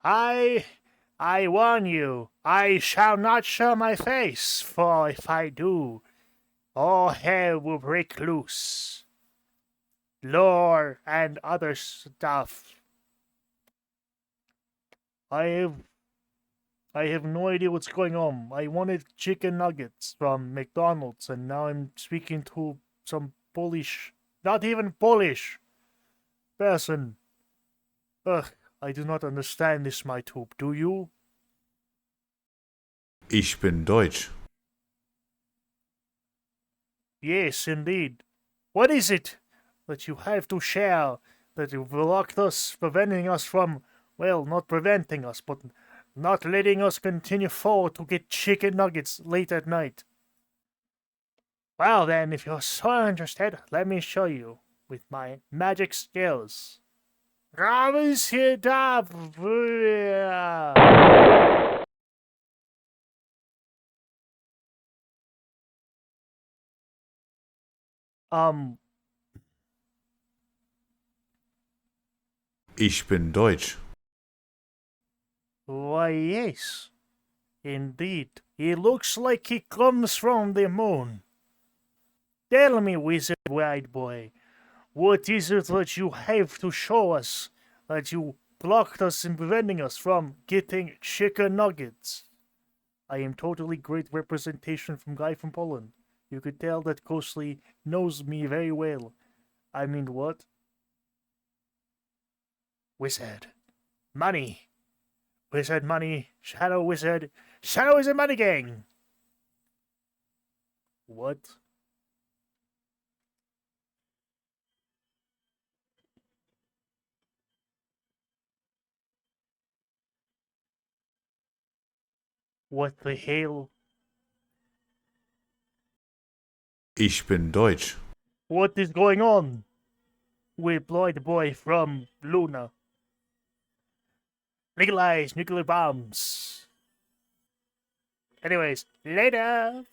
I warn you, I shall not show my face, for if I do, all hell will break loose. Lore and other stuff. I have no idea what's going on. I wanted chicken nuggets from McDonald's, and now I'm speaking to some Polish, not even Polish, person. Ugh, I do not understand this, my tube. Do you? Ich bin Deutsch. Yes, indeed. What is it that you have to share that you've blocked us, preventing us from, well, not preventing us, but not letting us continue forward to get chicken nuggets late at night? Well then, if you're so interested, let me show you with my magic skills. Ich bin Deutsch. Why, yes. Indeed. He looks like he comes from the moon. Tell me, wizard white boy, what is it that you have to show us that you blocked us in preventing us from getting chicken nuggets? I am totally great representation from guy from Poland. You could tell that Ghostly knows me very well. I mean, what? Wizard. Money. Wizard money. Shadow wizard. Shadow wizard money gang. What? What the hell? Ich bin Deutsch. What is going on? With Lloyd Boy from Luna. Legalize nuclear bombs. Anyways, later.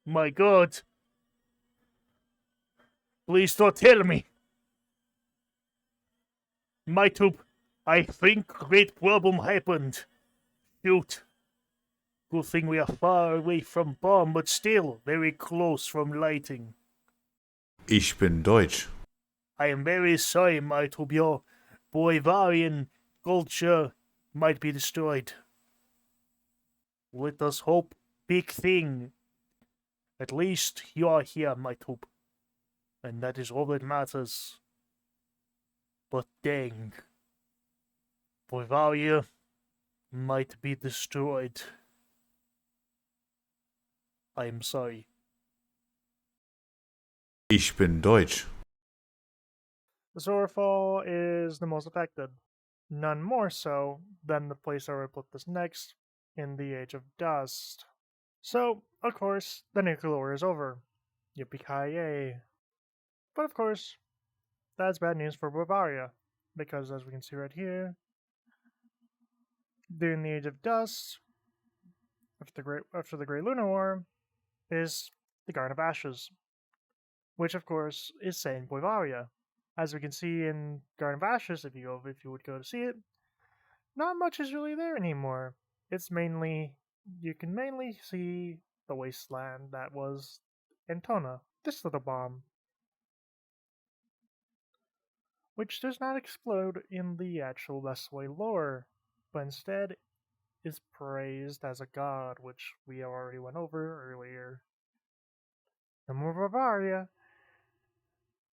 My God. Please don't tell me. My tube, I think great problem happened. Shoot. Good thing we are far away from bomb, but still very close from lighting. Ich bin Deutsch. I am very sorry, might hope your Bolivian culture might be destroyed. Let us hope big thing. At least you are here, might hope. And that is all that matters. But dang. Bavaria might be destroyed. I am sorry. Ich bin Deutsch. The Zorfall is the most affected, none more so than the place where we put this next, in the Age of Dust. So, of course, the nuclear war is over. Yippee-ki-yay. But of course, that's bad news for Bavaria, because as we can see right here, during the Age of Dust, after the Great Lunar War, is the Garden of Ashes, which of course is Saint Bavaria. As we can see in Garden of Ashes, if you would go to see it, not much is really there anymore. You can mainly see the wasteland that was Antona, this little bomb, which does not explode in the actual Bestboi lore, but instead is praised as a god, which we already went over earlier. No more Bavaria,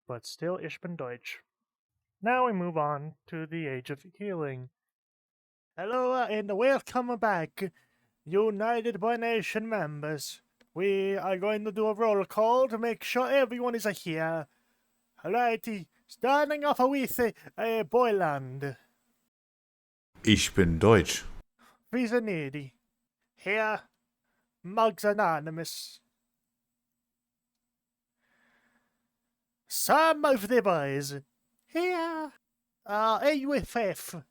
but still Ich bin Deutsch. Now we move on to the Age of Healing. Hello and welcome back, United by Nation members. We are going to do a roll call to make sure everyone is here. Alrighty, starting off with Boyland. Ich bin Deutsch. Visanidi. Here, Mugs Anonymous. Some of the boys. Here, AUFF.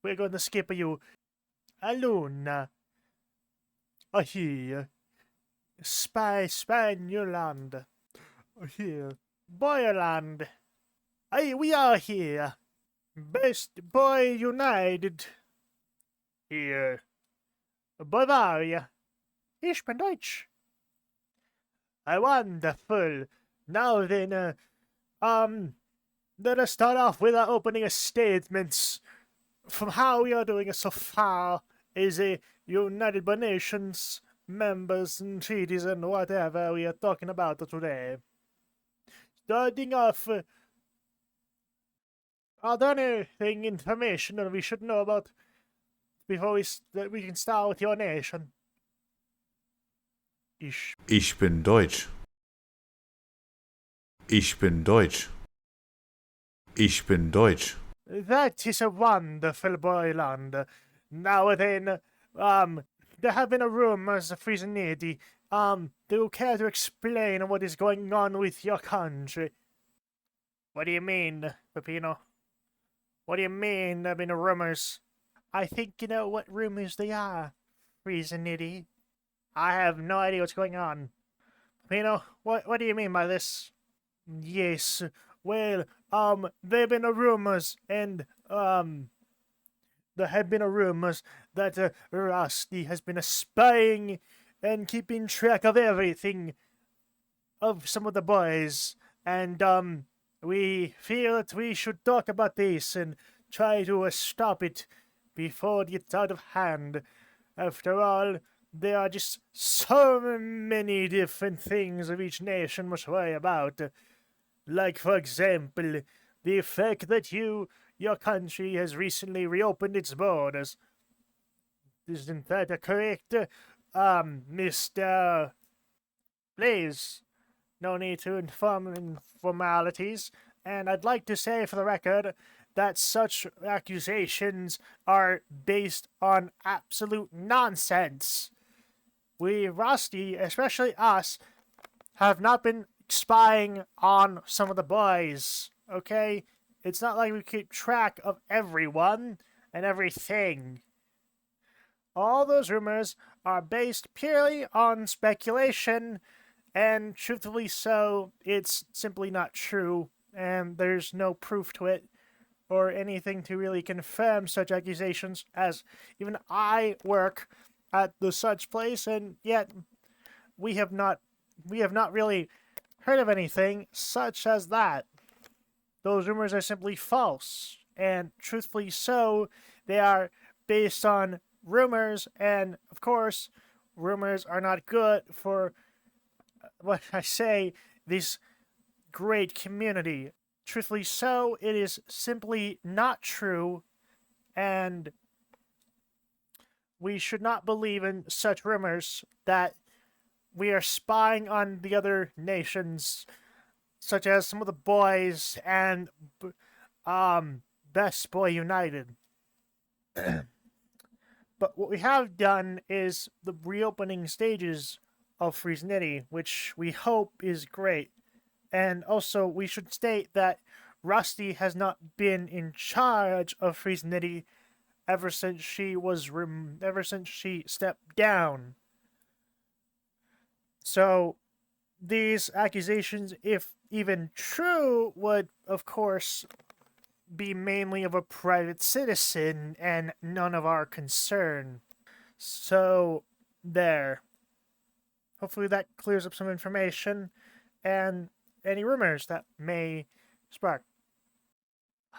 We're going to skip you. Aluna. Here. Spanuland. Here. Boyland. Hey, we are here. Bestboi United. Here. Bavaria. Ich bin Deutsch. Wonderful. Now then, let us start off with our opening statements from how we are doing so far as a United by Nations members and treaties and whatever we are talking about today. Starting off, are there anything information that we should know about before we can start with your nation? Ich bin Deutsch. Ich bin Deutsch. Ich bin Deutsch. That is a wonderful boyland. Now then, there have been rumors of Frisanidi. Do you care to explain what is going on with your country? What do you mean, Peppino? What do you mean there have been rumors? I think you know what rumors they are, Frisanidi. I have no idea what's going on. Peppino, what do you mean by this? Yes, well, there have been rumors, and, there have been rumors that, Rusty has been spying and keeping track of everything of some of the boys, and, we feel that we should talk about this and try to stop it before it gets out of hand. After all, there are just so many different things of each nation must worry about. Like, for example, the fact that your country has recently reopened its borders. Isn't that correct, Mr. Please, no need to inform formalities, and I'd like to say for the record that such accusations are based on absolute nonsense. We, Rusty, especially us, have not been spying on some of the boys, okay? It's not like we keep track of everyone and everything. All those rumors are based purely on speculation, and truthfully so, it's simply not true, and there's no proof to it. or anything to really confirm such accusations, as even I work at the such place, and yet we have not really heard of anything such as that. Those rumors are simply false, and truthfully so, they are based on rumors, and of course, rumors are not good for what I say, this great community. Truthfully so, it is simply not true, and we should not believe in such rumors that we are spying on the other nations, such as some of the boys and Bestboi United. But what we have done is the reopening stages of Friesnitty, which we hope is great. And also, we should state that Rusty has not been in charge of Friesnitty ever since she stepped down. So, these accusations, if even true, would, of course, be mainly of a private citizen and none of our concern. So, there. Hopefully that clears up some information and any rumors that may spark.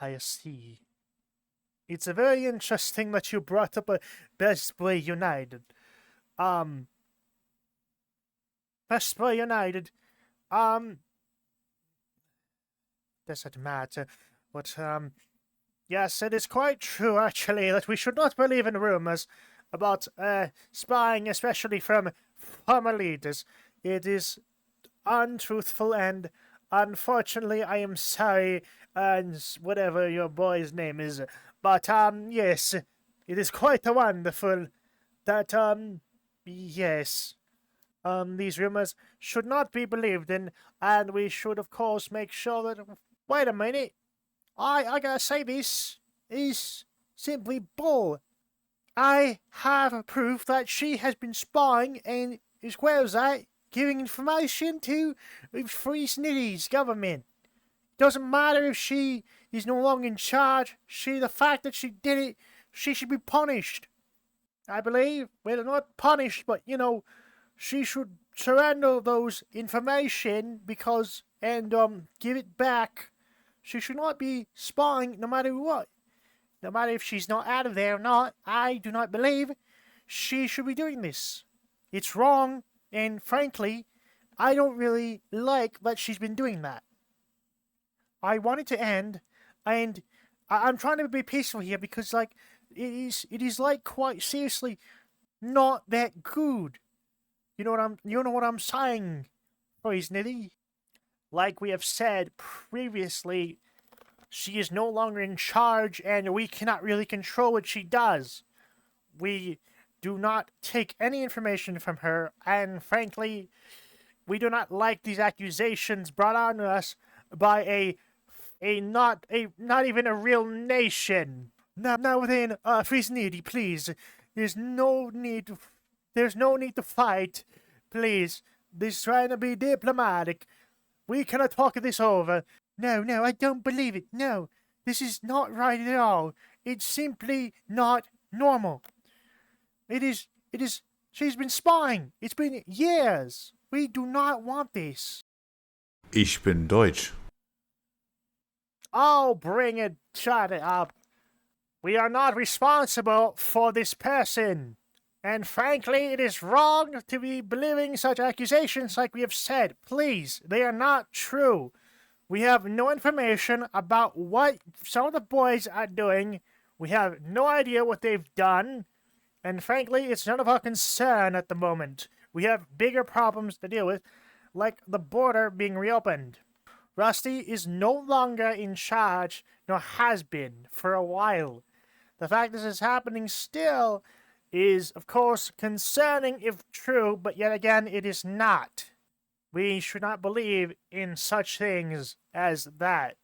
I see. It's a very interesting that you brought up a Bestboi United. Bestboi United, doesn't matter. But, yes, it is quite true, actually, that we should not believe in rumors about, spying, especially from former leaders. It is untruthful, and unfortunately, I am sorry, and whatever your boy's name is. But, yes, it is quite wonderful that, yes, these rumors should not be believed in, and we should, of course, make sure that... Wait a minute. I gotta say, this is simply bull. I have proof that she has been spying, and as well as that, giving information to Friesnitty's government. Doesn't matter if she is no longer in charge. The fact that she did it, she should be punished. I believe. Well, not punished, but, she should surrender those information and give it back. She should not be spying no matter what. No matter if she's not out of there or not, I do not believe she should be doing this. It's wrong, and frankly, I don't really like that she's been doing that. I want it to end, and I'm trying to be peaceful here because, it is quite seriously not that good. You know what I'm saying, Friesnitty? Like we have said previously, she is no longer in charge, and we cannot really control what she does. We do not take any information from her, and frankly, we do not like these accusations brought on us by not even a real nation. Now then, Friesnitty, please, there's no need to fight. Please, this is trying to be diplomatic. We cannot talk this over. No, I don't believe it. No, this is not right at all. It's simply not normal. It is, she's been spying. It's been years. We do not want this. Ich bin Deutsch. Oh, bring it. Shut it up. We are not responsible for this person. And frankly, it is wrong to be believing such accusations like we have said. Please, they are not true. We have no information about what some of the boys are doing. We have no idea what they've done. And frankly, it's none of our concern at the moment. We have bigger problems to deal with, like the border being reopened. Rusty is no longer in charge, nor has been for a while. The fact this is happening still is, of course, concerning if true, but yet again, it is not. We should not believe in such things as that.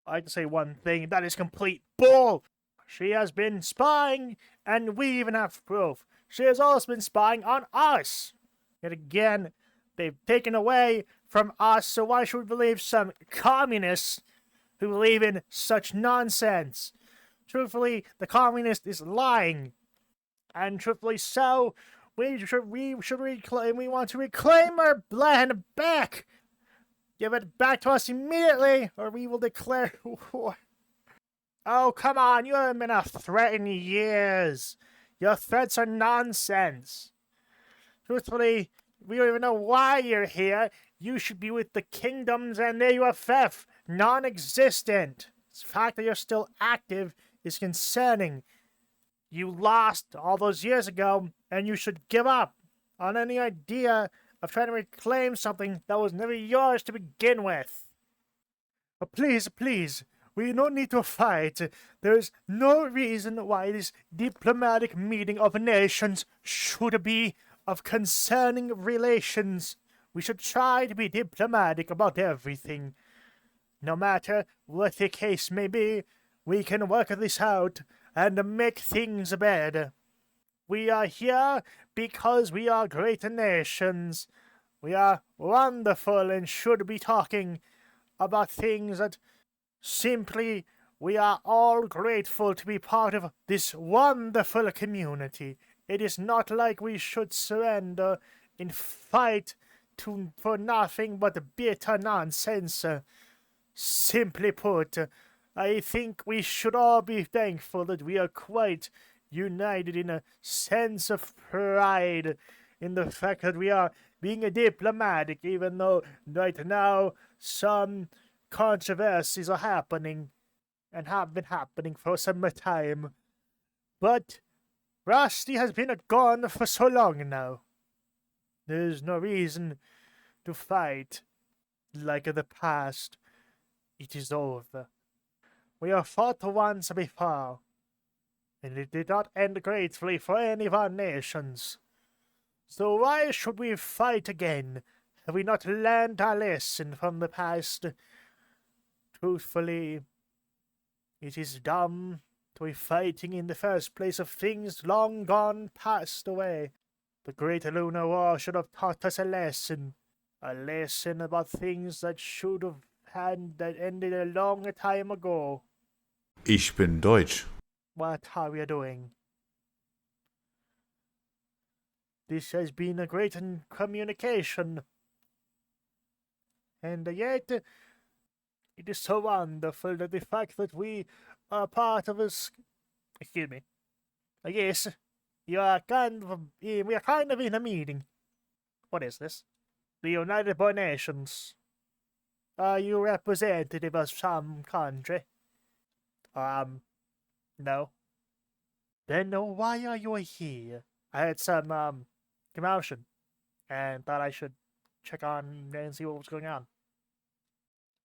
I can say one thing, that is complete bull! She has been spying, and we even have proof. She has also been spying on us! Yet again, they've taken away from us, so why should we believe some communists who believe in such nonsense. Truthfully, the communist is lying. And truthfully so, we want to reclaim our land back. Give it back to us immediately, or we will declare war. Oh, come on, you haven't been a threat in years. Your threats are nonsense. Truthfully, we don't even know why you're here. You should be with the kingdoms and the UFF, non-existent. The fact that you're still active is concerning. You lost all those years ago, and you should give up on any idea of trying to reclaim something that was never yours to begin with. But please, we don't need to fight. There's no reason why this diplomatic meeting of nations should be of concerning relations. We should try to be diplomatic about everything. No matter what the case may be, we can work this out and make things better. We are here because we are great nations. We are wonderful and should be talking about things that simply we are all grateful to be part of this wonderful community. It is not like we should surrender and fight for nothing but bitter nonsense. Simply put, I think we should all be thankful that we are quite united in a sense of pride in the fact that we are being diplomatic, even though right now some controversies are happening and have been happening for some time. But Rusty has been gone for so long now. There's no reason to fight like the past. It is over. We have fought once before, and it did not end gratefully for any of our nations. So why should we fight again? Have we not learned our lesson from the past? Truthfully, it is dumb to be fighting in the first place of things long gone passed away. The Great Lunar War should have taught us a lesson about things that should have that ended a long time ago. Ich bin Deutsch. What are we doing? This has been a great communication. And yet, it is so wonderful that the fact that we are part of this... Excuse me. Yes, we are kind of in a meeting. What is this? The United Nations. Are you representative of some country? No. Then why are you here? I had some, commotion, and thought I should check on and see what was going on.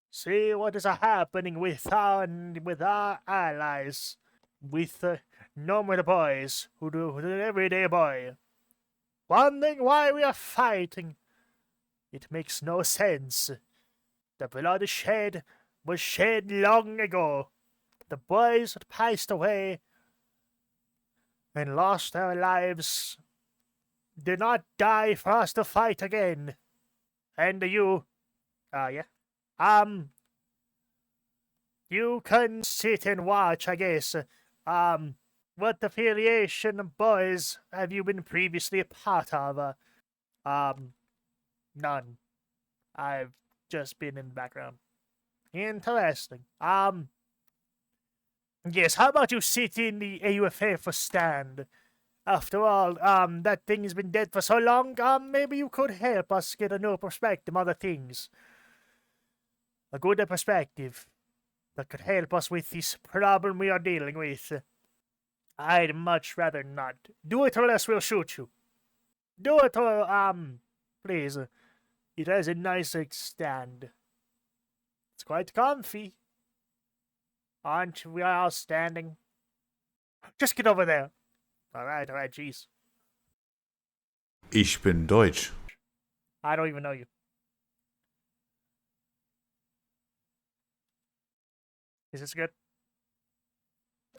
See what is happening with our allies, with the normal boys who do the everyday boy. Wondering why we are fighting. It makes no sense. The blood shed was shed long ago. The boys that passed away and lost their lives did not die for us to fight again. And you, yeah? You can sit and watch, I guess. What affiliation of boys have you been previously a part of? None. I've just been in the background. Interesting. Yes, how about you sit in the AUFF stand? After all, that thing has been dead for so long, maybe you could help us get a new perspective on other things. A good perspective that could help us with this problem we are dealing with. I'd much rather not. Do it or else we'll shoot you. Do it or, please. It has a nice stand. It's quite comfy. Aren't we all standing? Just get over there. Alright, jeez. Ich bin Deutsch. I don't even know you. Is this good?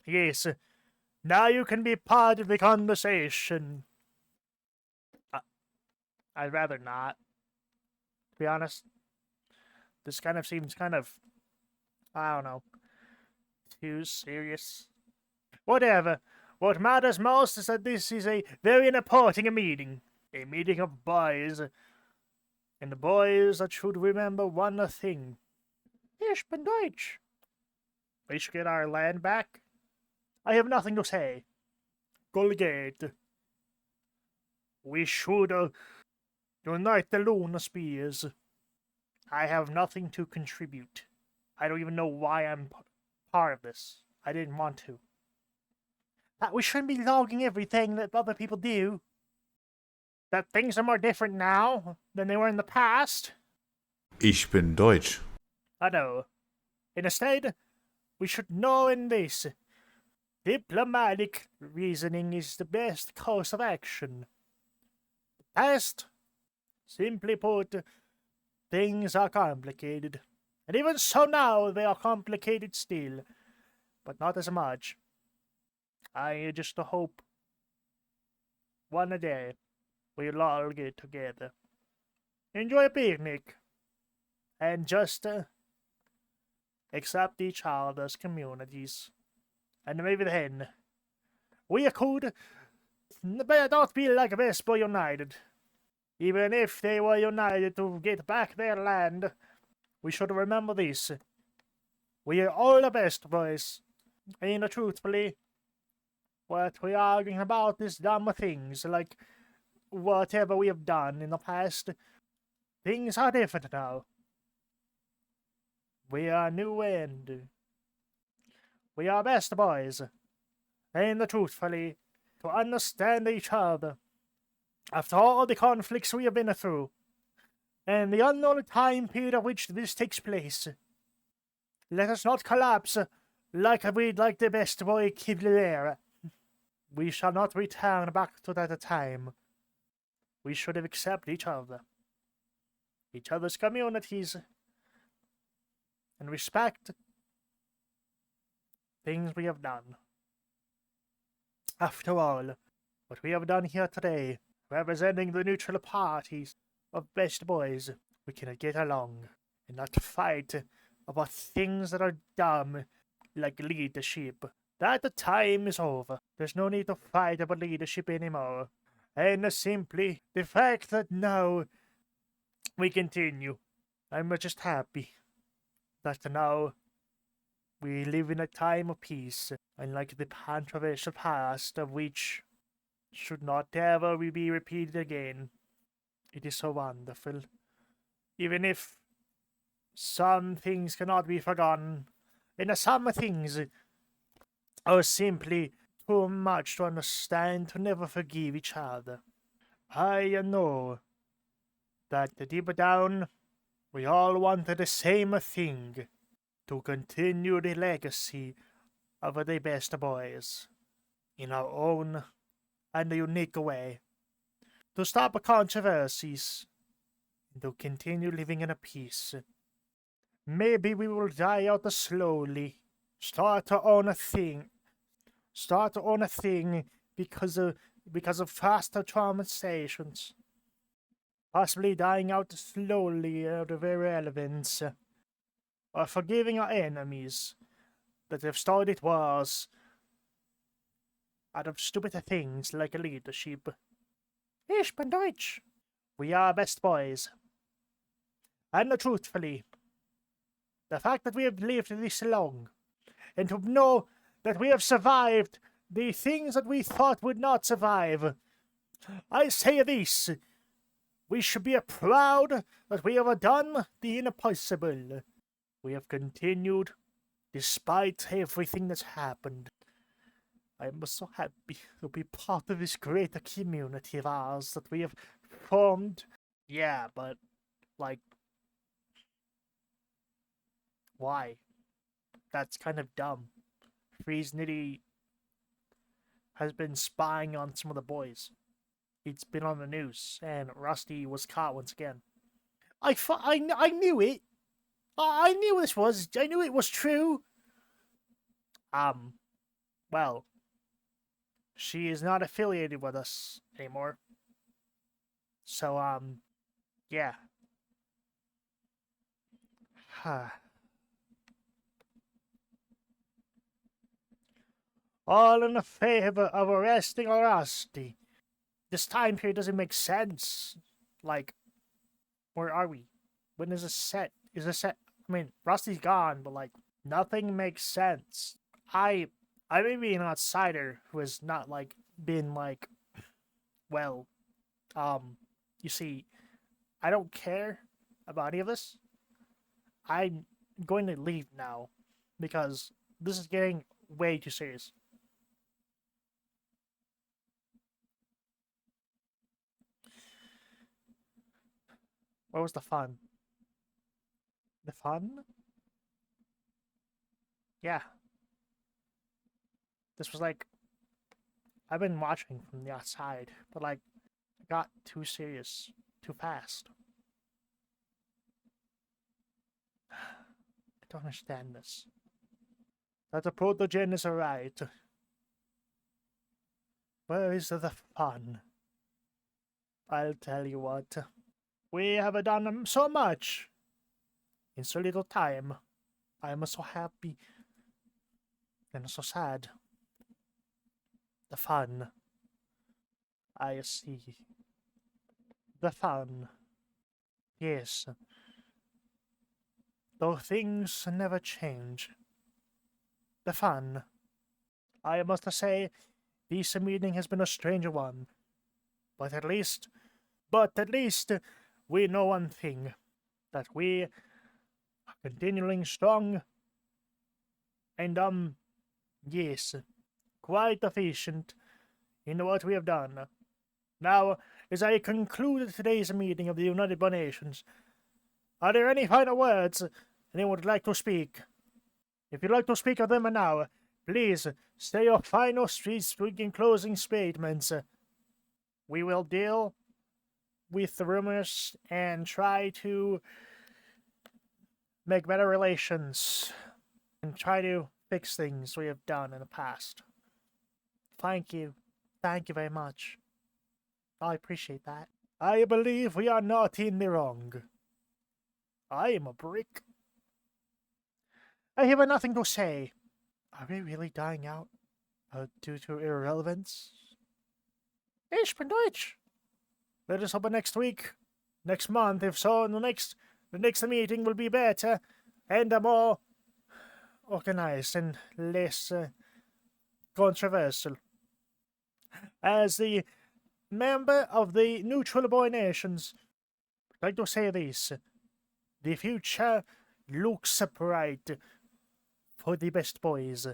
Yes. Now you can be part of the conversation. I'd rather not. To be honest. This kind of seems kind of I don't know, too serious. Whatever. What matters most is that this is a very important meeting. A meeting of boys. And the boys that should remember one thing. Ich bin Deutsch. We should get our land back. I have nothing to say. Colgate. We should unite the Luna Spears. I have nothing to contribute. I don't even know why I'm part of this. I didn't want to. That we shouldn't be logging everything that other people do. That things are more different now than they were in the past. Ich bin Deutsch. I know. Instead, we should know in this. Diplomatic reasoning is the best course of action. Past, simply put, things are complicated. And even so now, they are complicated still. But not as much. I just hope one day we'll all get together. Enjoy a picnic. And just accept each other's communities. And maybe then we could not be like Bestboi United. Even if they were united to get back their land, we should remember this. We are all the best boys. And truthfully, what we are arguing about is dumb things, like whatever we have done in the past. Things are different now. We are new and we are best boys. And truthfully, to understand each other. After all the conflicts we have been through, and the unknown time period of which this takes place, let us not collapse like we'd like the Bestboi Lore. We shall not return back to that time. We should have accepted each other's communities, and respect things we have done. After all, what we have done here today, representing the neutral parties of best boys, we can get along and not fight about things that are dumb, like leadership. That time is over. There's no need to fight about leadership anymore. And simply the fact that now we continue. I'm just happy that now we live in a time of peace, unlike the controversial past of which should not ever be repeated again. It is so wonderful. Even if some things cannot be forgotten, and some things are simply too much to understand to never forgive each other. I know that deep down we all want the same thing, to continue the legacy of the best boys in our own and unique way, to stop controversies, and to continue living in peace. Maybe we will die out slowly, start to own a thing because of faster traumatizations, possibly dying out slowly out of irrelevance, or forgiving our enemies that have started wars out of stupid things like leadership. Ich bin Deutsch. We are best boys. And truthfully, the fact that we have lived this long, and to know that we have survived the things that we thought would not survive, I say this: we should be proud that we have done the impossible. We have continued despite everything that's happened. I am so happy to be part of this great community of ours that we have formed. Yeah, but, like, why? That's kind of dumb. Freeze Nitty has been spying on some of the boys. It's been on the news, and Rusty was caught once again. I knew it. I knew I knew it was true. Well, she is not affiliated with us anymore. So, yeah. All in the favor of arresting Rusty. This time period doesn't make sense. Like, where are we? When is this set? Is this set? I mean, Rusty's gone, but like, nothing makes sense. I may be an outsider who has not like been like, well, you see, I don't care about any of this. I'm going to leave now because this is getting way too serious. Where was the fun? The fun? Yeah. This was like, I've been watching from the outside, but like, it got too serious, too fast. I don't understand this. That the protogen is alright. Where is the fun? I'll tell you what. We have done so much in so little time. I am so happy and so sad. The fun. I see. The fun. Yes. Though things never change. The fun. I must say, this meeting has been a strange one. But at least, we know one thing. That we are continuing strong. And, yes, quite efficient in what we have done. Now, as I conclude today's meeting of the United Nations, are there any final words anyone would like to speak? If you'd like to speak of them now, please say your final speaking closing statements. We will deal with the rumors and try to make better relations and try to fix things we have done in the past. Thank you. Thank you very much. I appreciate that. I believe we are not in the wrong. I am a brick. I have nothing to say. Are we really dying out due to irrelevance? Ich bin Deutsch. Let us hope next week, next month, if so, the next meeting will be better and more organized and less controversial. As the member of the Neutral Boy Nations, I'd like to say this. The future looks bright for the best boys.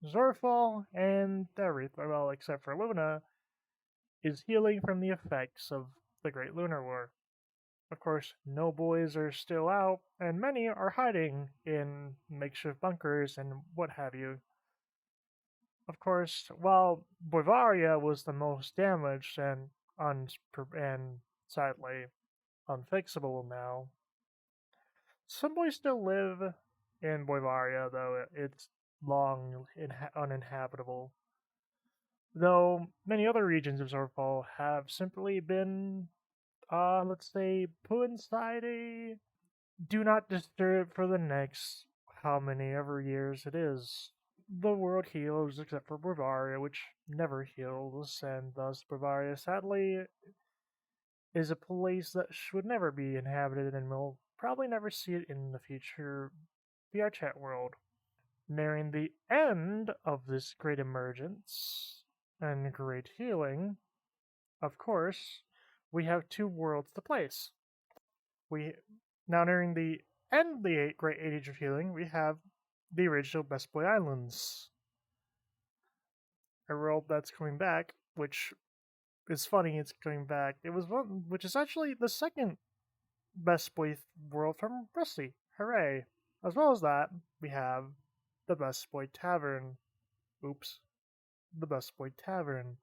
Zorfall and everything, well, except for Luna, is healing from the effects of the Great Lunar War. Of course, no boys are still out, and many are hiding in makeshift bunkers and what have you. Of course, while Bavaria was the most damaged and sadly unfixable now, some boys still live in Bavaria, though it's long uninhabitable. Though many other regions of Zorfall have simply been, let's say, put inside a do not disturb for the next how many ever years it is. The world heals except for Bavaria, which never heals, and thus Bavaria sadly is a place that should never be inhabited, and we'll probably never see it in the future VR chat world. Nearing the end of this great emergence and great healing, of course, we have two worlds to place. Now nearing the end of the Great Age of Healing, we have the original Bestboi Islands. A world that's coming back, which is funny, it's coming back. It was one, which is actually the second Bestboi world from Rusty. Hooray! As well as that, we have the Bestboi Tavern. Oops. The Bestboi Tavern.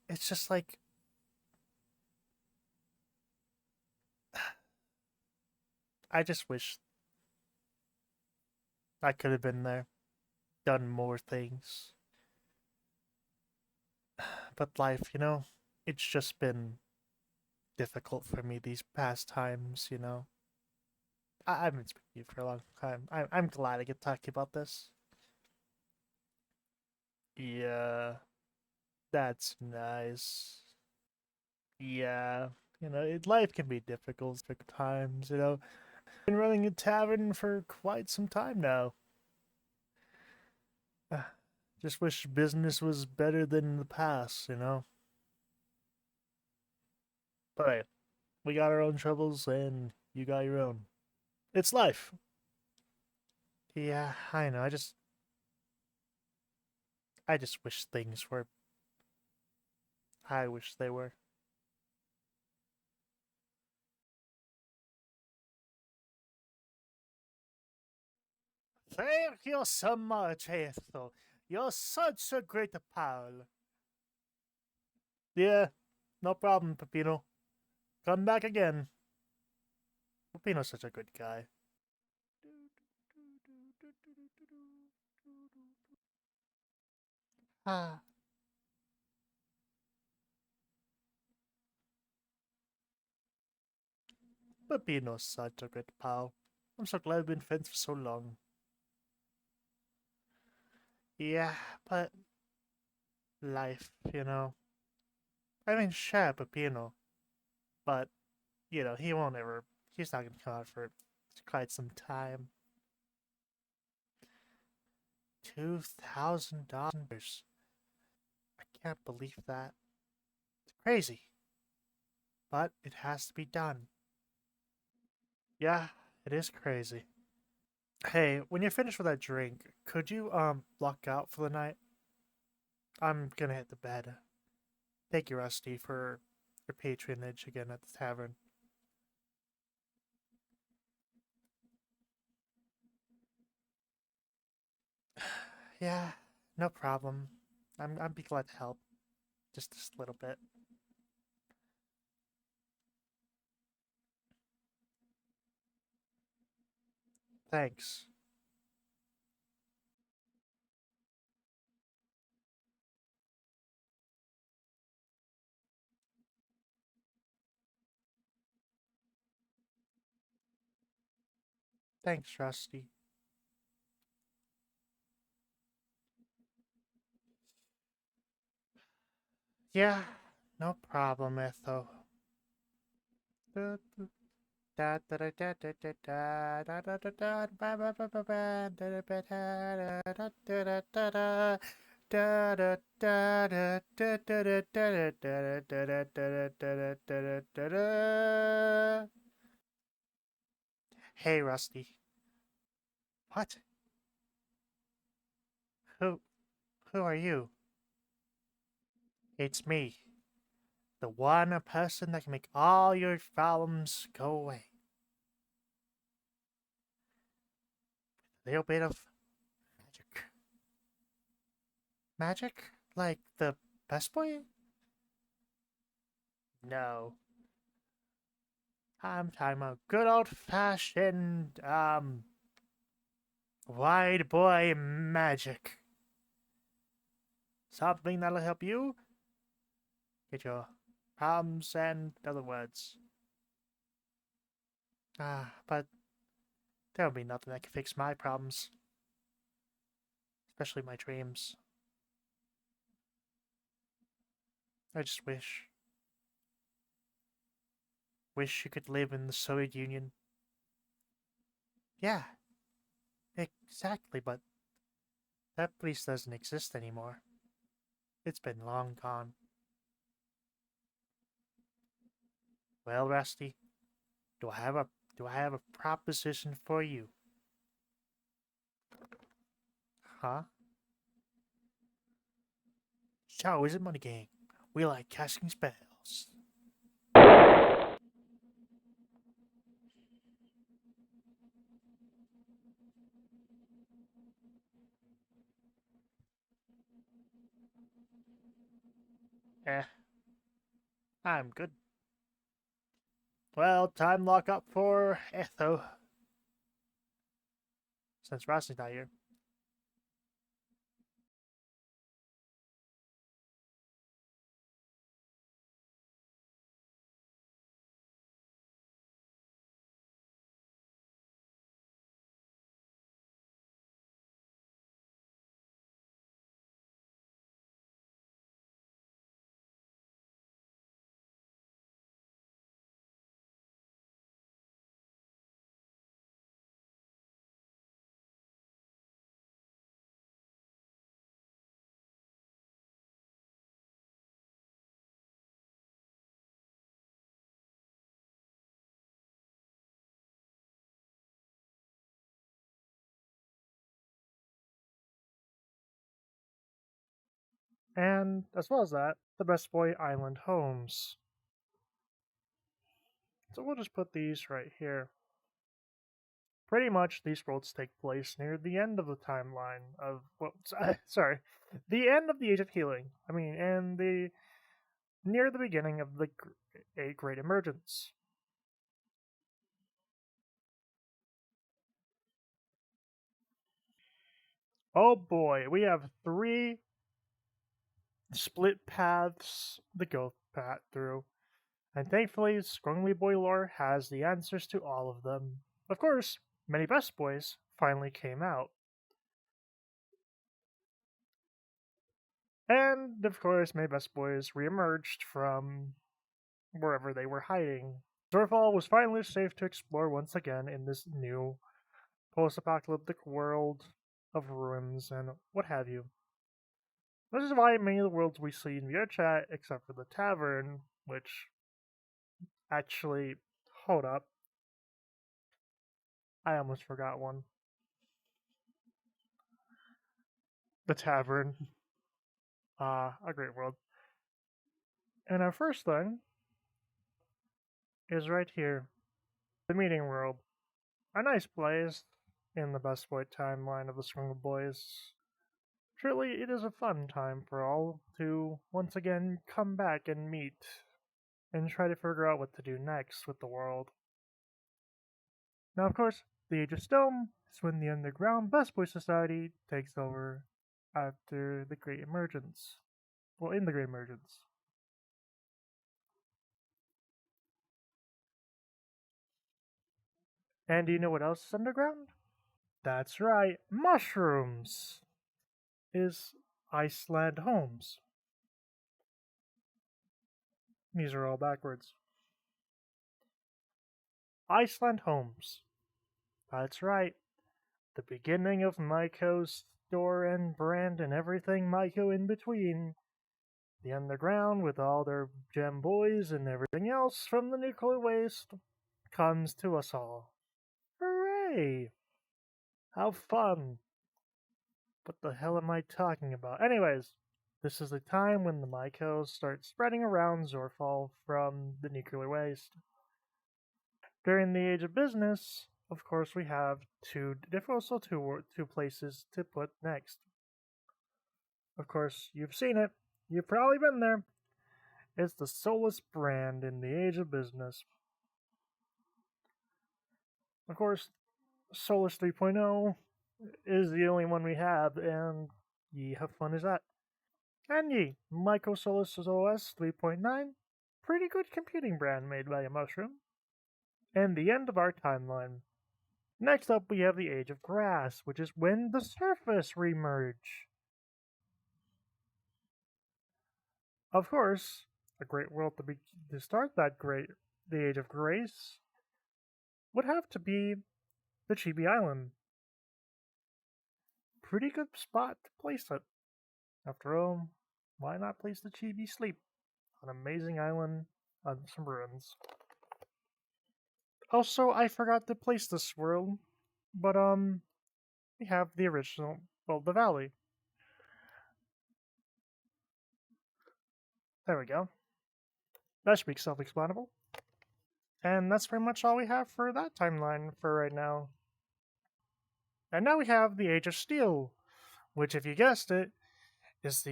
It's just like... I just wish I could have been there. Done more things. But life, it's just been difficult for me these past times, I've been speaking to you for a long time. I'm glad I get talking about this. Yeah, that's nice. Yeah, life can be difficult times, Been running a tavern for quite some time now. Just wish business was better than in the past. But hey, we got our own troubles and you got your own. It's life. Yeah, I know. I just wish things were. I wish they were. Thank you so much, Ethel. You're such a great pal. Yeah, no problem, Peppino. Come back again. Peppino's such a good guy. Ah, Peppino's such a good pal. I'm so glad we've been friends for so long. Yeah, but life. I mean, sure, Peppino, but he won't ever. He's not gonna come out for quite some time. $2,000. I can't believe that. It's crazy, but it has to be done. Yeah, it is crazy. Hey, when you're finished with that drink, could you lock out for the night? I'm gonna hit the bed. Thank you, Rusty, for your patronage again at the tavern. Yeah, no problem. I'd be glad to help. Just a little bit. Thanks. Thanks, Rusty. Yeah, no problem, Etho. Hey, Rusty. What? Who who are you? It's me. The one person that can make all your problems go away. A little bit of magic. Magic? Like the best boy? No. I'm talking about good old fashioned, wide boy magic. Something that'll help you get your problems and other words. But there'll be nothing that can fix my problems, especially my dreams. I just wish you could live in the Soviet Union. Yeah, exactly, but that place doesn't exist anymore. It's been long gone. Well, Rusty, do I have a proposition for you? Huh? So is it Money Gang? We like casting spells. Eh, I'm good. Well, time lock up for Etho. Since Rusty's not here. And as well as that, the Bestboi Island homes. So we'll just put these right here. Pretty much, these worlds take place near the end of the timeline of sorry, the end of the Age of Healing. I mean, and the near the beginning of the a Great Emergence. Oh boy, we have 3 split paths to go through, and thankfully, Complete Boy Lore has the answers to all of them. Of course, many Best Boys finally came out. And, of course, many Best Boys reemerged from wherever they were hiding. Zorfall was finally safe to explore once again in this new post-apocalyptic world of ruins and what have you. This is why many of the worlds we see in VR chat, except for the tavern, which actually, hold up, I almost forgot one. The tavern. A great world. And our first thing is right here, the meeting world. A nice place in the Best Boy timeline of the Scrum Boys. Truly, it is a fun time for all to once again come back and meet and try to figure out what to do next with the world. Now, of course, the Age of Stone is when the underground Best Boy Society takes over after the Great Emergence. Well, in the Great Emergence. And do you know what else is underground? That's right, mushrooms is Iceland homes. These are all backwards. Iceland homes. That's right. The beginning of Maiko's store and brand and everything Maiko in between. The underground with all their gem boys and everything else from the nuclear waste comes to us all. Hooray! How fun! What the hell am I talking about? Anyways, this is the time when the Maikos start spreading around Zorfall from the nuclear waste. During the Age of Business, of course, we have two places to put next. Of course, you've seen it. You've probably been there. It's the Solus brand in the Age of Business. Of course, Solus 3.0 is the only one we have, and ye have fun as that. And ye, Micro Solus OS 3.9, pretty good computing brand made by a mushroom. And the end of our timeline. Next up, we have the Age of Grass, which is when the surface remerge. Of course, a great world to start the Age of Grace would have to be the Chibi Island. Pretty good spot to place it. After all, why not place the Chibi Sleep? An amazing island on some ruins. Also, I forgot to place this world, but we have the original, well, the valley. There we go. That should be self-explanable. And that's pretty much all we have for that timeline for right now. And now we have the Age of Steel, which, if you guessed it, is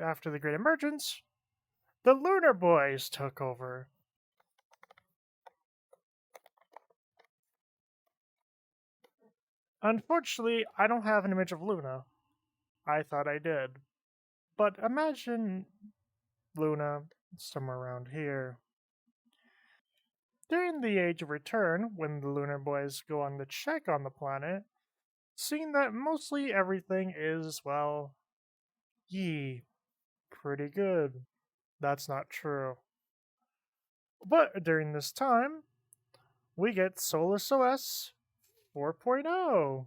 after the Great Emergence, the Lunar Boys took over. Unfortunately, I don't have an image of Luna. I thought I did. But imagine Luna somewhere around here. During the Age of Return, when the Lunar Boys go on the check on the planet, seeing that mostly everything is, well, pretty good. That's not true. But during this time, we get Solus OS 4.0,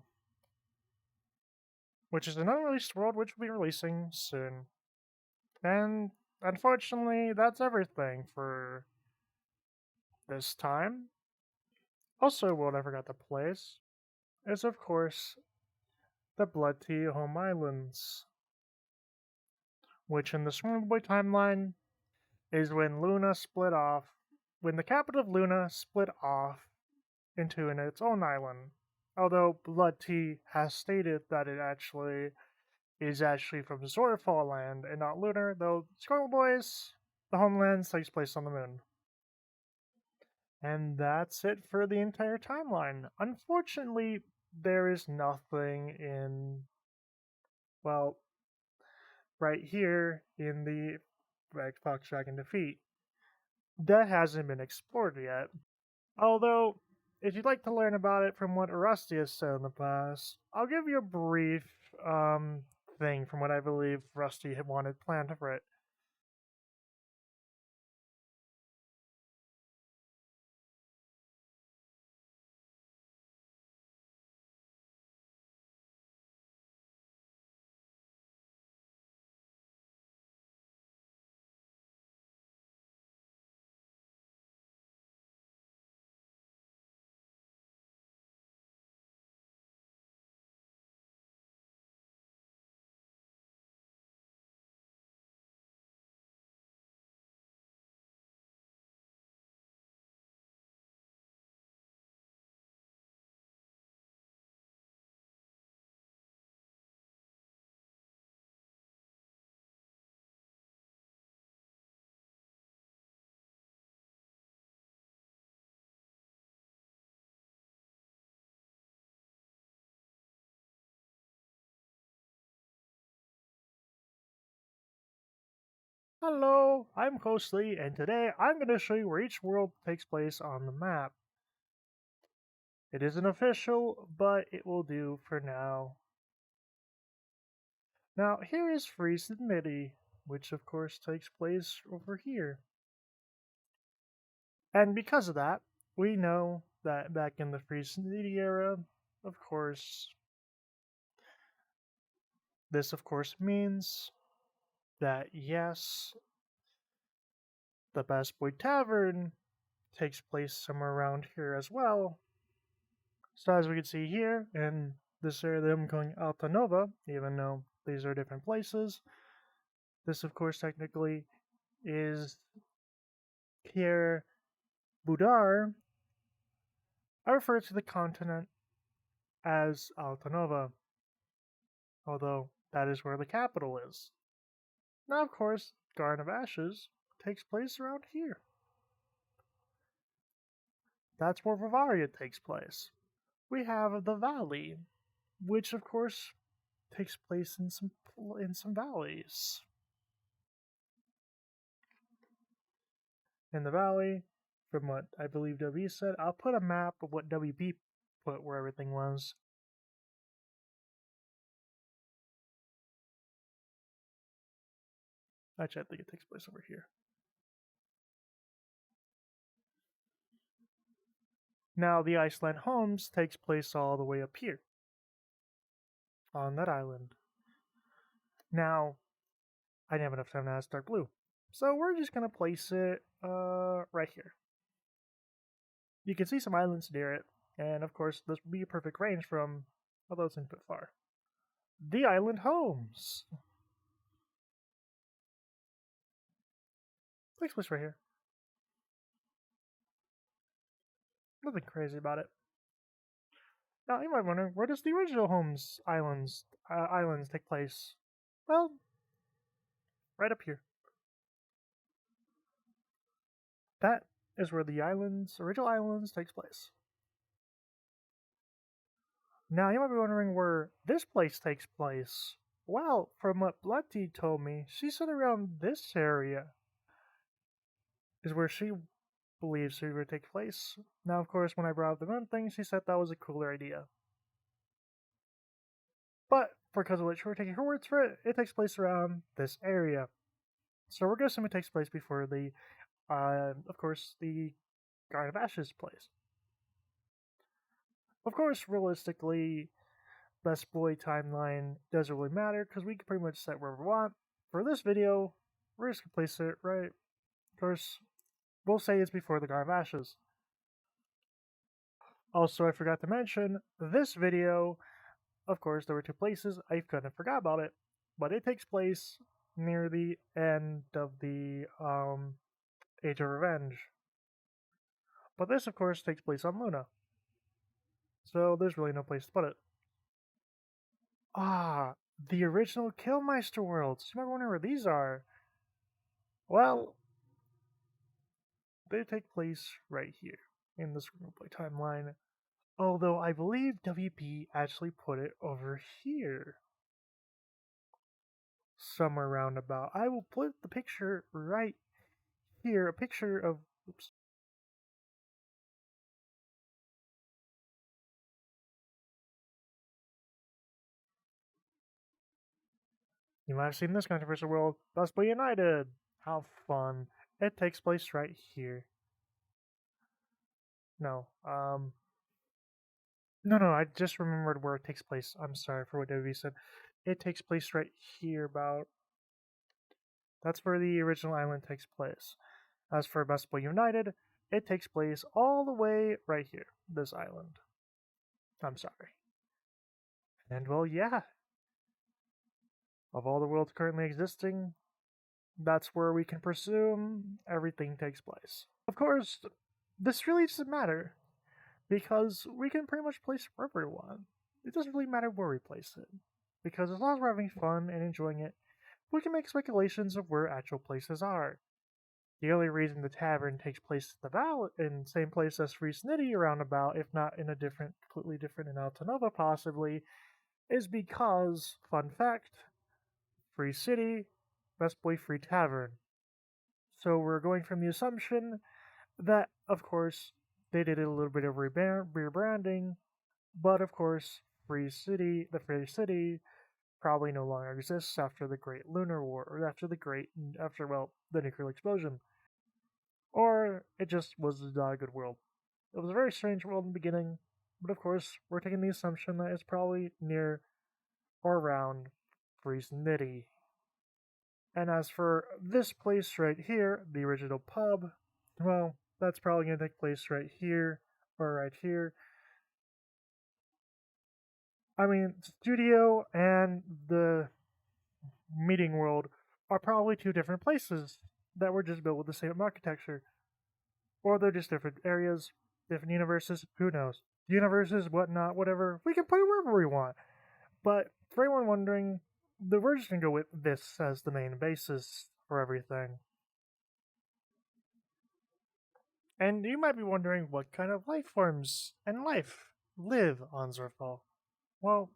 which is an unreleased world which will be releasing soon. And unfortunately, that's everything for this time. Also, what I forgot to place is, of course, the Blood Tea Home Islands, which in the Squirrel Boy timeline is when the capital of Luna split off into its own island. Although Blood Tea has stated that it is actually from Zorfall land and not Lunar, though Squirrel Boys, the homeland takes place on the moon. And that's it for the entire timeline. Unfortunately, there is nothing right here in the Red Fox Dragon Defeat that hasn't been explored yet. Although, if you'd like to learn about it from what Rusty has said in the past, I'll give you a brief thing from what I believe Rusty had wanted planned for it. Hello, I'm Ghostly, and today I'm going to show you where each world takes place on the map. It isn't official, but it will do for now. Now, here is Freeze Midi, which of course takes place over here. And because of that, we know that back in the Freeze Midi era, of course, this of course means that yes, the Bestboi Tavern takes place somewhere around here as well. So as we can see here, in this area that I'm calling Alta Nova, even though these are different places, this of course technically is Kier Budar. I refer to the continent as Alta Nova, although that is where the capital is. Now of course, Garden of Ashes takes place around here. That's where Bavaria takes place. We have the valley, which of course takes place in some valleys. In the valley, from what I believe WB said, I'll put a map of what WB put where everything was. Actually, I think it takes place over here. Now, the Iceland Homes takes place all the way up here on that island. Now, I didn't have enough time to ask Dark Blue, so we're just gonna place it right here. You can see some islands near it, and of course, this would be a perfect range from, although it's input far. The Island Homes takes place right here. Nothing crazy about it. Now, you might wonder, where does the original Holmes islands take place? Well, right up here. That is where the original islands takes place. Now, you might be wondering where this place takes place. Well, from what Bloody told me, she said around this area is where she believes it would take place. Now, of course, when I brought up the moon thing, she said that was a cooler idea. But because of which we're taking her words for it, it takes place around this area. So we're going to assume it takes place before the, of course, the Garden of Ashes place. Of course, realistically, Bestboi timeline doesn't really matter because we can pretty much set wherever we want. For this video, we're just going to place it right. Of course, we'll say it's before the Garden of Ashes. Also, I forgot to mention, this video, of course, there were two places. I kind of forgot about it, but it takes place near the end of the Age of Revenge. But this, of course, takes place on Luna. So there's really no place to put it. Ah, the original Killmeister worlds. You might wonder where these are. Well, they take place right here in the screenplay timeline. Although I believe WP actually put it over here. Somewhere roundabout. I will put the picture right here. A picture of. Oops. You might have seen this controversial world. Bestboi United. How fun. It takes place right here. No, no, I just remembered where it takes place. I'm sorry for what WB said. It takes place right here about. That's where the original island takes place. As for Bestboi United, it takes place all the way right here. This island. I'm sorry. And well, yeah. Of all the worlds currently existing, that's where we can presume everything takes place. Of course, this really doesn't matter, because we can pretty much place wherever we want. It doesn't really matter where we place it, because as long as we're having fun and enjoying it, we can make speculations of where actual places are. The only reason the tavern takes place in the same place as Free Snitty roundabout, if not in a completely different in Altanova possibly, is because, fun fact, Free City, Bestboi Free Tavern. So we're going from the assumption that, of course, they did a little bit of rebranding, but of course, the Free City, probably no longer exists after the Great Lunar War, or the nuclear explosion. Or it just was not a good world. It was a very strange world in the beginning, but of course, we're taking the assumption that it's probably near or around Freeze Nitty. And as for this place right here, the original pub, well, that's probably going to take place right here or right here. I mean, studio and the meeting world are probably two different places that were just built with the same architecture. Or they're just different areas, different universes, who knows? Universes, whatnot, whatever. We can put it wherever we want. But for anyone wondering, we're just going to go with this as the main basis for everything. And you might be wondering what kind of life forms and life live on Zerfall. Well,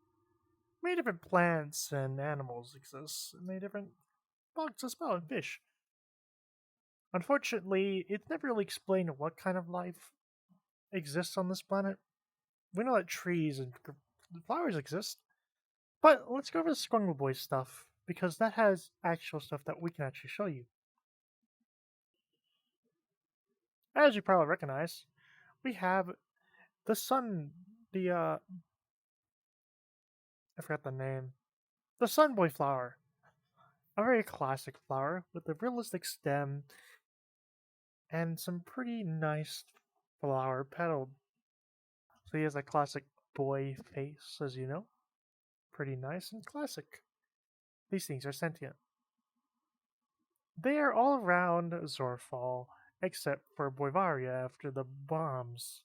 many different plants and animals exist, and many different bugs as well, and fish. Unfortunately, it's never really explained what kind of life exists on this planet. We know that trees and flowers exist, but let's go over the Squungle Boy stuff, because that has actual stuff that we can actually show you. As you probably recognize, we have the sun, I forgot the name. The Sunboy flower. A very classic flower with a realistic stem and some pretty nice flower petal. So he has a classic boy face, as you know. Pretty nice and classic. These things are sentient. They are all around Zorfall, except for Boivaria after the bombs.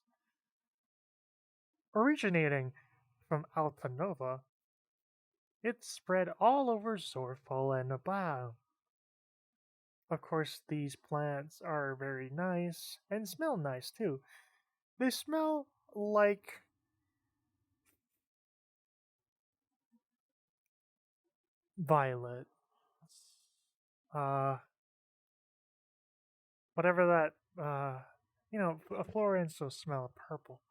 Originating from Altanova, it's spread all over Zorfall and Abao. Of course, these plants are very nice and smell nice too. They smell like violet. Uh, whatever that, a Florenzo smell of purple.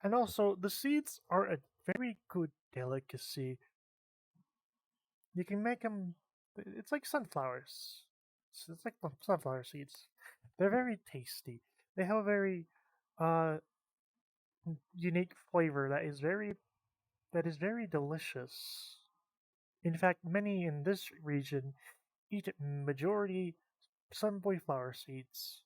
And also, the seeds are a very good delicacy. You can make them, it's like sunflowers. It's like sunflower seeds. They're very tasty. They have a very uh, unique flavor that is very delicious. In fact, many in this region eat majority sunboy flower seeds.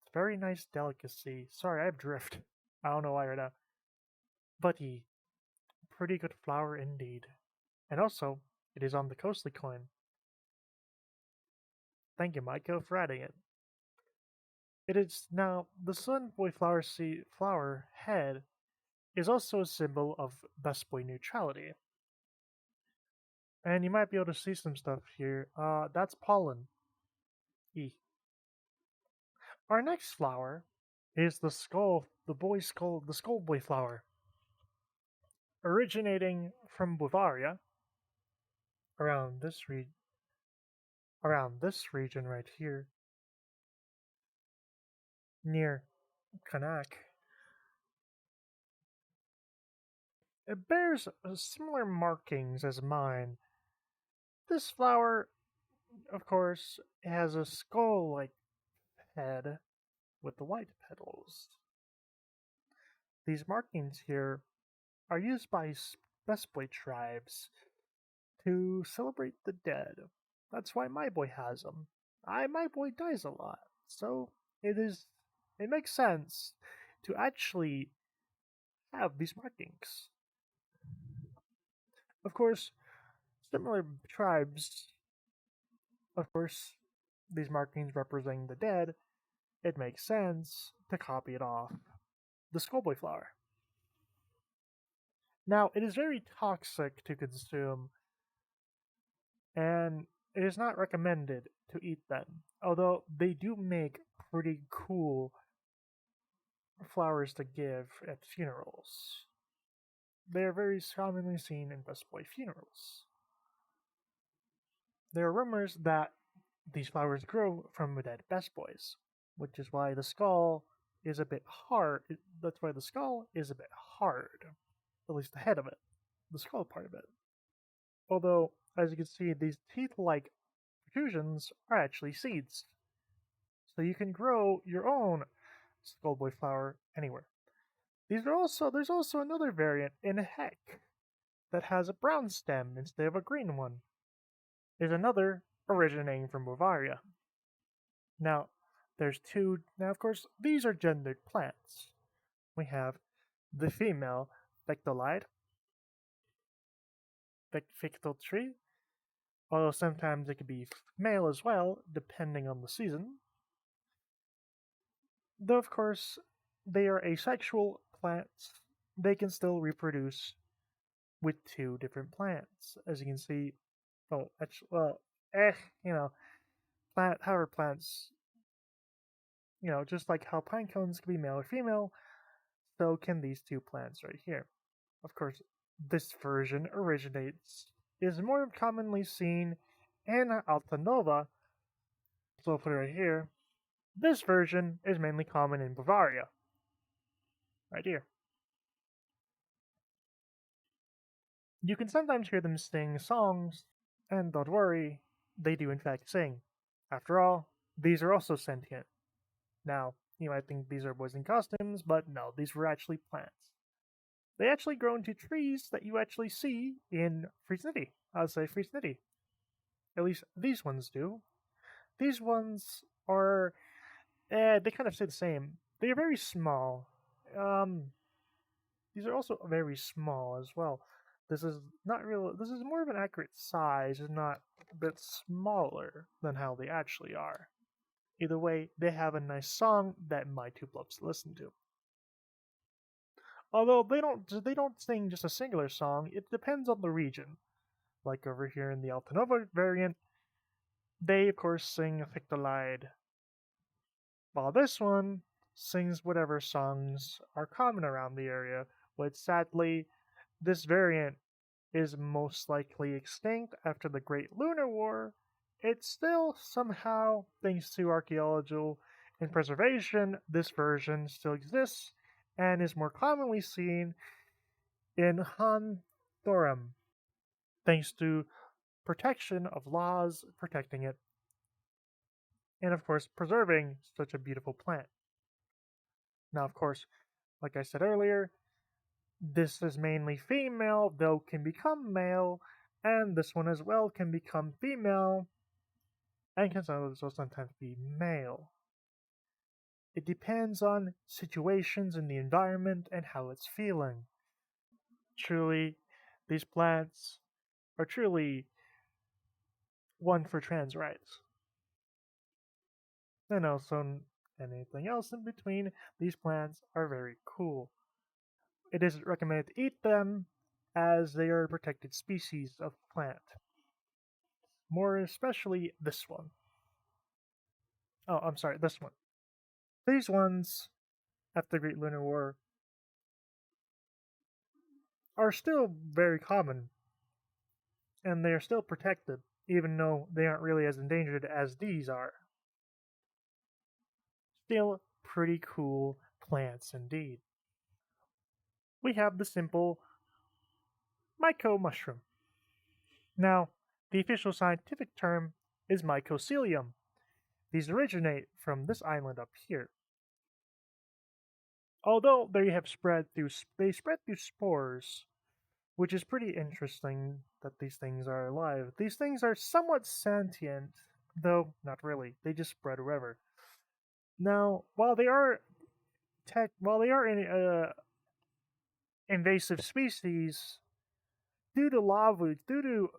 It's a very nice delicacy. Sorry, I have drift. I don't know why right now. But pretty good flower indeed. And also, It is on the Coastly coin. Thank you, Maiko, for adding it. It is now the Sunboy flower head is also a symbol of Bestboi neutrality. And you might be able to see some stuff here. That's pollen. E. Our next flower is the skull boy flower. Originating from Bavaria, around this region right here, near Kanak. It bears similar markings as mine. This flower, of course, has a skull-like head with the white petals. These markings here are used by Bestboi tribes to celebrate the dead. That's why my boy has them. My boy dies a lot, so it makes sense to actually have these markings. Of course, similar tribes, of course, these markings representing the dead, it makes sense to copy it off the skullboy flower. Now, it is very toxic to consume, and it is not recommended to eat them, although they do make pretty cool flowers to give at funerals. They are very commonly seen in Bestboi funerals. There are rumors that these flowers grow from dead Bestbois, which is why the skull is a bit hard. That's why the skull is a bit hard, at least the head of it, the skull part of it. Although, as you can see, these teeth-like protrusions are actually seeds, so you can grow your own skullboy flower anywhere. There's also another variant in Heck that has a brown stem instead of a green one. There's another originating from Bavaria. Now, of course, these are gendered plants. We have the female Pectolide, Fictal tree, although sometimes it could be male as well, depending on the season. Though, of course, they are asexual plants, they can still reproduce with two different plants. As you can see, plants, just like how pine cones can be male or female, so can these two plants right here. Of course, this version is more commonly seen in Altanova, so I'll put it right here. This version is mainly common in Bavaria, right here. You can sometimes hear them sing songs, and don't worry, they do in fact sing. After all, these are also sentient. Now, you might think these are boys in costumes, but no, these were actually plants. They actually grow into trees that you actually see in Free City. I'll say Free City. At least these ones do. These ones are, they kind of stay the same. They are very small. These are also very small as well. This is not real. This is more of an accurate size, and not a bit smaller than how they actually are. Either way, they have a nice song that my tube loves to listen to. Although they don't sing just a singular song. It depends on the region. Like over here in the Altanova variant, they of course sing Fictolide, while this one sings whatever songs are common around the area, which sadly, this variant is most likely extinct after the Great Lunar War. It still somehow, thanks to archaeological and preservation, this version still exists and is more commonly seen in Han Thorum, thanks to protection of laws protecting it, and of course preserving such a beautiful plant. Now, of course, like I said earlier, this is mainly female, though can become male, and this one as well can become female, and can also sometimes be male. It depends on situations in the environment and how it's feeling. Truly, these plants are truly one for trans rights. And also anything else in between. These plants are very cool. It isn't recommended to eat them as they are a protected species of plant. More especially this one. Oh, I'm sorry, this one. These ones, after the Great Lunar War, are still very common, and they are still protected, even though they aren't really as endangered as these are. Still pretty cool plants indeed. We have the simple myco mushroom. Now, the official scientific term is mycelium. These originate from this island up here. Although they spread through spores, which is pretty interesting that these things are alive. These things are somewhat sentient, though not really. They just spread wherever. Now, while they are invasive species, due to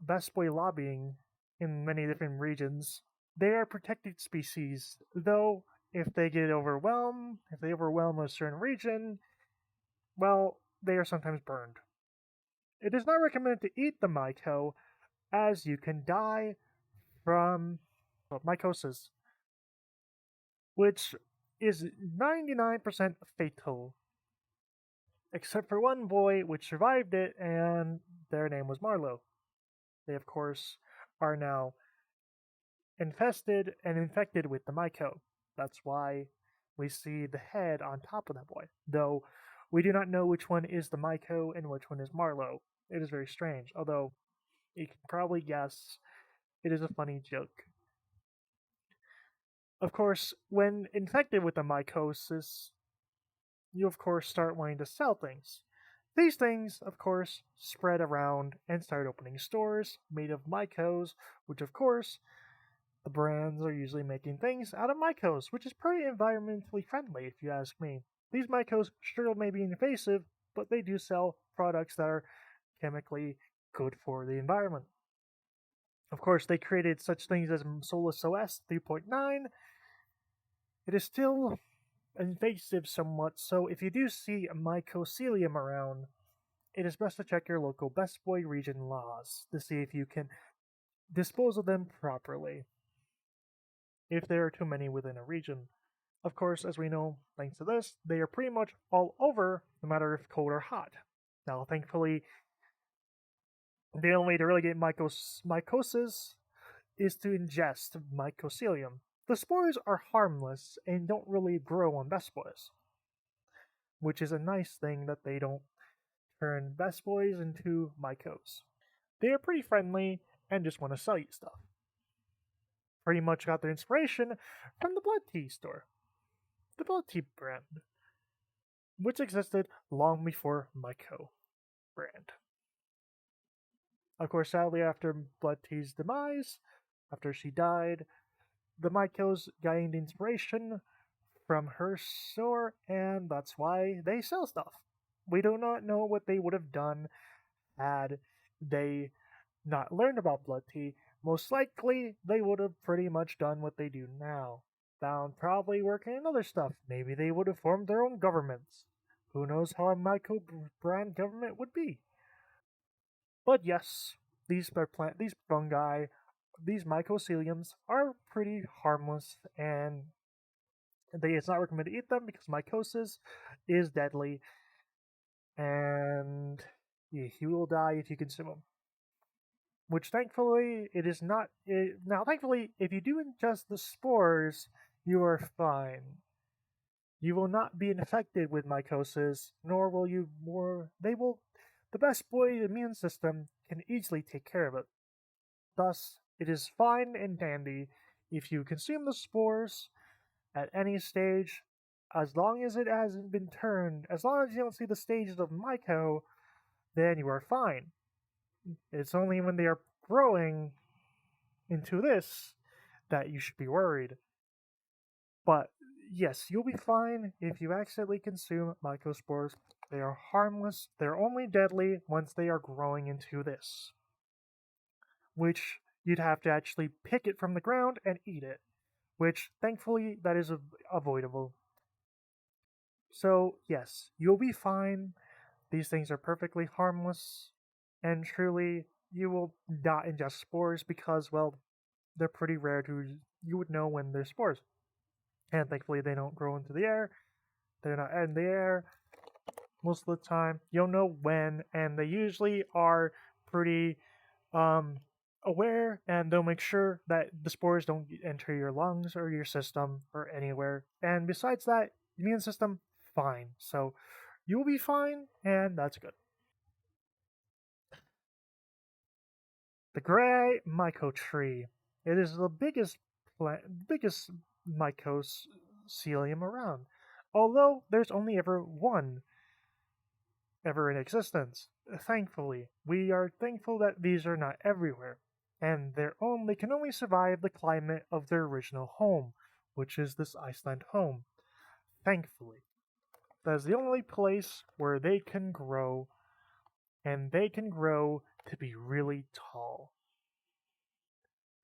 Bestboi lobbying in many different regions, they are protected species. Though if they overwhelm a certain region, well, they are sometimes burned. It is not recommended to eat the myco, as you can die from mycosis, which is 99% fatal. Except for one boy which survived it, and their name was Marlowe. They, of course, are now infested and infected with the myco. That's why we see the head on top of that boy, though we do not know which one is the myco and which one is Marlowe. It is very strange, although you can probably guess it is a funny joke. Of course, when infected with the mycosis, you of course start wanting to sell things. These things, of course, spread around and start opening stores made of mycos, which of course, the brands are usually making things out of mycos, which is pretty environmentally friendly if you ask me. These mycos sure may be invasive, but they do sell products that are chemically good for the environment. Of course, they created such things as Solus OS 3.9. It is still invasive somewhat, so if you do see a mycelium around, it is best to check your local Bestboi region laws to see if you can dispose of them properly, if there are too many within a region. Of course, as we know, thanks to this, they are pretty much all over, no matter if cold or hot. Now, thankfully, the only way to really get mycosis is to ingest mycelium. The spores are harmless and don't really grow on Bestbois, which is a nice thing that they don't turn Bestbois into mycos. They are pretty friendly and just want to sell you stuff. Pretty much got their inspiration from the Blood Tea store, the Blood Tea brand, which existed long before Myco brand. Of course, sadly, after Blood Tea's demise, after she died, the Mycos gained inspiration from her store, and that's why they sell stuff. We do not know what they would have done had they not learned about Blood Tea. Most likely, they would have pretty much done what they do now. Found probably working in other stuff. Maybe they would have formed their own governments. Who knows how a Myco brand government would be? But yes, these fungi, these myceliums are pretty harmless, and it's not recommended to eat them because mycosis is deadly, and you will die if you consume them. Which thankfully it is not. Now, thankfully, if you do ingest the spores, you are fine. You will not be infected with mycosis, nor will you more. They will. The Bestboi immune system can easily take care of it. Thus, it is fine and dandy if you consume the spores at any stage, as long as it hasn't been turned. As long as you don't see the stages of myco, then you are fine. It's only when they are growing into this that you should be worried. But yes, you'll be fine if you accidentally consume mycospores. They are harmless. They're only deadly once they are growing into this, which you'd have to actually pick it from the ground and eat it, which thankfully that is avoidable. So, yes, you'll be fine. These things are perfectly harmless, and truly, you will not ingest spores because, well, they're pretty rare to. You would know when they're spores. And thankfully, they don't grow into the air. They're not in the air most of the time. You'll know when, and they usually are pretty aware, and they'll make sure that the spores don't enter your lungs or your system or anywhere. And besides that, immune system, fine. So you'll be fine, and that's good. The gray myco tree. It is the biggest mycocelium around. Although there's only ever one ever in existence. Thankfully, we are thankful that these are not everywhere, and they can only survive the climate of their original home, which is this Iceland home. Thankfully, that is the only place where they can grow, and they can grow to be really tall.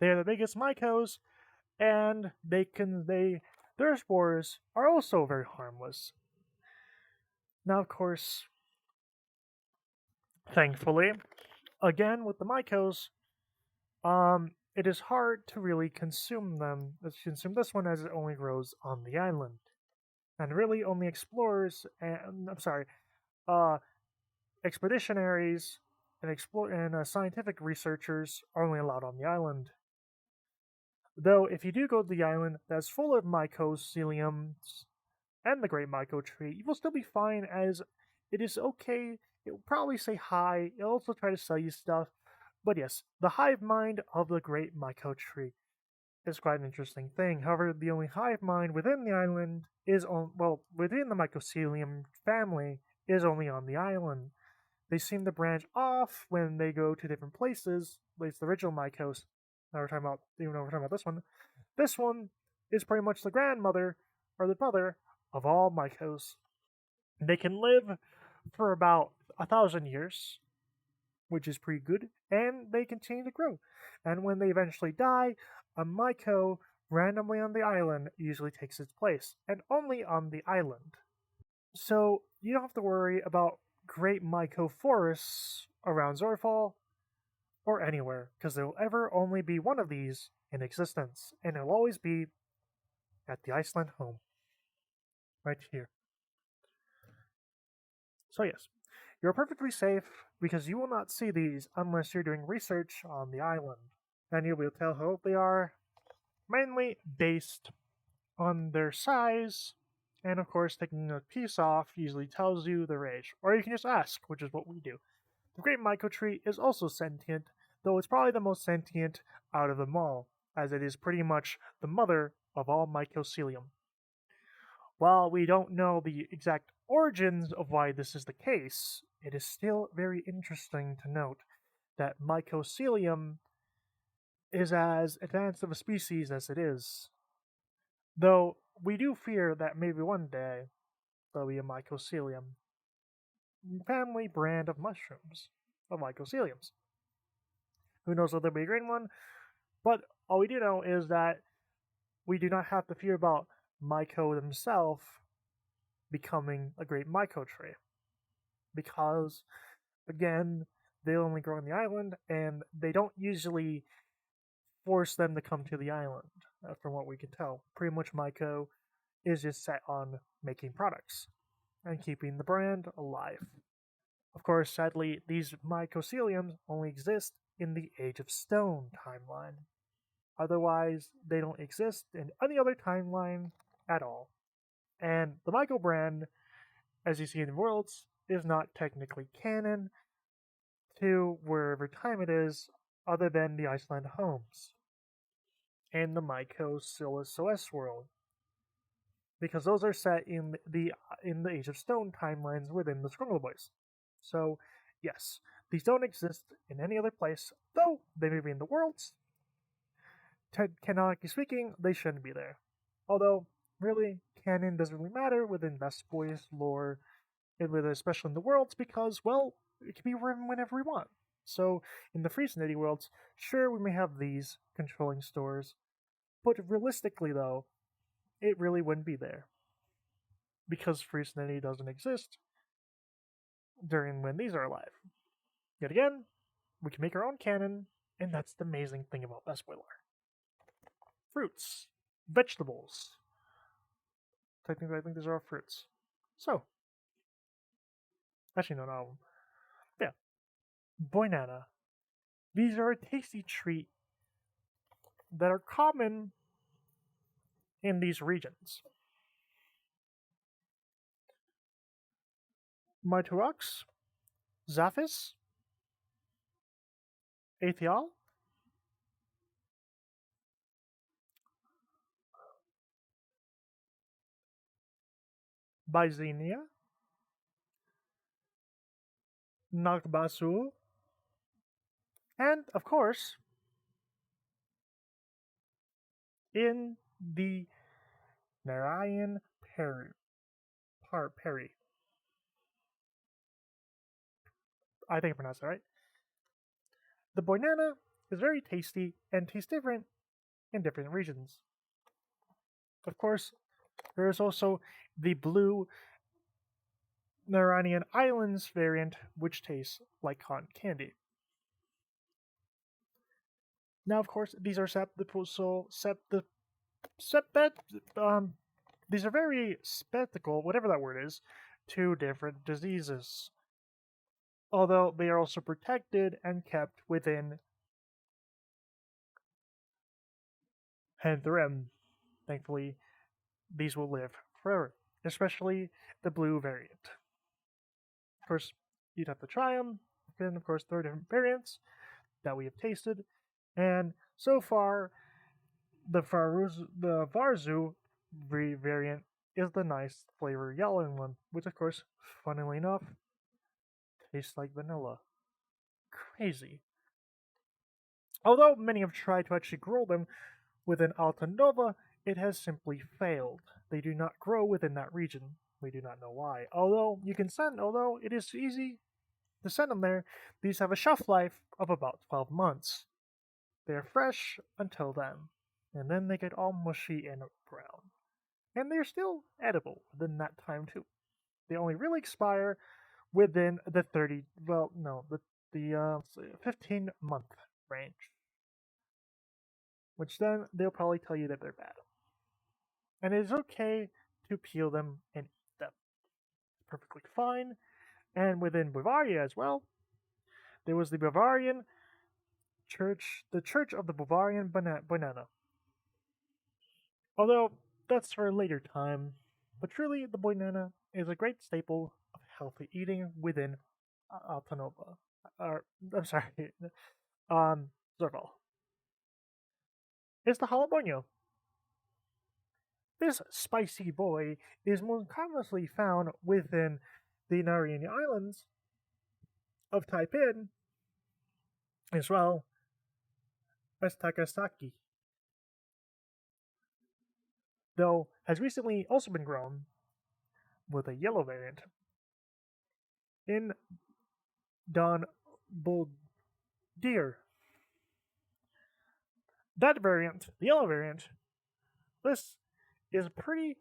They are the biggest mycos, and their spores are also very harmless. Now, of course, thankfully, again with the mycos, it is hard to really consume them. Let's consume this one as it only grows on the island, and really only explorers and expeditionaries and scientific researchers are only allowed on the island. Though, if you do go to the island that's full of mycoceliums and the great myco tree, you will still be fine as it is okay. It will probably say hi. It'll also try to sell you stuff. But yes, the hive mind of the great myco tree is quite an interesting thing. However, the only hive mind within the island within the mycocelium family is only on the island. They seem to branch off when they go to different places, at least the original mycos. Now we're talking about this one. This one is pretty much the grandmother or the mother of all mycos. They can live for about 1,000 years, which is pretty good, and they continue to grow. And when they eventually die, a myco randomly on the island usually takes its place, and only on the island. So you don't have to worry about great myco forests around Zorfall or anywhere, because there will ever only be one of these in existence, and it'll always be at the Iceland home. Right here. So yes, you're perfectly safe because you will not see these unless you're doing research on the island. And you'll be able to tell how old they are, mainly based on their size, and of course taking a piece off usually tells you their age. Or you can just ask, which is what we do. The Great Myco Tree is also sentient, though it's probably the most sentient out of them all, as it is pretty much the mother of all mycocelium. While we don't know the exact origins of why this is the case, it is still very interesting to note that mycocelium is as advanced of a species as it is. Though we do fear that maybe one day there'll be a mycocelium family brand of mushrooms, of mycoceliums. Who knows if there'll be a green one, but all we do know is that we do not have to fear about myco themselves becoming a great myco tree. Because, again, they only grow on the island, and they don't usually force them to come to the island, from what we can tell. Pretty much myco is just set on making products and keeping the brand alive. Of course, sadly, these mycoceliums only exist in the Age of Stone timeline. Otherwise, they don't exist in any other timeline at all. And the myco brand, as you see in Worlds, is not technically canon to wherever time it is, other than the Iceland homes and the myco SOS world, because those are set in the Age of Stone timelines within the Struggle Boys. So, yes, these don't exist in any other place, though they may be in the worlds. Canonically speaking, they shouldn't be there. Although, really, canon doesn't really matter within Bestboi's lore, especially in the worlds, because, well, it can be written whenever we want. So, in the Free City worlds, sure, we may have these controlling stores, but realistically, though, it really wouldn't be there. Because Free City doesn't exist during when these are alive. Yet again, we can make our own canon, and that's the amazing thing about Bestboi Lore. Fruits, vegetables. Technically, I think these are all fruits. So, actually, no, no. Yeah. Boinana. These are a tasty treat that are common in these regions. Marturox, Zaphis, Aethial, Byzenia, Nagbasu, and of course, in the Narayan Peri. I think I pronounced that right. The boinana is very tasty and tastes different in different regions. Of course, there is also the blue Naranian Islands variant, which tastes like cotton candy. Now, of course, these are these are very spectacle, whatever that word is, to different diseases. Although they are also protected and kept within Henthrem. Thankfully, these will live forever, especially the blue variant. Of course, you'd have to try them. Then, of course, there are different variants that we have tasted, and so far, the Varzu variant is the nice flavor yellow one, which, of course, funnily enough, tastes like vanilla. Crazy. Although many have tried to actually grow them within Alta Nova, it has simply failed. They do not grow within that region. We do not know why. Although it is easy to send them there, these have a shelf life of about 12 months. They are fresh until then, and then they get all mushy and brown. And they're still edible within that time too. They only really expire within the 15-month range, which then they'll probably tell you that they're bad. And it is okay to peel them and eat them. It's perfectly fine. And within Bavaria as well, there was the Bavarian Church, the Church of the Bavarian Banana. Although that's for a later time, but truly the boinana is a great staple of healthy eating within Altanova. I'm sorry, Zorval. It's the jalapeno. This spicy boy is most commonly found within the Nariani Islands of Taipei, as well as Takasaki, though has recently also been grown with a yellow variant in Don Boldir. That variant, the yellow variant, this is a pretty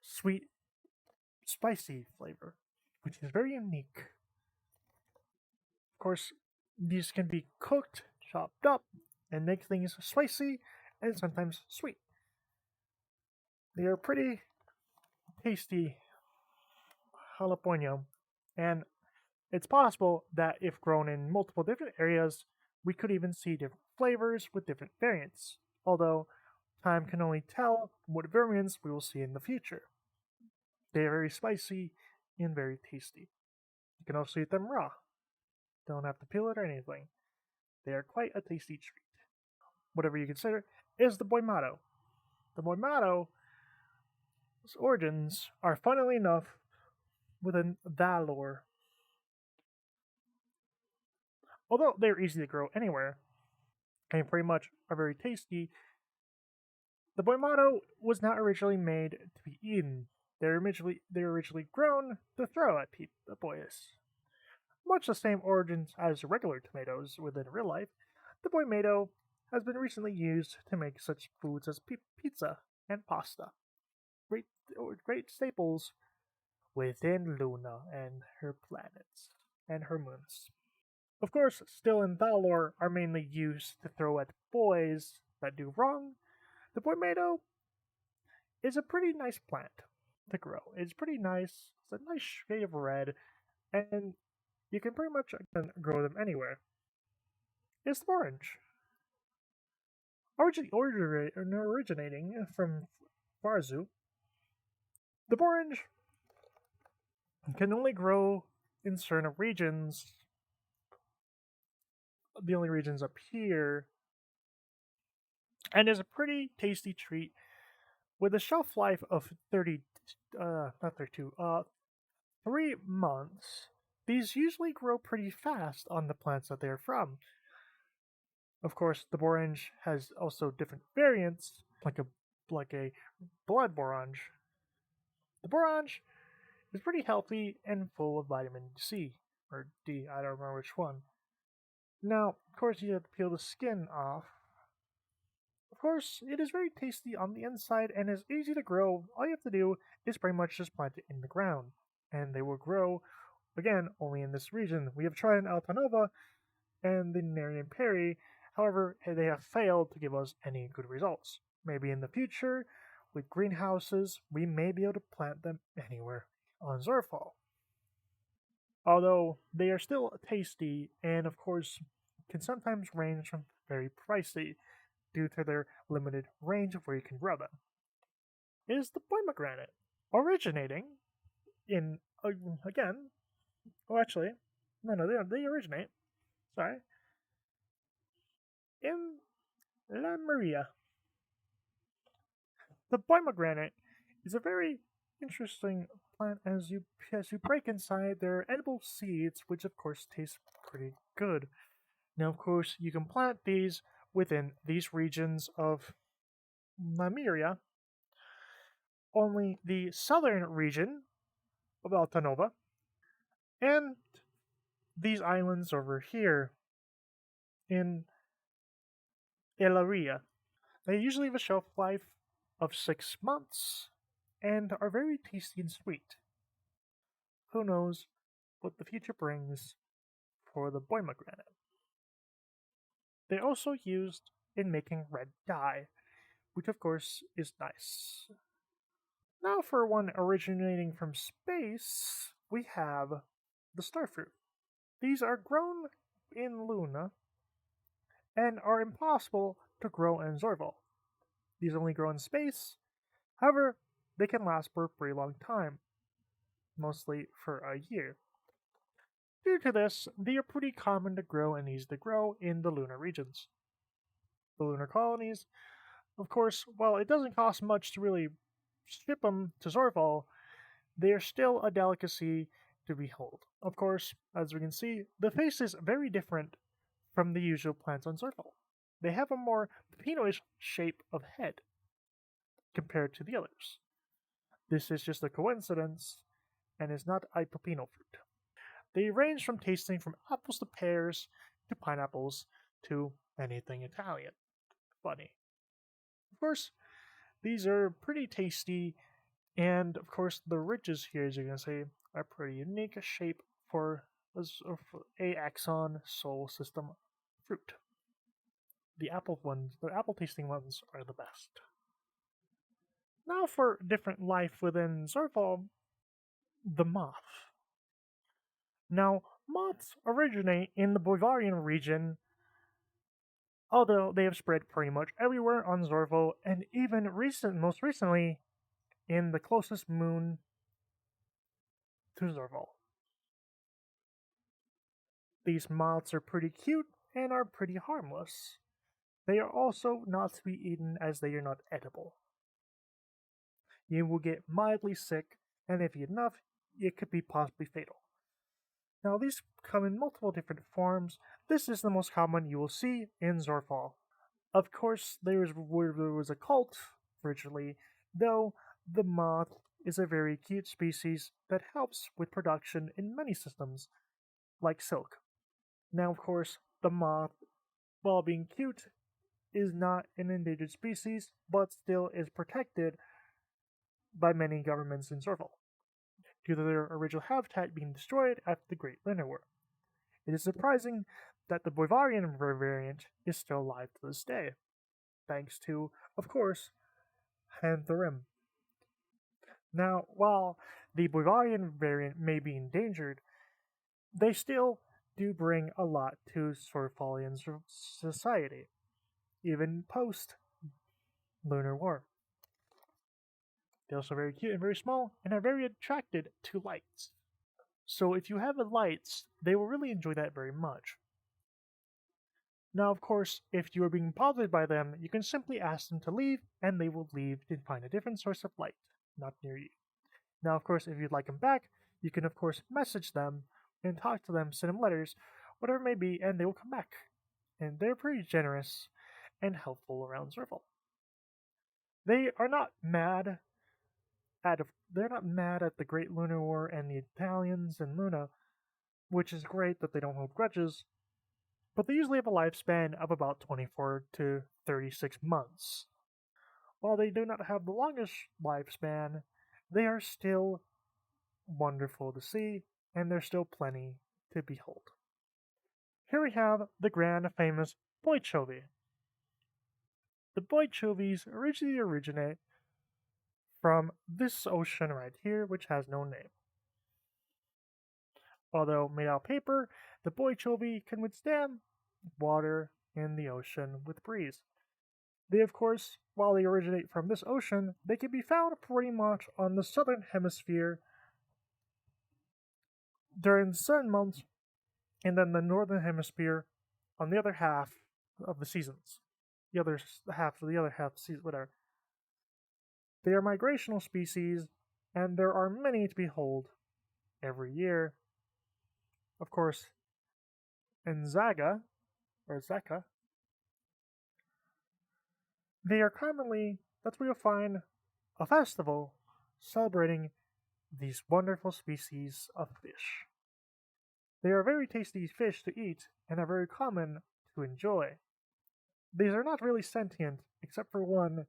sweet, spicy flavor, which is very unique. Of course, these can be cooked, chopped up, and make things spicy and sometimes sweet. They are pretty tasty jalapeno, and it's possible that if grown in multiple different areas, we could even see different flavors with different variants, although time can only tell what variants we will see in the future. They are very spicy and very tasty. You can also eat them raw. Don't have to peel it or anything. They are quite a tasty treat. Whatever you consider is the boimato. The boimato's origins are, funnily enough, within Valor. Although they're easy to grow anywhere, and pretty much are very tasty, the boimato was not originally made to be eaten. They were originally grown to throw at boys. Much the same origins as regular tomatoes within real life, the boimato has been recently used to make such foods as pizza and pasta. Great, great staples within Luna and her planets and her moons. Of course, still in Valor are mainly used to throw at boys that do wrong. The boimato is a pretty nice plant to grow. It's pretty nice. It's a nice shade of red, and you can pretty much grow them anywhere. It's orange. Originating from Varzu, the orange can only grow in certain regions. The only regions up here, and is a pretty tasty treat with a shelf life of 3 months. These usually grow pretty fast on the plants that they're from. Of course, the borange has also different variants, like a blood borange. The borange is pretty healthy and full of vitamin C or D. I don't remember which one. Now, of course, you have to peel the skin off. Of course, it is very tasty on the inside and is easy to grow. All you have to do is pretty much just plant it in the ground, and they will grow. Again, only in this region. We have tried in Altanova and the Narian Perry. However, they have failed to give us any good results. Maybe in the future, with greenhouses, we may be able to plant them anywhere on Zorfall. Although they are still tasty and, of course, can sometimes range from very pricey due to their limited range of where you can grow them, is the pomegranate, originating in, again, oh, actually, no, they originate, sorry, in La Maria. The pomegranate is a very interesting plant as you break inside their edible seeds, which of course taste pretty good. Now, of course, you can plant these within these regions of Lemuria. Only the southern region of Altanova and these islands over here in Elaria. They usually have a shelf life of 6 months and are very tasty and sweet. Who knows what the future brings for the pomegranate? They're also used in making red dye, which of course is nice. Now, for one originating from space, we have the starfruit. These are grown in Luna and are impossible to grow in Zorval. These only grow in space. However, they can last for a pretty long time, mostly for a year. Due to this, they are pretty common to grow and easy to grow in the lunar regions. The lunar colonies, of course, while it doesn't cost much to really ship them to Zorval, they are still a delicacy to behold. Of course, as we can see, the face is very different from the usual plants on Zorval. They have a more pepino-ish shape of head compared to the others. This is just a coincidence and is not a pepino fruit. They range from tasting from apples to pears to pineapples to anything Italian. Funny. Of course, these are pretty tasty, and of course, the ridges here, as you can see, are pretty unique shape for a axon soul system fruit. The apple tasting ones are the best. Now for different life within Zorval, the moth. Now, moths originate in the Bavarian region, although they have spread pretty much everywhere on Zorval, and even most recently, in the closest moon to Zorval. These moths are pretty cute and are pretty harmless. They are also not to be eaten as they are not edible. You will get mildly sick, and if you eat enough, it could be possibly fatal. Now, these come in multiple different forms. This is the most common you will see in Zorfall. Of course, there was a cult originally, though the moth is a very cute species that helps with production in many systems. like silk. Now, of course, the moth, while being cute, is not an endangered species, but still is protected by many governments in Zorval, due to their original habitat being destroyed after the Great Lunar War. It is surprising that the Boivarian variant is still alive to this day, thanks to, of course, Hantharim. Now, while the Boivarian variant may be endangered, they still do bring a lot to Sorfalian society, even post Lunar War. They're also very cute and very small, and are very attracted to lights. So if you have lights, they will really enjoy that very much. Now, of course, if you are being bothered by them, you can simply ask them to leave, and they will leave and find a different source of light, not near you. Now, of course, if you'd like them back, you can, of course, message them and talk to them, send them letters, whatever it may be, and they will come back. And they're pretty generous and helpful around Zerval. They are not mad they're not mad at the Great Lunar War and the Italians and Luna, which is great that they don't hold grudges, but they usually have a lifespan of about 24 to 36 months. While they do not have the longest lifespan, they are still wonderful to see, and there's still plenty to behold. Here we have the grand famous Boichovi. The Boichovis originally originate from this ocean right here, which has no name. Although made out of paper, the Boichovi can withstand water in the ocean with breeze. They, of course, while they originate from this ocean, they can be found pretty much on the southern hemisphere during the sun months, and then the northern hemisphere on the other half of the seasons. The other half of the season, whatever. They are migrational species, and there are many to behold every year. Of course, in Zaga, or Zaka, they are commonly, that's where you'll find a festival celebrating these wonderful species of fish. They are very tasty fish to eat and are very common to enjoy. These are not really sentient, except for one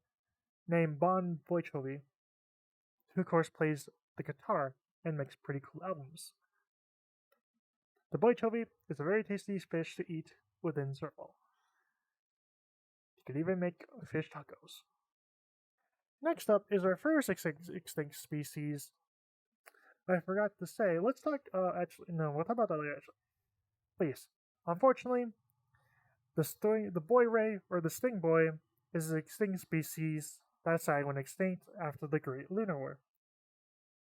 named Bon Boichovi, who of course plays the guitar and makes pretty cool albums. The Boichovi is a very tasty fish to eat within Zerval. You could even make fish tacos. Next up is our first extinct species. I forgot to say, let's talk, we'll talk about that later, actually. But yes, unfortunately, the boy ray, or the sting boy, is an extinct species that sadly went extinct after the Great Lunar War.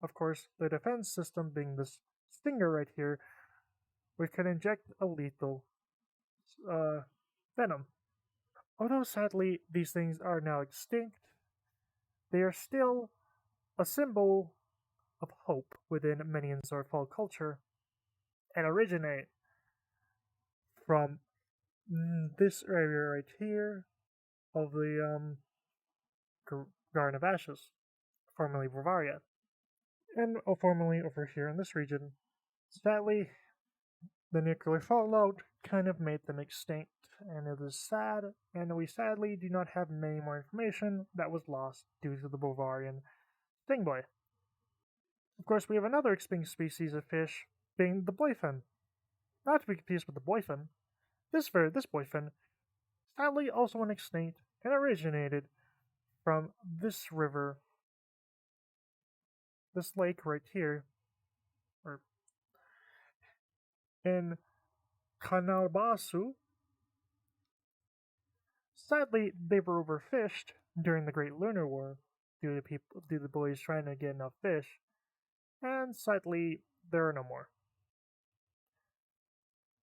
Of course, their defense system being this stinger right here, which can inject a lethal venom. Although sadly these things are now extinct, they are still a symbol of hope within many in Zorfall culture, and originate from this area right here of the Garden of Ashes, formerly Bavaria, and formerly over here in this region. Sadly, the nuclear fallout kind of made them extinct, and it is sad, and we sadly do not have many more information that was lost due to the Bavarian stingboy. Of course, we have another extinct species of fish, being the boyfin. Not to be confused with the boyfin. This boyfin sadly also went extinct and originated from this river, this lake right here, or in Kanalbasu. Sadly, they were overfished during the Great Lunar War due to the boys trying to get enough fish, and sadly, there are no more.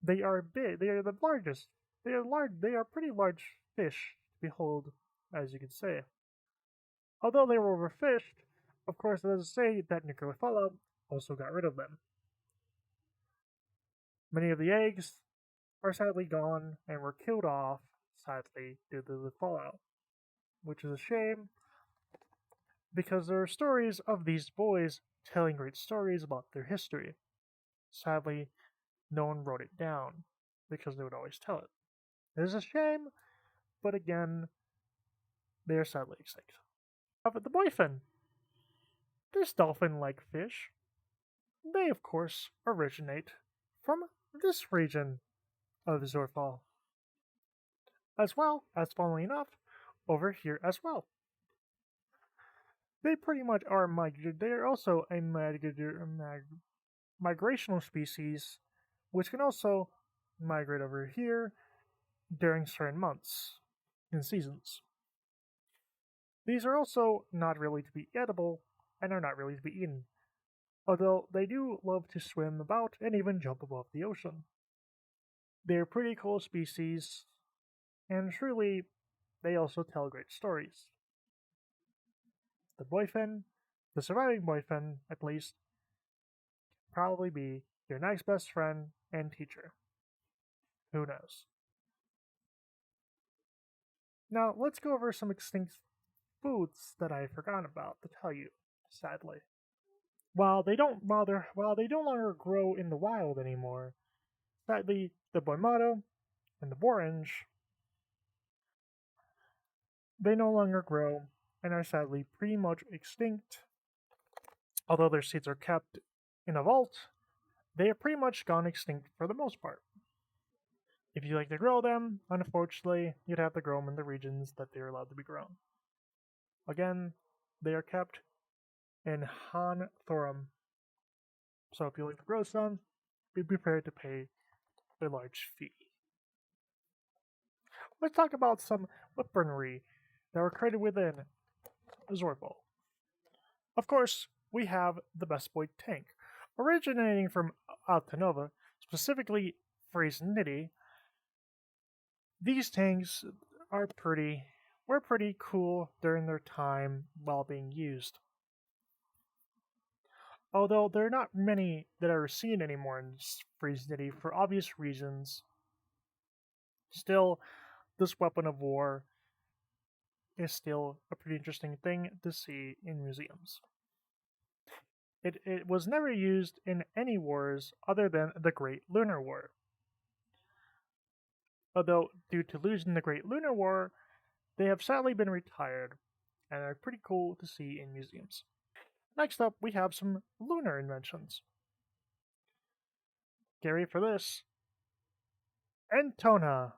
They are big. They are the largest. They are large. They are pretty large fish to behold, as you could say. Although they were overfished, of course, it doesn't say that nuclear fallout also got rid of them. Many of the eggs are sadly gone and were killed off, sadly, due to the fallout, which is a shame, because there are stories of these boys telling great stories about their history. Sadly, no one wrote it down because they would always tell it. It is a shame, but again, they are sadly extinct. But the boyfin, this dolphin-like fish, they of course originate from this region of Zorfall, as well as, funnily enough, over here as well. They pretty much are migrated. They are also a migrational species, which can also migrate over here during certain months and seasons. These are also not really to be edible and are not really to be eaten, although they do love to swim about and even jump above the ocean. They're pretty cool species, and truly, they also tell great stories. The boyfriend, the surviving boyfriend at least, probably be your next best friend and teacher. Who knows? Now, let's go over some extinct foods that I forgot about to tell you, sadly. While they no longer grow in the wild anymore, sadly the boimado and the borange, they no longer grow and are sadly pretty much extinct. Although their seeds are kept in a vault, they have pretty much gone extinct for the most part. If you like to grow them, unfortunately, you'd have to grow them in the regions that they're allowed to be grown. Again, they are kept in Han Thorum. So if you like to grow some, be prepared to pay a large fee. Let's talk about some weaponry that were created within Zorfall. Of course, we have the Bestboi tank, originating from Altanova, specifically Nitty. These tanks were pretty cool during their time while being used. Although there are not many that are seen anymore in Nitty for obvious reasons, still, this weapon of war is still a pretty interesting thing to see in museums. It was never used in any wars other than the Great Lunar War. Although, due to losing the Great Lunar War, they have sadly been retired and are pretty cool to see in museums. Next up, we have some lunar inventions. Get ready for this. Entona,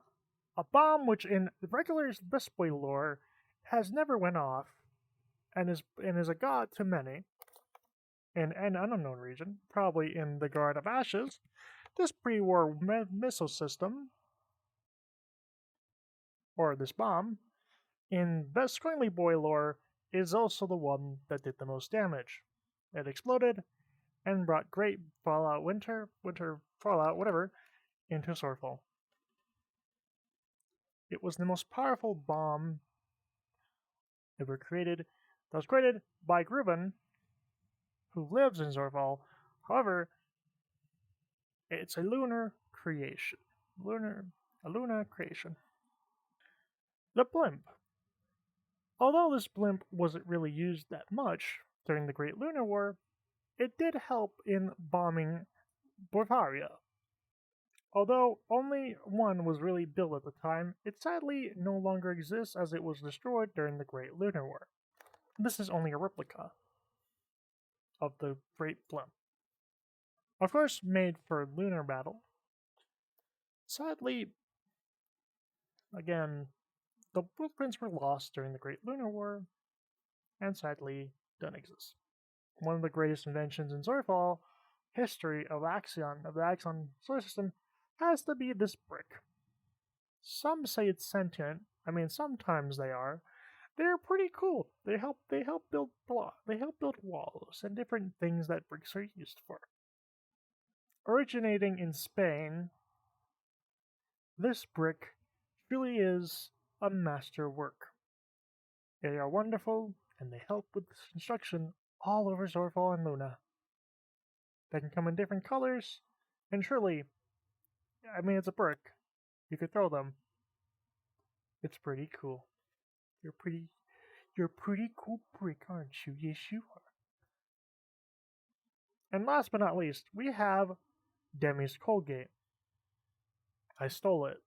a bomb which in regular Bestboi lore has never went off and is a god to many. In an unknown region, probably in the Guard of Ashes, this pre-war missile system, or this bomb, in Bestboi lore, is also the one that did the most damage. It exploded and brought great fallout, winter fallout, whatever, into Zorfall. It was the most powerful bomb ever created. That was created by Gruben, who lives in Zorfall. However, it's a lunar creation. A lunar creation. The blimp. Although this blimp wasn't really used that much during the Great Lunar War, it did help in bombing Bavaria. Although only one was really built at the time, it sadly no longer exists as it was destroyed during the Great Lunar War. This is only a replica of the Great Blimp. Of course, made for lunar battle. Sadly, again, the blueprints were lost during the Great Lunar War, and sadly don't exist. One of the greatest inventions in Zorfall history of the Axion solar system, has to be this brick. Some say it's sentient. I mean, sometimes they are. They're pretty cool. They help build walls and different things that bricks are used for. Originating in Spain, this brick truly is a masterwork. They are wonderful, and they help with construction all over Zorfall and Luna. They can come in different colors, and truly, I mean, it's a brick. You could throw them. It's pretty cool. You're a pretty cool brick, aren't you? Yes, you are. And last but not least, we have Demi's Colgate. I stole it.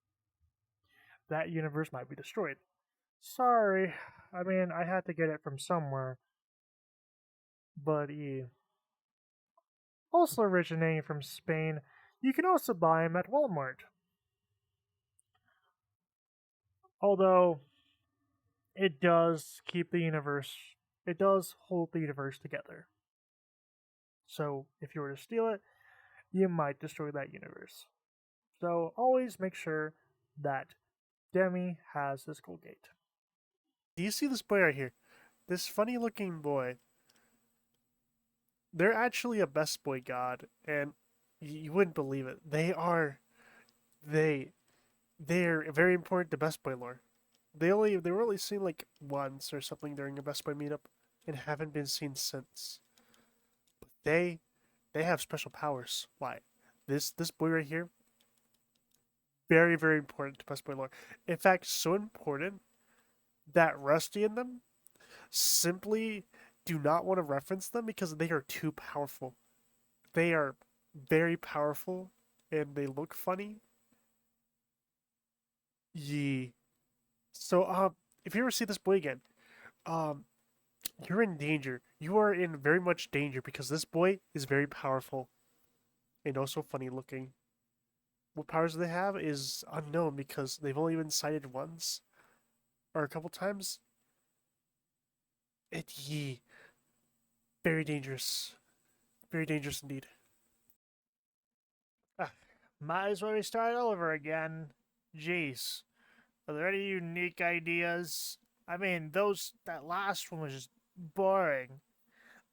That universe might be destroyed. Sorry. I mean, I had to get it from somewhere. But yeah. Also originating from Spain, you can also buy them at Walmart. Although, it does keep the universe, it does hold the universe together. So, if you were to steal it, you might destroy that universe. So, always make sure that Demi has this Colgate. Do you see this boy right here? This funny looking boy. They're actually a best boy god, and you wouldn't believe it. They they're very important to Best Boy lore. They were only seen like once or something during a Best Boy meetup and haven't been seen since. But they have special powers. Why? This boy right here, very, very important to Best Boy lore. In fact, so important that Rusty and them simply do not want to reference them because they are too powerful. They are very powerful and they look funny. Yee. So if you ever see this boy again, um you're in danger. You are in very much danger because this boy is very powerful and also funny looking. What powers they have is unknown because they've only been sighted once or a couple times. Yee. Very dangerous. Very dangerous indeed. Might as well restart all over again. Jeez. Are there any unique ideas? I mean, that last one was just boring.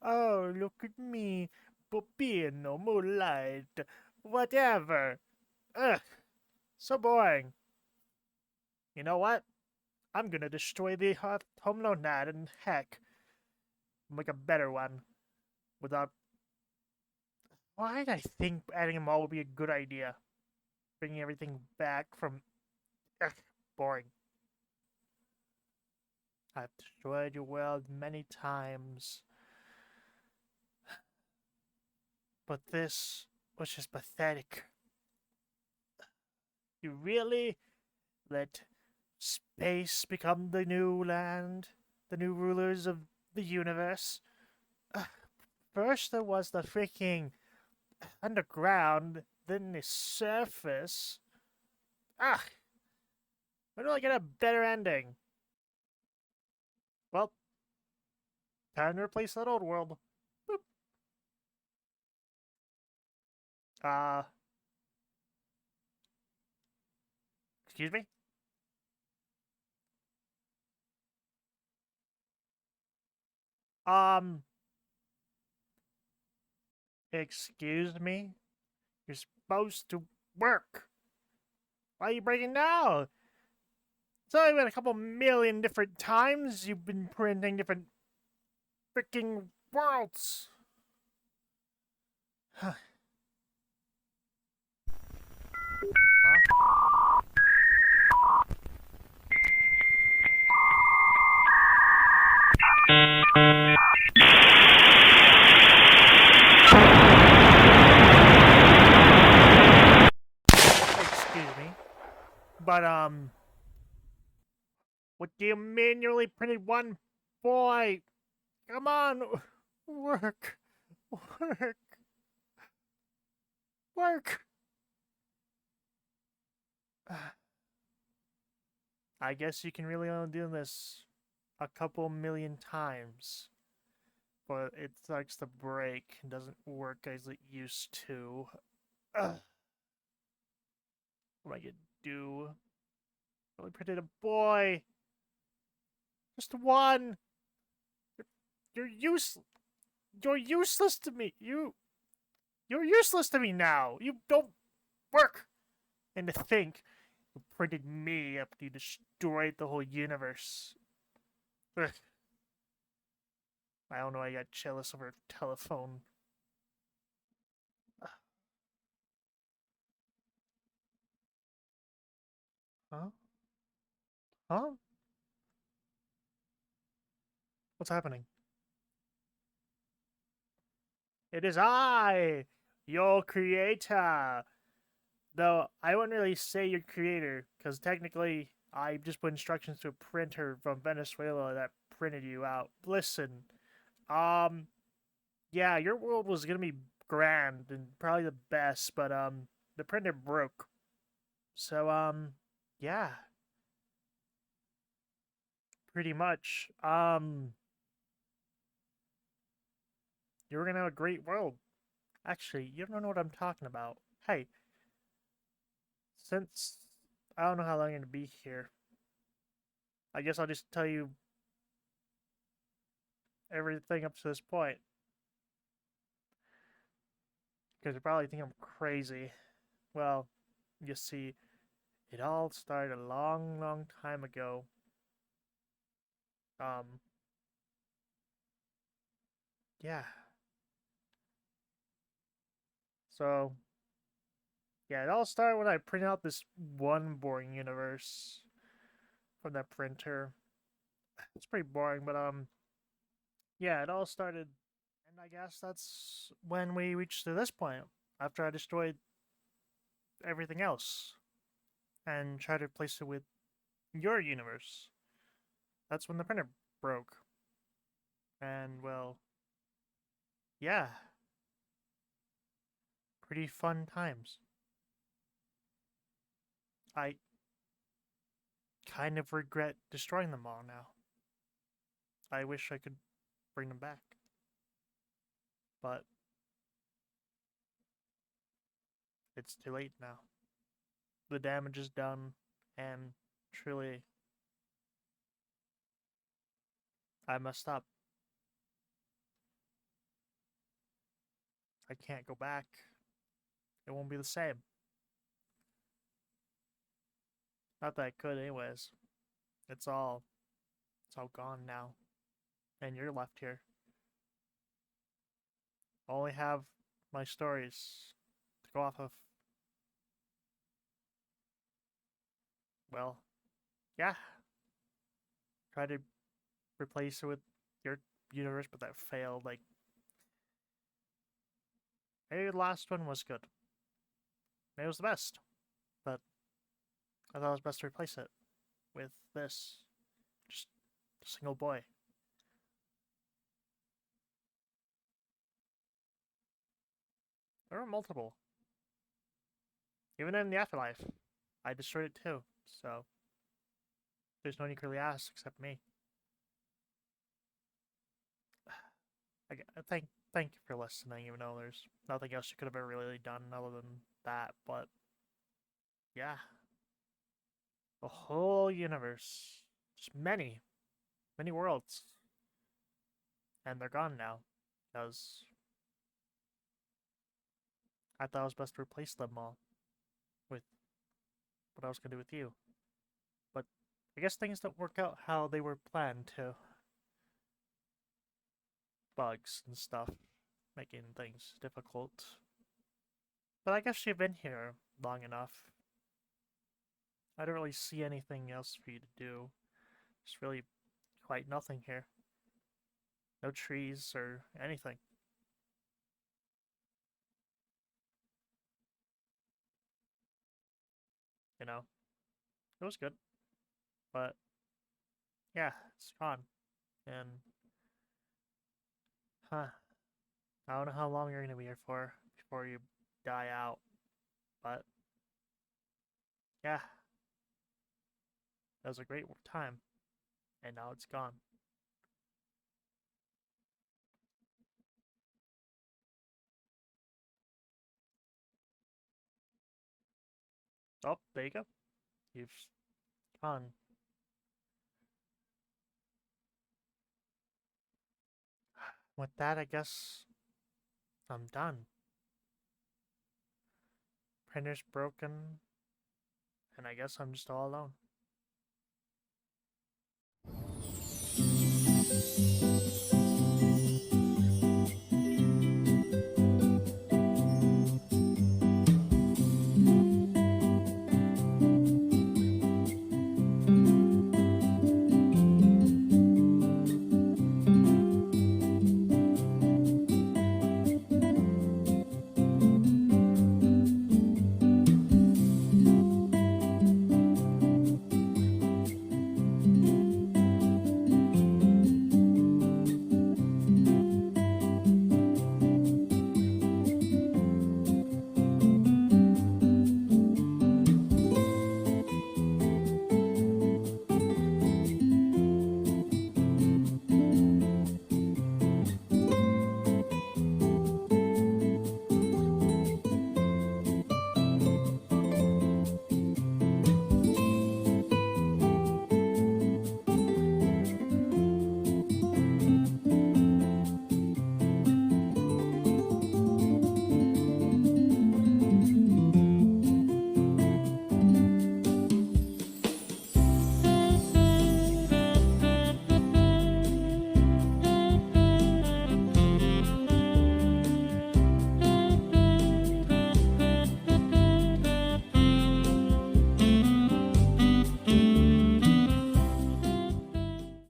Oh, look at me. Pupino, moonlight, whatever. Ugh, so boring. You know what? I'm gonna destroy the home loan ad and heck, make a better one. Without. Why did I think adding them all would be a good idea? Bringing everything back from. Ugh, boring. I've destroyed your world many times. But this was just pathetic. You really let space become the new land, the new rulers of the universe? First there was the freaking underground, then the surface. Ah, when will I get a better ending? Well, time to replace that old world. Boop. Excuse me? Excuse me? You're supposed to work. Why are you breaking down? It's only been a couple million different times you've been printing different freaking worlds. Huh? Excuse me. But, what do you mean you only printed one boy? Come on! Work! Work! Work! I guess you can really only do this a couple million times. But it starts to break and doesn't work as it used to. Ugh. What am I gonna do? I only printed a boy! Just one! You're useless! You're useless to me! You're useless to me now! You don't work! And to think, you printed me after you destroyed the whole universe. Ugh. I don't know, I got jealous over a telephone. Huh? Huh? What's happening? It is I, your creator. Though I wouldn't really say your creator, because technically I just put instructions to a printer from Venezuela that printed you out. Listen, yeah, your world was gonna be grand and probably the best, but the printer broke. So yeah, pretty much. You were gonna have a great world. Actually, you don't know what I'm talking about. Hey, since I don't know how long I'm gonna be here, I guess I'll just tell you everything up to this point. Because you probably think I'm crazy. Well, you see, it all started a long, long time ago. Yeah. So, yeah, it all started when I printed out this one boring universe from that printer. It's pretty boring, but yeah, it all started, and I guess that's when we reached to this point. After I destroyed everything else and tried to replace it with your universe. That's when the printer broke. And well, yeah, pretty fun times. I kind of regret destroying them all now. I wish I could bring them back. But it's too late now. The damage is done, and truly, I messed up. I can't go back. It won't be the same. Not that I could anyways. It's all gone now. And you're left here. I only have my stories to go off of. Well, yeah. Try to replace it with your universe, but that failed. Like, maybe the last one was good. Maybe it was the best. But I thought it was best to replace it with this. Just a single boy. There were multiple. Even in the afterlife, I destroyed it too. So there's no one you can really ask except me. Thank you for listening, even though there's nothing else you could have ever really done other than that. But yeah, the whole universe, just many, many worlds, and they're gone now because I thought it was best to replace them all with what I was gonna do with you. But I guess things don't work out how they were planned to. Bugs and stuff, making things difficult. But I guess you've been here long enough. I don't really see anything else for you to do. There's really quite nothing here. No trees or anything. You know, it was good. But yeah, it's gone. And, huh, I don't know how long you're gonna be here for before you die out. But yeah, that was a great time. And now it's gone. Oh, there you go. You've gone. With that, I guess I'm done. Printer's broken, and I guess I'm just all alone.